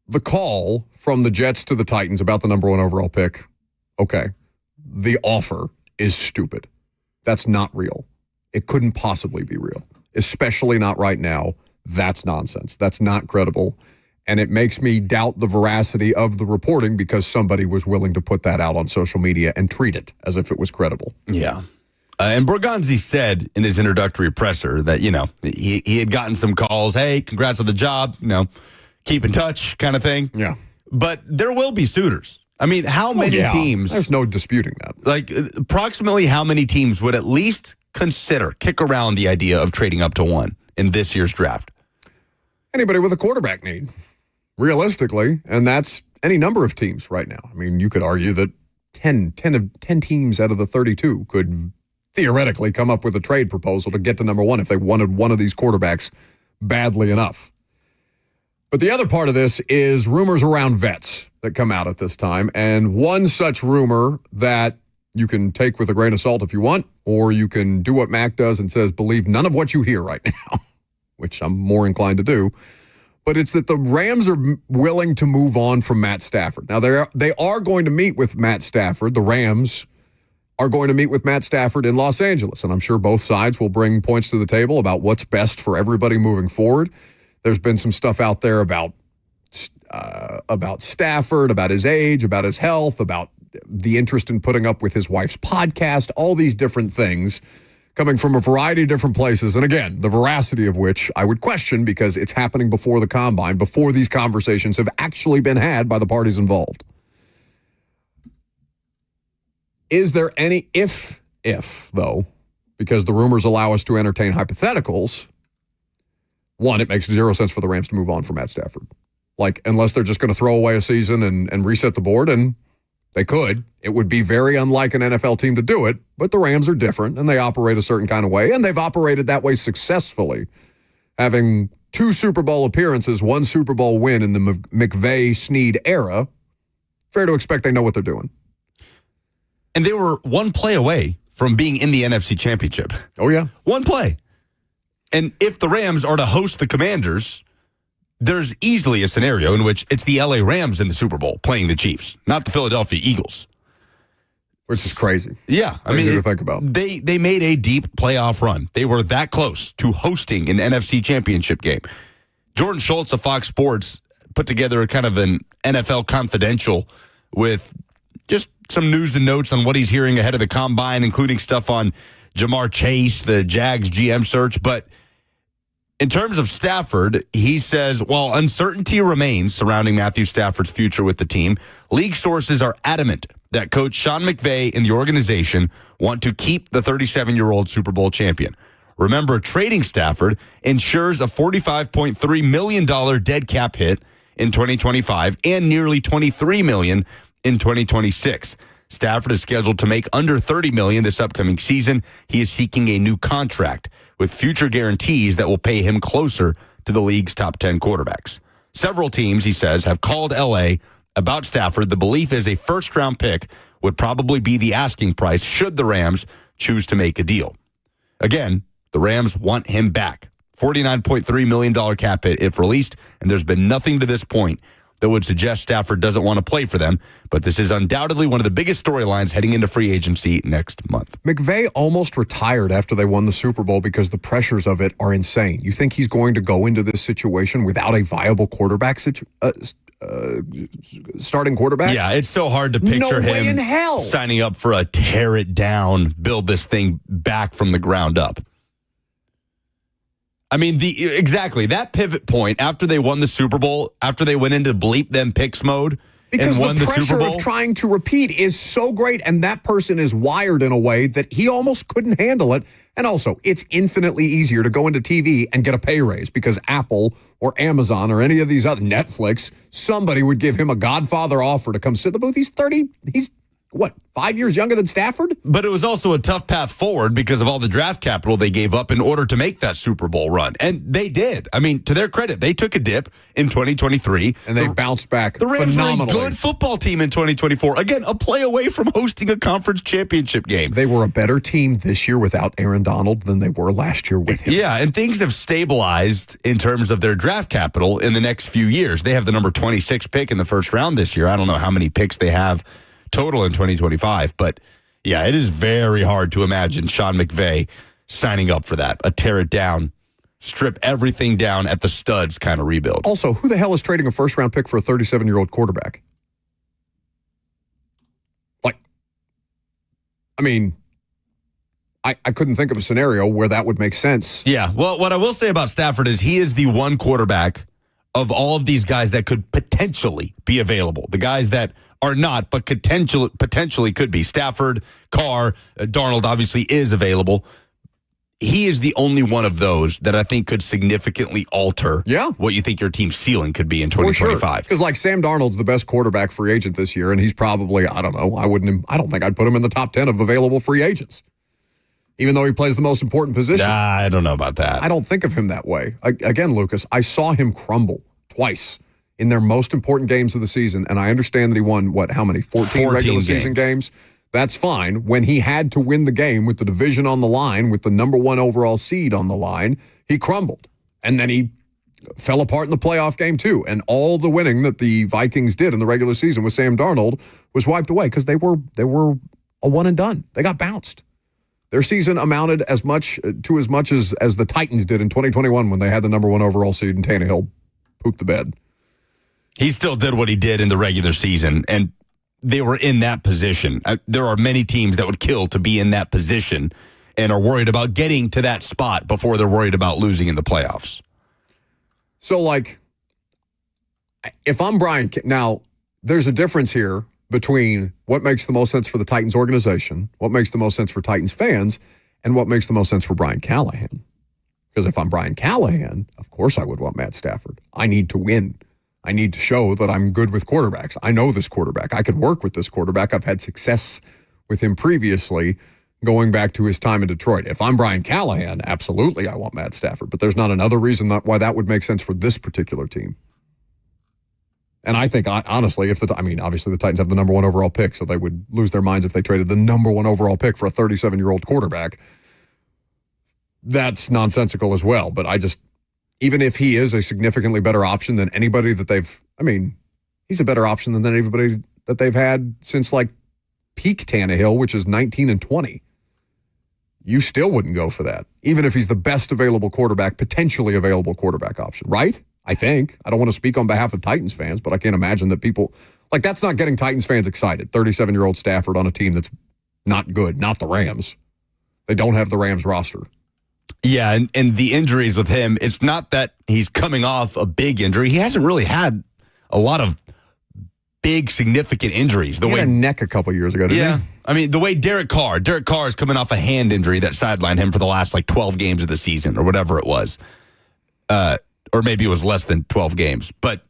the call from the Jets to the Titans about the number 1 overall pick, okay, the offer is stupid. That's not real. It couldn't possibly be real, especially not right now. That's nonsense. That's not credible. And it makes me doubt the veracity of the reporting because somebody was willing to put that out on social media and treat it as if it was credible. Yeah. And Borgonzi said in his introductory presser that, he had gotten some calls. Hey, congrats on the job. Keep in touch kind of thing. Yeah. But there will be suitors. I mean, how many teams? There's no disputing that. Like, approximately how many teams would at least kick around the idea of trading up to 1 in this year's draft? Anybody with a quarterback need, realistically, and that's any number of teams right now. I mean, you could argue that 10 teams out of the 32 could theoretically come up with a trade proposal to get to number 1 if they wanted one of these quarterbacks badly enough. But the other part of this is rumors around vets that come out at this time. And one such rumor that you can take with a grain of salt if you want, or you can do what Mac does and says, believe none of what you hear right now, which I'm more inclined to do. But it's that the Rams are willing to move on from Matt Stafford. Now, they are going to meet with Matt Stafford. The Rams are going to meet with Matt Stafford in Los Angeles. And I'm sure both sides will bring points to the table about what's best for everybody moving forward. There's been some stuff out there about Stafford, about his age, about his health, about the interest in putting up with his wife's podcast, all these different things coming from a variety of different places. And again, the veracity of which I would question because it's happening before the combine, before these conversations have actually been had by the parties involved. Is there any, if though, because the rumors allow us to entertain hypotheticals, one, it makes zero sense for the Rams to move on from Matt Stafford. Like, unless they're just going to throw away a season and reset the board, and they could. It would be very unlike an NFL team to do it, but the Rams are different, and they operate a certain kind of way, and they've operated that way successfully, having 2 Super Bowl appearances, 1 Super Bowl win in the McVay-Snead era. Fair to expect they know what they're doing. And they were 1 play away from being in the NFC Championship. Oh, yeah. 1 play. And if the Rams are to host the Commanders, there's easily a scenario in which it's the LA Rams in the Super Bowl playing the Chiefs, not the Philadelphia Eagles. Which is crazy. Yeah. Crazy to think about. They made a deep playoff run. They were that close to hosting an NFC Championship game. Jordan Schultz of Fox Sports put together kind of an NFL Confidential with just some news and notes on what he's hearing ahead of the combine, including stuff on Jamar Chase, the Jags GM search. But in terms of Stafford, he says, while uncertainty remains surrounding Matthew Stafford's future with the team, league sources are adamant that coach Sean McVay and the organization want to keep the 37-year-old Super Bowl champion. Remember, trading Stafford ensures a $45.3 million dead cap hit in 2025 and nearly $23 million in 2026. Stafford is scheduled to make under $30 million this upcoming season. He is seeking a new contract with future guarantees that will pay him closer to the league's top 10 quarterbacks. Several teams, he says, have called L.A. about Stafford. The belief is a first-round pick would probably be the asking price should the Rams choose to make a deal. Again, the Rams want him back. $49.3 million cap hit if released, and there's been nothing to this point that would suggest Stafford doesn't want to play for them, but this is undoubtedly one of the biggest storylines heading into free agency next month. McVay almost retired after they won the Super Bowl because the pressures of it are insane. You think he's going to go into this situation without a viable quarterback starting quarterback? Yeah, it's so hard to picture way him in hell. signing up for a tear it down, build this thing back from the ground up. I mean, exactly that pivot point after they won the Super Bowl, after they went into bleep them picks mode because and won the the Super pressure Bowl. of trying to repeat is so great, and that person is wired in a way that he almost couldn't handle it. And also, it's infinitely easier to go into TV and get a pay raise because Apple or Amazon or any of these other Netflix, somebody would give him a Godfather offer to come sit in the booth. He's 30. He's what, 5 years younger than Stafford? But it was also a tough path forward because of all the draft capital they gave up in order to make that Super Bowl run. And they did. I mean, to their credit, they took a dip in 2023. And they bounced back The Rams phenomenally. were a good football team in 2024. Again, a play away from hosting a conference championship game. They were a better team this year without Aaron Donald than they were last year with him. Yeah, and things have stabilized in terms of their draft capital in the next few years. They have the number 26 pick in the first round this year. I don't know how many picks they have total in 2025, but yeah, it is very hard to imagine Sean McVay signing up for that. A tear it down, strip everything down at the studs kind of rebuild. Also, who the hell is trading a first-round pick for a 37-year-old quarterback? Like, I mean, I couldn't think of a scenario where that would make sense. Yeah, well, what I will say about Stafford is he is the one quarterback of all of these guys that could potentially be available. The guys that are not, but potentially could be. Stafford, Carr, Darnold obviously is available. He is the only one of those that I think could significantly alter what you think your team's ceiling could be in 2025. Because like Sam Darnold's the best quarterback free agent this year, and he's probably, I don't know, I don't think I'd put him in the top 10 of available free agents, even though he plays the most important position. Nah, I don't know about that. I don't think of him that way. Again, Lucas, I saw him crumble twice in their most important games of the season, and I understand that he won, how many? 14 regular season games? That's fine. When he had to win the game with the division on the line, with the number one overall seed on the line, he crumbled. And then he fell apart in the playoff game, too. And all the winning that the Vikings did in the regular season with Sam Darnold was wiped away because they were a one and done. They got bounced. Their season amounted as much as the Titans did in 2021 when they had the number one overall seed and Tannehill pooped the bed. He still did what he did in the regular season, and they were in that position. There are many teams that would kill to be in that position and are worried about getting to that spot before they're worried about losing in the playoffs. So, like, if I'm Brian, now, there's a difference here between what makes the most sense for the Titans organization, what makes the most sense for Titans fans, and what makes the most sense for Brian Callahan. Because if I'm Brian Callahan, of course I would want Matt Stafford. I need to win. I need to show that I'm good with quarterbacks. I know this quarterback. I can work with this quarterback. I've had success with him previously going back to his time in Detroit. If I'm Brian Callahan, absolutely I want Matt Stafford. But there's not another reason why that would make sense for this particular team. And I think, honestly, obviously the Titans have the number one overall pick, so they would lose their minds if they traded the number one overall pick for a 37-year-old quarterback. That's nonsensical as well. But even if he is a significantly better option than anybody that he's a better option than anybody that they've had since like peak Tannehill, which is 19 and 20. You still wouldn't go for that, even if he's the best available quarterback, potentially available quarterback option, right? I think. I don't want to speak on behalf of Titans fans, but I can't imagine that people, like, that's not getting Titans fans excited. 37-year-old Stafford on a team that's not good, not the Rams. They don't have the Rams roster. Yeah, and the injuries with him, it's not that he's coming off a big injury. He hasn't really had a lot of big, significant injuries. He had a neck a couple years ago, didn't he? I mean, the way Derek Carr is coming off a hand injury that sidelined him for the last, 12 games of the season or whatever it was. Or maybe it was less than 12 games. But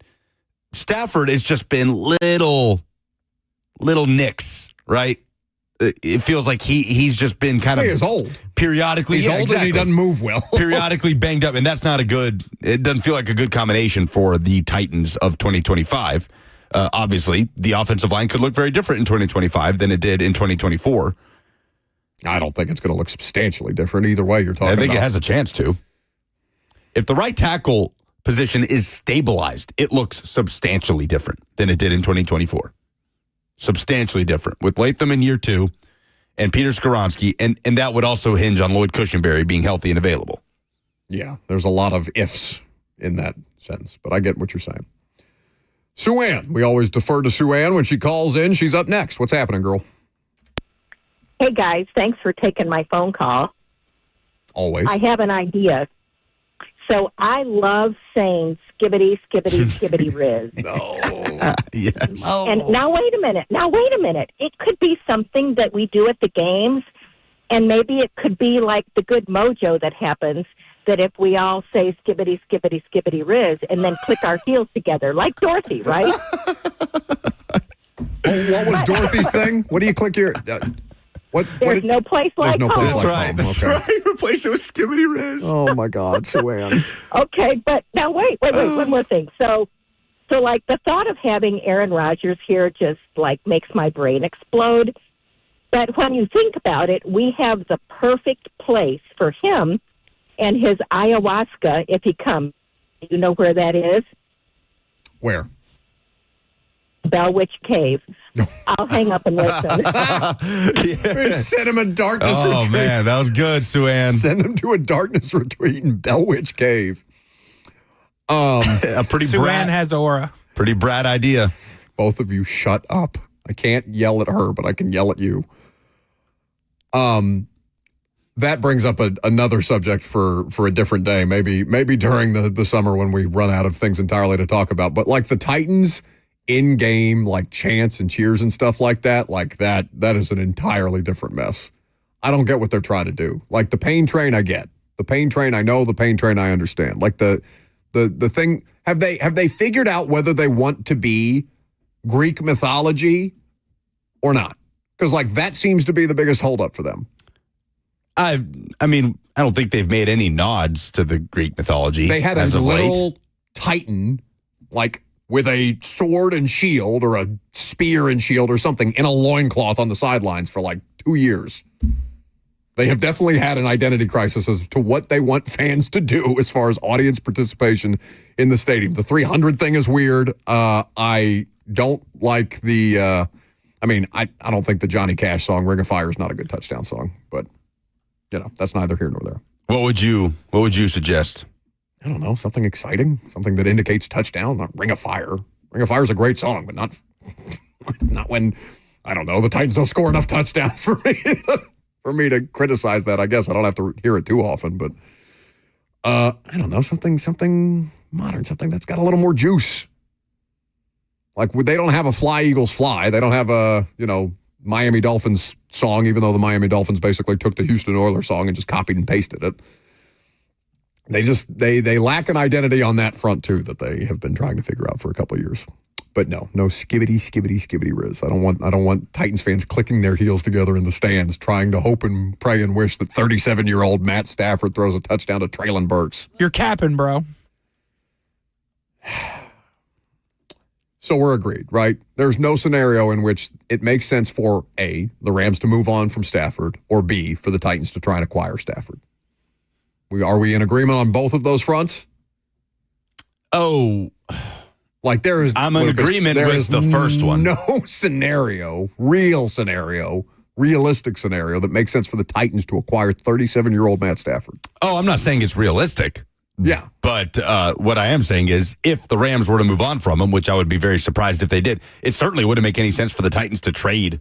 Stafford has just been little nicks, right? It feels like he's just been kind of... He is old. Periodically. He's old and he doesn't move well. Periodically banged up, and that's not it doesn't feel like a good combination for the Titans of 2025. Obviously, the offensive line could look very different in 2025 than it did in 2024. I don't think it's going to look substantially different either way you're talking about. I think it has a chance to. If the right tackle position is stabilized, it looks substantially different than it did in 2024. Substantially different with Latham in year 2 and Peter Skoronski, and that would also hinge on Lloyd Cushenberry being healthy and available. Yeah, there's a lot of ifs in that sense, but I get what you're saying. Sue Ann, we always defer to Sue Ann when she calls in. She's up next. What's happening, girl? Hey, guys, thanks for taking my phone call. Always. I have an idea. So I love saying skibbity, skibbity, skibbity riz. Yes. And now wait a minute. It could be something that we do at the games, and maybe it could be like the good mojo that happens, that if we all say skibbity, skibbity, skibbity riz, and then click our heels together, like Dorothy, right? What was Dorothy's thing? What do you click here? There's no place like home. Place like home. That's Okay. right. Replace it with skibbity riz. Oh my God, Sue-Ann. Okay, but now wait, one more thing. So like the thought of having Aaron Rodgers here just like makes my brain explode. But when you think about it, we have the perfect place for him and his ayahuasca if he comes. You know where that is? Where? Bell Witch Cave. I'll hang up and listen. Send him a darkness retreat. Oh, man, that was good, Sue-Ann. Send him to a darkness retreat in Bell Witch Cave. A pretty Sue-Ann has aura. Pretty Brad idea. Both of you shut up. I can't yell at her, but I can yell at you. That brings up another subject for a different day, maybe during the summer when we run out of things entirely to talk about. But like the Titans in-game, like chants and cheers and stuff like that is an entirely different mess. I don't get what they're trying to do. Like the pain train, I get. The pain train, I know. The pain train, I understand. Like the thing, have they figured out whether they want to be Greek mythology or not? Because like that seems to be the biggest holdup for them. I mean, I don't think they've made any nods to the Greek mythology. They had a little Titan, like with a sword and shield or a spear and shield or something in a loincloth on the sidelines for like 2 years. They have definitely had an identity crisis as to what they want fans to do as far as audience participation in the stadium. The 300 thing is weird. I don't like the, I don't think the Johnny Cash song, Ring of Fire, is not a good touchdown song, but, that's neither here nor there. What would you suggest? I don't know, something exciting, something that indicates touchdown, not Ring of Fire. Ring of Fire is a great song, but not when, I don't know, the Titans don't score enough touchdowns for me to criticize that. I guess I don't have to hear it too often, but I don't know, something modern, something that's got a little more juice. Like they don't have a Fly Eagles Fly. They don't have a, Miami Dolphins song, even though the Miami Dolphins basically took the Houston Oilers song and just copied and pasted it. They lack an identity on that front too that they have been trying to figure out for a couple of years. But no skibbity, skibbity, skibbity riz. I don't want Titans fans clicking their heels together in the stands, trying to hope and pray and wish that 37-year-old Matt Stafford throws a touchdown to Traylon Burks. You're capping, bro. So we're agreed, right? There's no scenario in which it makes sense for A, the Rams to move on from Stafford, or B, for the Titans to try and acquire Stafford. Are we in agreement on both of those fronts? Oh, like there is. I'm in agreement with the first one. No scenario, realistic scenario that makes sense for the Titans to acquire 37-year-old Matt Stafford. Oh, I'm not saying it's realistic. Yeah. But what I am saying is if the Rams were to move on from him, which I would be very surprised if they did, it certainly wouldn't make any sense for the Titans to trade,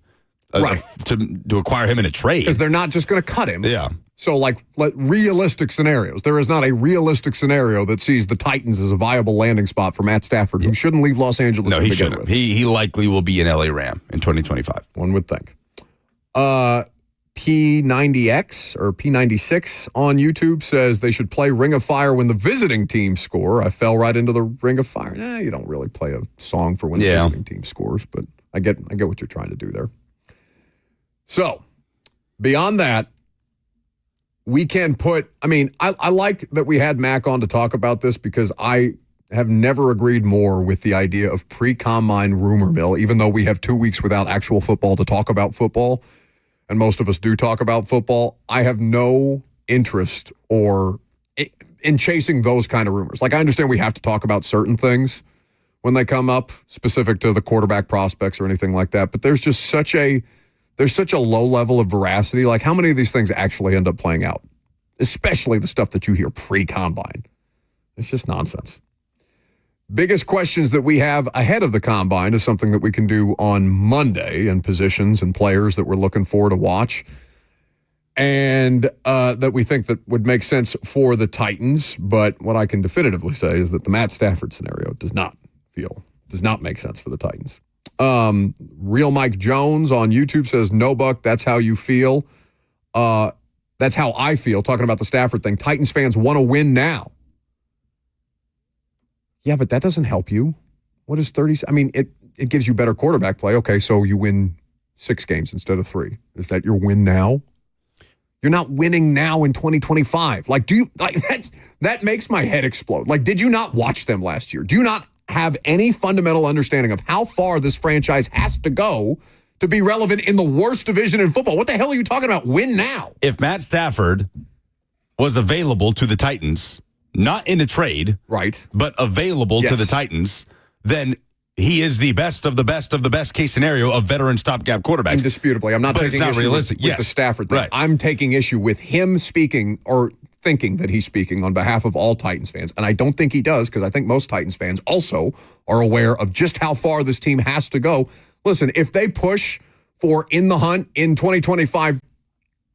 right, to acquire him in a trade. Because they're not just going to cut him. Yeah. So, realistic scenarios. There is not a realistic scenario that sees the Titans as a viable landing spot for Matt Stafford, who shouldn't leave Los Angeles to begin with. He likely will be an LA Ram in 2025. One would think. P90X or P96 on YouTube says they should play Ring of Fire when the visiting team score. I fell right into the Ring of Fire. You don't really play a song for when the visiting team scores, but I get what you're trying to do there. So, beyond that, we can put, I like that we had Mac on to talk about this because I have never agreed more with the idea of pre-combine rumor mill, even though we have 2 weeks without actual football to talk about football, and most of us do talk about football. I have no interest in chasing those kind of rumors. Like, I understand we have to talk about certain things when they come up, specific to the quarterback prospects or anything like that, but there's just such a low level of veracity. Like, how many of these things actually end up playing out? Especially the stuff that you hear pre-combine. It's just nonsense. Biggest questions that we have ahead of the combine is something that we can do on Monday, and positions and players that we're looking for to watch. and that we think that would make sense for the Titans. But what I can definitively say is that the Matt Stafford scenario does not make sense for the Titans. Real Mike Jones on YouTube says, no, Buck, that's how you feel. That's how I feel, talking about the Stafford thing. Titans fans want to win now. Yeah, but that doesn't help you. What is 30? I mean, it gives you better quarterback play. Okay, so you win 6 games instead of 3. Is that your win now? You're not winning now in 2025. Like, that makes my head explode. Like, did you not watch them last year? Do you not have any fundamental understanding of how far this franchise has to go to be relevant in the worst division in football? What the hell are you talking about? Win now. If Matt Stafford was available to the Titans, not in a trade, right, but available to the Titans, then he is the best of the best of the best case scenario of veteran stopgap quarterbacks. Indisputably. I'm not taking issue with the Stafford thing. Right. I'm taking issue with him speaking or thinking that he's speaking on behalf of all Titans fans. And I don't think he does, because I think most Titans fans also are aware of just how far this team has to go. Listen, if they push for in the hunt in 2025,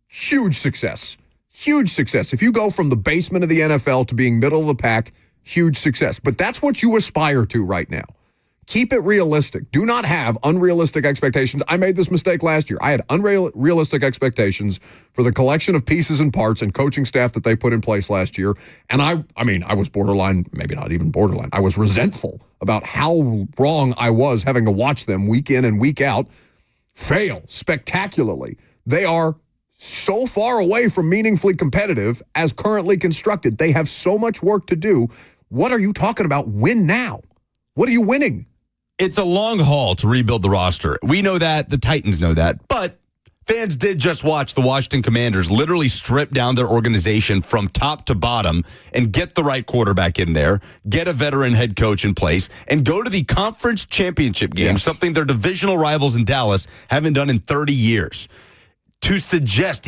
huge success. Huge success. If you go from the basement of the NFL to being middle of the pack, huge success. But that's what you aspire to right now. Keep it realistic. Do not have unrealistic expectations. I made this mistake last year. I had unrealistic expectations for the collection of pieces and parts and coaching staff that they put in place last year. And I was borderline, maybe not even borderline. I was resentful about how wrong I was having to watch them week in and week out fail spectacularly. They are so far away from meaningfully competitive as currently constructed. They have so much work to do. What are you talking about? Win now. What are you winning? It's a long haul to rebuild the roster. We know that. The Titans know that. But fans did just watch the Washington Commanders literally strip down their organization from top to bottom and get the right quarterback in there, get a veteran head coach in place, and go to the conference championship game, something their divisional rivals in Dallas haven't done in 30 years. To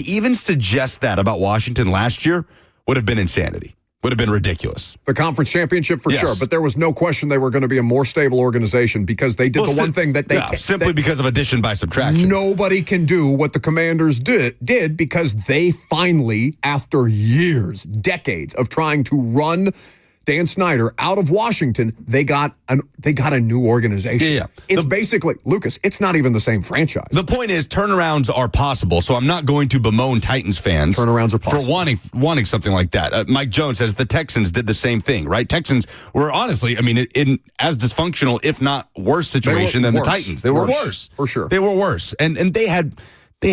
even suggest that about Washington last year would have been insanity. Would have been ridiculous. The conference championship for sure, but there was no question they were going to be a more stable organization because they did the one thing that they simply because of addition by subtraction. Nobody can do what the Commanders did because they finally, after years, decades of trying to run Dan Snyder out of Washington, they got a new organization. Yeah. It's basically, Lucas, it's not even the same franchise. The point is turnarounds are possible, so I'm not going to bemoan Titans fans turnarounds are possible. For wanting something like that. Mike Jones says the Texans did the same thing, right? Texans were honestly, in as dysfunctional, if not worse situation than the Titans. They were worse. For sure. They were worse. And they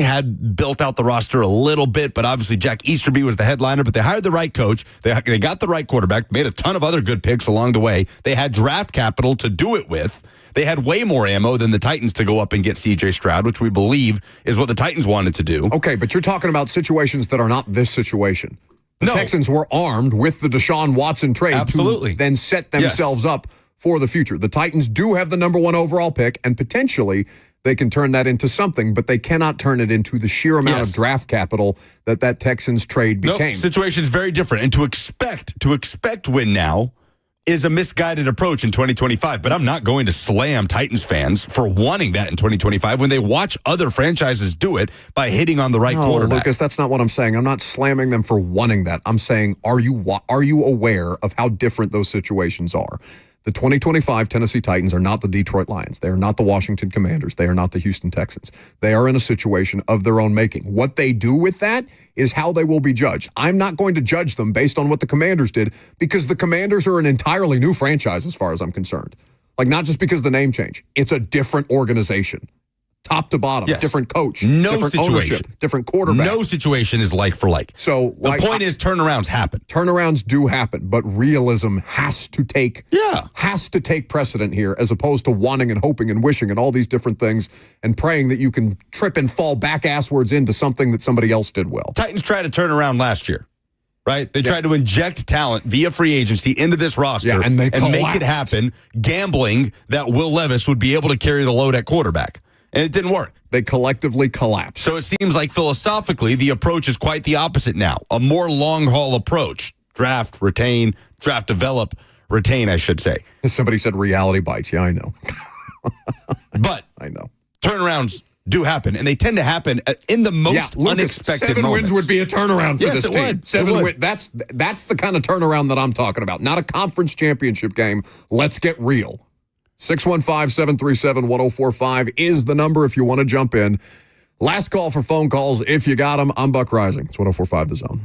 had built out the roster a little bit, but obviously Jack Easterby was the headliner, but they hired the right coach. They got the right quarterback, made a ton of other good picks along the way. They had draft capital to do it with. They had way more ammo than the Titans to go up and get C.J. Stroud, which we believe is what the Titans wanted to do. Okay, but you're talking about situations that are not this situation. The Texans were armed with the Deshaun Watson trade to then set themselves up for the future. The Titans do have the number 1 overall pick, and potentially they can turn that into something, but they cannot turn it into the sheer amount of draft capital that Texans trade became. Situation's very different. And to expect win now is a misguided approach in 2025. But I'm not going to slam Titans fans for wanting that in 2025 when they watch other franchises do it by hitting on the right quarterback. Lucas, that's not what I'm saying. I'm not slamming them for wanting that. I'm saying, are you aware of how different those situations are? The 2025 Tennessee Titans are not the Detroit Lions. They are not the Washington Commanders. They are not the Houston Texans. They are in a situation of their own making. What they do with that is how they will be judged. I'm not going to judge them based on what the Commanders did because the Commanders are an entirely new franchise as far as I'm concerned. Like, not just because of the name change. It's a different organization. Top to bottom, different coach, different ownership, different quarterback. No situation is like for like. So the point is turnarounds happen. Turnarounds do happen, but realism has to take precedent here as opposed to wanting and hoping and wishing and all these different things and praying that you can trip and fall back asswards into something that somebody else did well. Titans tried to turn around last year. Right? They tried to inject talent via free agency into this roster and make it happen, gambling that Will Levis would be able to carry the load at quarterback. And it didn't work. They collectively collapsed. So it seems like philosophically, the approach is quite the opposite now. A more long-haul approach. Draft, retain, draft, develop, retain, I should say. Somebody said reality bites. Yeah, I know. But I know. Turnarounds do happen, and they tend to happen in the most unexpected 7 moments. wins would be a turnaround for this it team. Would. 7 would. wins. That's the kind of turnaround that I'm talking about. Not a conference championship game. Let's get real. 615-737-1045 is the number if you want to jump in. Last call for phone calls if you got them. I'm Buck Rising. It's 1045 The Zone.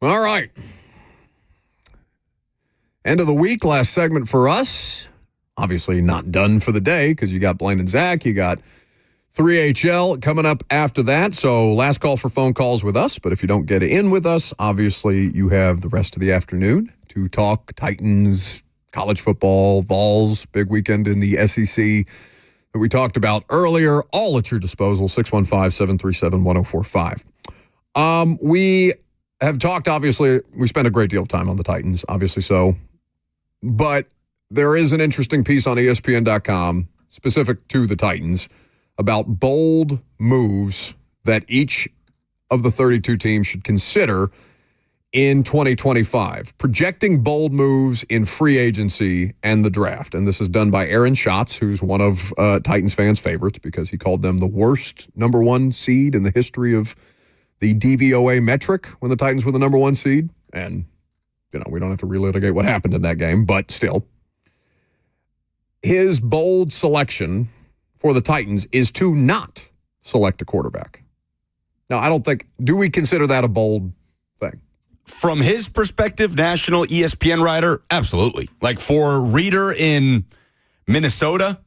All right. End of the week, last segment for us. Obviously not done for the day because you got Blaine and Zach. You got 3HL coming up after that. So last call for phone calls with us. But if you don't get in with us, obviously you have the rest of the afternoon to talk Titans, college football, Vols, big weekend in the SEC that we talked about earlier. All at your disposal, 615-737-1045. We have talked, obviously, we spent a great deal of time on the Titans, obviously so. But there is an interesting piece on ESPN.com specific to the Titans about bold moves that each of the 32 teams should consider in 2025, projecting bold moves in free agency and the draft. And this is done by Aaron Schatz, who's one of Titans fans' favorites because he called them the worst number one seed in the history of the DVOA metric when the Titans were the number one seed. And, you know, we don't have to relitigate what happened in that game, but still. His bold selection for the Titans is to not select a quarterback. Now, I don't think, do we consider that a bold thing? From his perspective, national ESPN writer, absolutely. Like for a reader in Minnesota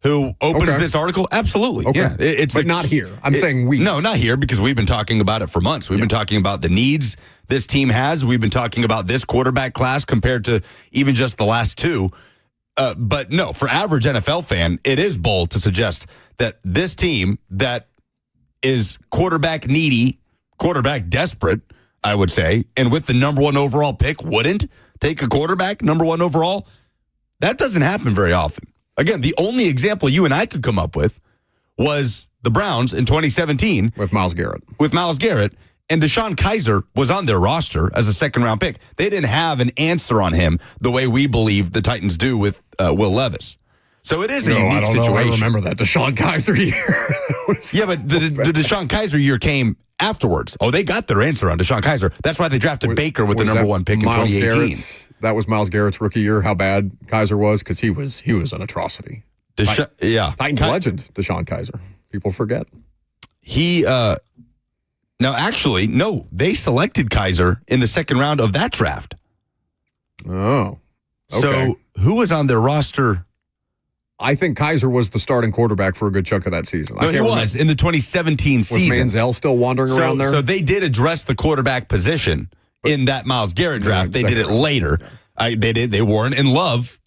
who opens this article, absolutely. Okay. Yeah, but not here. I'm saying we. No, not here because we've been talking about it for months. We've been talking about the needs this team has. We've been talking about this quarterback class compared to even just the last two. But no, for average NFL fan, it is bold to suggest that this team that is quarterback needy, quarterback desperate, I would say, and with the number one overall pick, wouldn't take a quarterback, number one overall. That doesn't happen very often. Again, the only example you and I could come up with was the Browns in 2017. With Myles Garrett. And Deshaun Kaiser was on their roster as a second-round pick. They didn't have an answer on him the way we believe the Titans do with Will Levis. So it is a unique situation. I remember that Deshaun Kaiser year. Yeah, but the Deshaun Kaiser year came afterwards. Oh, they got their answer on Deshaun Kaiser. That's why they drafted Baker with the number one pick in 2018. That was Myles Garrett's rookie year, how bad Kaiser was, because he was an atrocity. Titans legend, Deshaun Kaiser. People forget. They selected Kaiser in the second round of that draft. Oh. Okay. So who was on their roster? I think Kaiser was the starting quarterback for a good chunk of that season. No, he was in the 2017 season. Was Manziel still wandering around there? So they did address the quarterback position in that Myles Garrett draft. They did it later. They weren't in love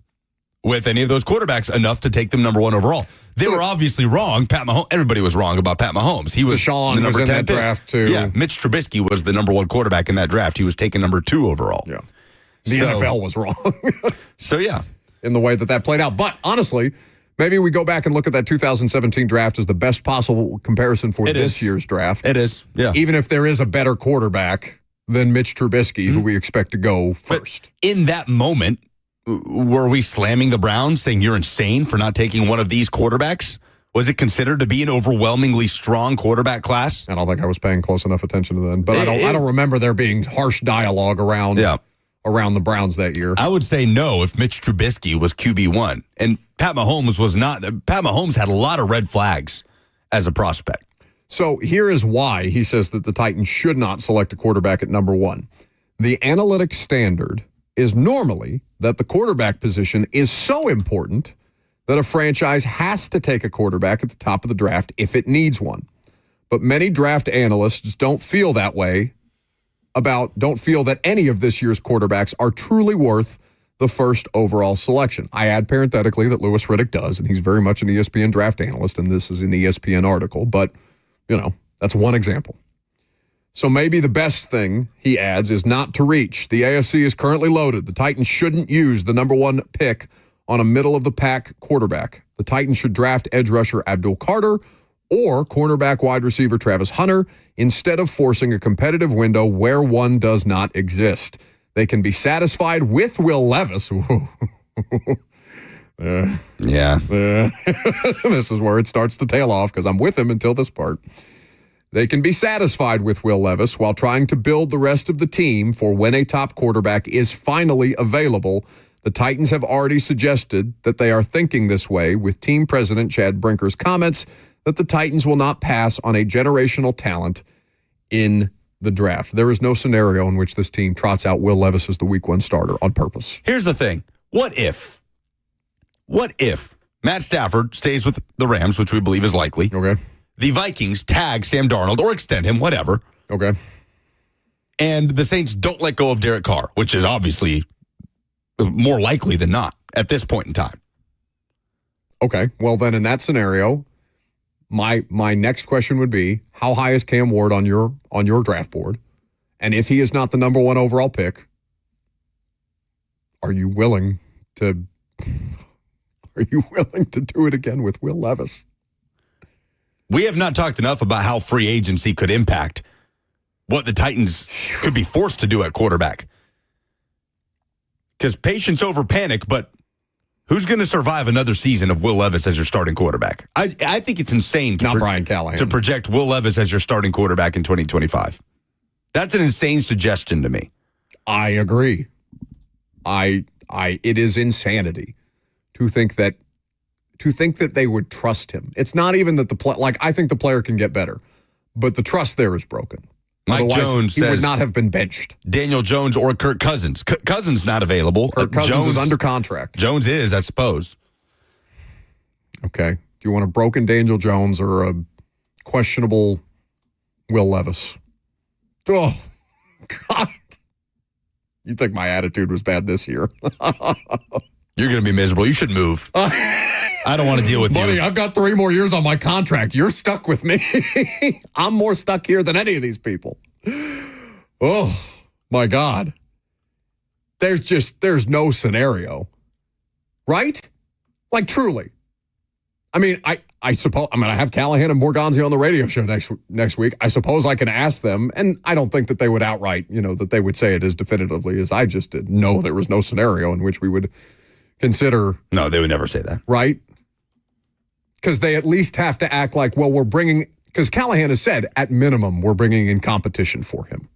with any of those quarterbacks enough to take them number one overall. They were obviously wrong. Pat Mahomes. Everybody was wrong about Pat Mahomes. He was Deshaun the number was in 10 that draft too. Yeah, Mitch Trubisky was the number one quarterback in that draft. He was taken number 2 overall. Yeah, the NFL was wrong. So yeah, in the way that played out. But honestly, maybe we go back and look at that 2017 draft as the best possible comparison for this year's draft. It is. Yeah, even if there is a better quarterback than Mitch Trubisky, who we expect to go first. But in that moment, were we slamming the Browns, saying you're insane for not taking one of these quarterbacks? Was it considered to be an overwhelmingly strong quarterback class? I don't think I was paying close enough attention to them, but I don't remember there being harsh dialogue around the Browns that year. I would say no if Mitch Trubisky was QB1, and Pat Mahomes was not. Pat Mahomes had a lot of red flags as a prospect. So here is why he says that the Titans should not select a quarterback at number 1. The analytic standard is normally that the quarterback position is so important that a franchise has to take a quarterback at the top of the draft if it needs one. But many draft analysts don't feel that way don't feel that any of this year's quarterbacks are truly worth the first overall selection. I add parenthetically that Louis Riddick does, and he's very much an ESPN draft analyst, and this is an ESPN article, but, that's one example. So maybe the best thing, he adds, is not to reach. The AFC is currently loaded. The Titans shouldn't use the number 1 pick on a middle-of-the-pack quarterback. The Titans should draft edge rusher Abdul Carter or cornerback wide receiver Travis Hunter instead of forcing a competitive window where one does not exist. They can be satisfied with Will Levis. This is where it starts to tail off because I'm with him until this part. They can be satisfied with Will Levis while trying to build the rest of the team for when a top quarterback is finally available. The Titans have already suggested that they are thinking this way, with team president Chad Brinker's comments that the Titans will not pass on a generational talent in the draft. There is no scenario in which this team trots out Will Levis as the week 1 starter on purpose. Here's the thing. What if Matt Stafford stays with the Rams, which we believe is likely? Okay. The Vikings tag Sam Darnold or extend him, whatever. Okay. And the Saints don't let go of Derek Carr, which is obviously more likely than not at this point in time. Okay. Well, then in that scenario, my next question would be, how high is Cam Ward on your draft board? And if he is not the number 1 overall pick, are you willing to do it again with Will Levis? We have not talked enough about how free agency could impact what the Titans could be forced to do at quarterback. Because patience over panic, but who's going to survive another season of Will Levis as your starting quarterback? I think it's insane Brian Callahan. to project Will Levis as your starting quarterback in 2025. That's an insane suggestion to me. I agree. It is insanity to think that to think that they would trust him. It's not even that I think the player can get better, but the trust there is broken. Mike Otherwise, Jones he says would not have been benched. Daniel Jones or Kirk Cousins. Cousins not available. Kirk Cousins is under contract. Jones is, I suppose. Okay. Do you want a broken Daniel Jones or a questionable Will Levis? Oh, God. You think my attitude was bad this year? You're going to be miserable. You should move. I don't want to deal with Buddy, you. I've got 3 more years on my contract. You're stuck with me. I'm more stuck here than any of these people. Oh, my God. There's no scenario. Right? Like, truly. I mean, I suppose, I have Callahan and Morganzi on the radio show next week. I suppose I can ask them, and I don't think that they would outright, that they would say it as definitively as I just did. No, there was no scenario in which we would consider. No, they would never say that. Right? Because they at least have to act like, well, because Callahan has said, at minimum, we're bringing in competition for him.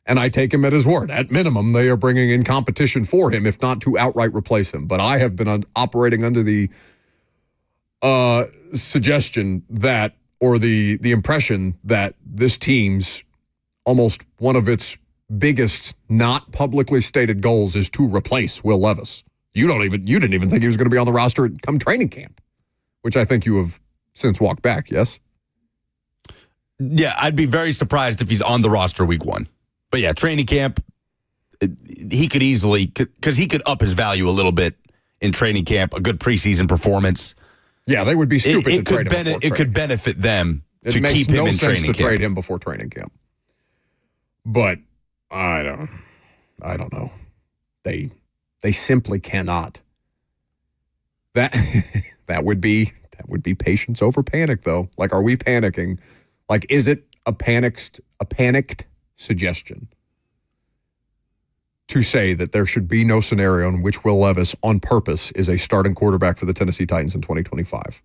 And I take him at his word. At minimum, they are bringing in competition for him, if not to outright replace him. But I have been operating under the suggestion that, or the impression that this team's almost one of its biggest not publicly stated goals is to replace Will Levis. You didn't even think he was going to be on the roster come training camp, which I think you have since walked back, yes? Yeah, I'd be very surprised if he's on the roster week 1. But yeah, training camp, he could easily, because he could up his value a little bit in training camp, a good preseason performance. Yeah, they would be stupid to trade him. It could benefit them to keep him in training camp. It makes no sense to trade him before training camp. But I don't know. They simply cannot. That would be patience over panic, though. Like, are we panicking? Like, is it a panicked suggestion to say that there should be no scenario in which Will Levis on purpose is a starting quarterback for the Tennessee Titans in 2025?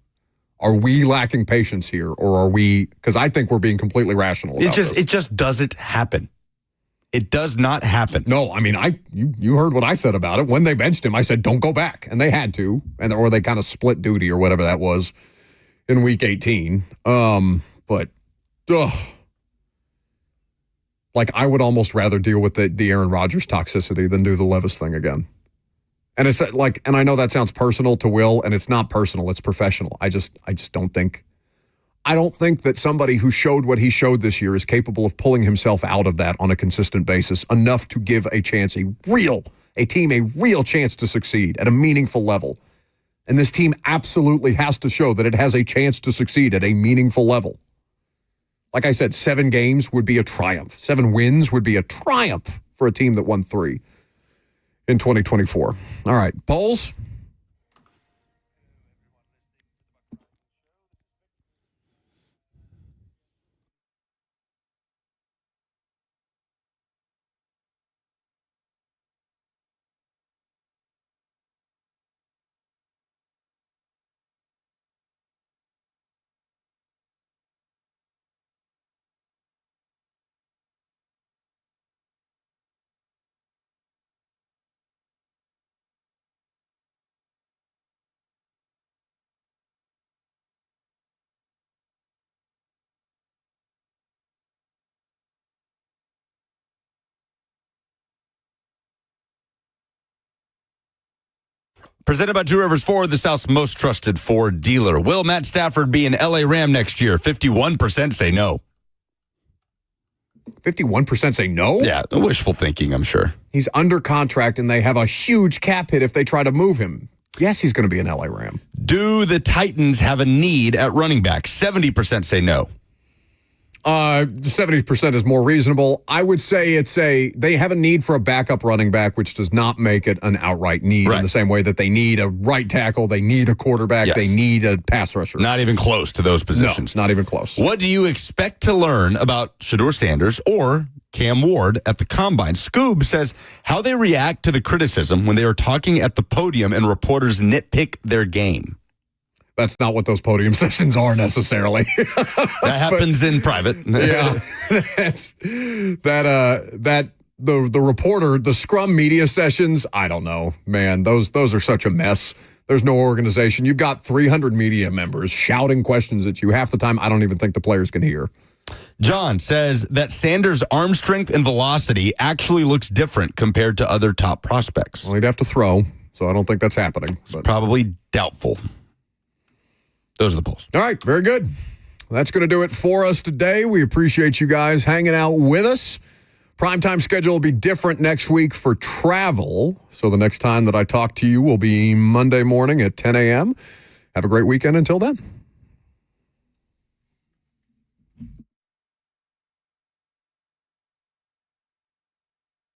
Are we lacking patience here, or are we? Because I think we're being completely rational about this. It just doesn't happen. It does not happen. No, I mean, you heard what I said about it. When they benched him, I said, don't go back. And they had to, or they kind of split duty or whatever that was in week 18. But, like, I would almost rather deal with the Aaron Rodgers toxicity than do the Levis thing again. And it's like, and I know that sounds personal to Will, and it's not personal, it's professional. I just don't think. I don't think that somebody who showed what he showed this year is capable of pulling himself out of that on a consistent basis enough to give a team a real chance to succeed at a meaningful level. And this team absolutely has to show that it has a chance to succeed at a meaningful level. Like I said, 7 games would be a triumph. 7 wins would be a triumph for a team that won 3 in 2024. All right, polls. Presented by Two Rivers Ford, the South's most trusted Ford dealer. Will Matt Stafford be an LA Ram next year? 51% say no. 51% say no? Yeah, wishful thinking, I'm sure. He's under contract, and they have a huge cap hit if they try to move him. Yes, he's going to be an LA Ram. Do the Titans have a need at running back? 70% say no. 70% is more reasonable. I would say they have a need for a backup running back, which does not make it an outright need in the same way that they need a right tackle, they need a quarterback, they need a pass rusher. Not even close to those positions. No, not even close. What do you expect to learn about Shedeur Sanders or Cam Ward at the Combine? Scoob says how they react to the criticism when they are talking at the podium and reporters nitpick their game. That's not what those podium sessions are necessarily. That happens in private. Yeah, the reporter, the scrum media sessions. I don't know, man. Those are such a mess. There's no organization. You've got 300 media members shouting questions at you. Half the time, I don't even think the players can hear. John says that Sanders' arm strength and velocity actually looks different compared to other top prospects. Well, he'd have to throw, so I don't think that's happening. But. Probably doubtful. Those are the polls. All right, very good. That's going to do it for us today. We appreciate you guys hanging out with us. Primetime schedule will be different next week for travel. So the next time that I talk to you will be Monday morning at 10 a.m. Have a great weekend until then.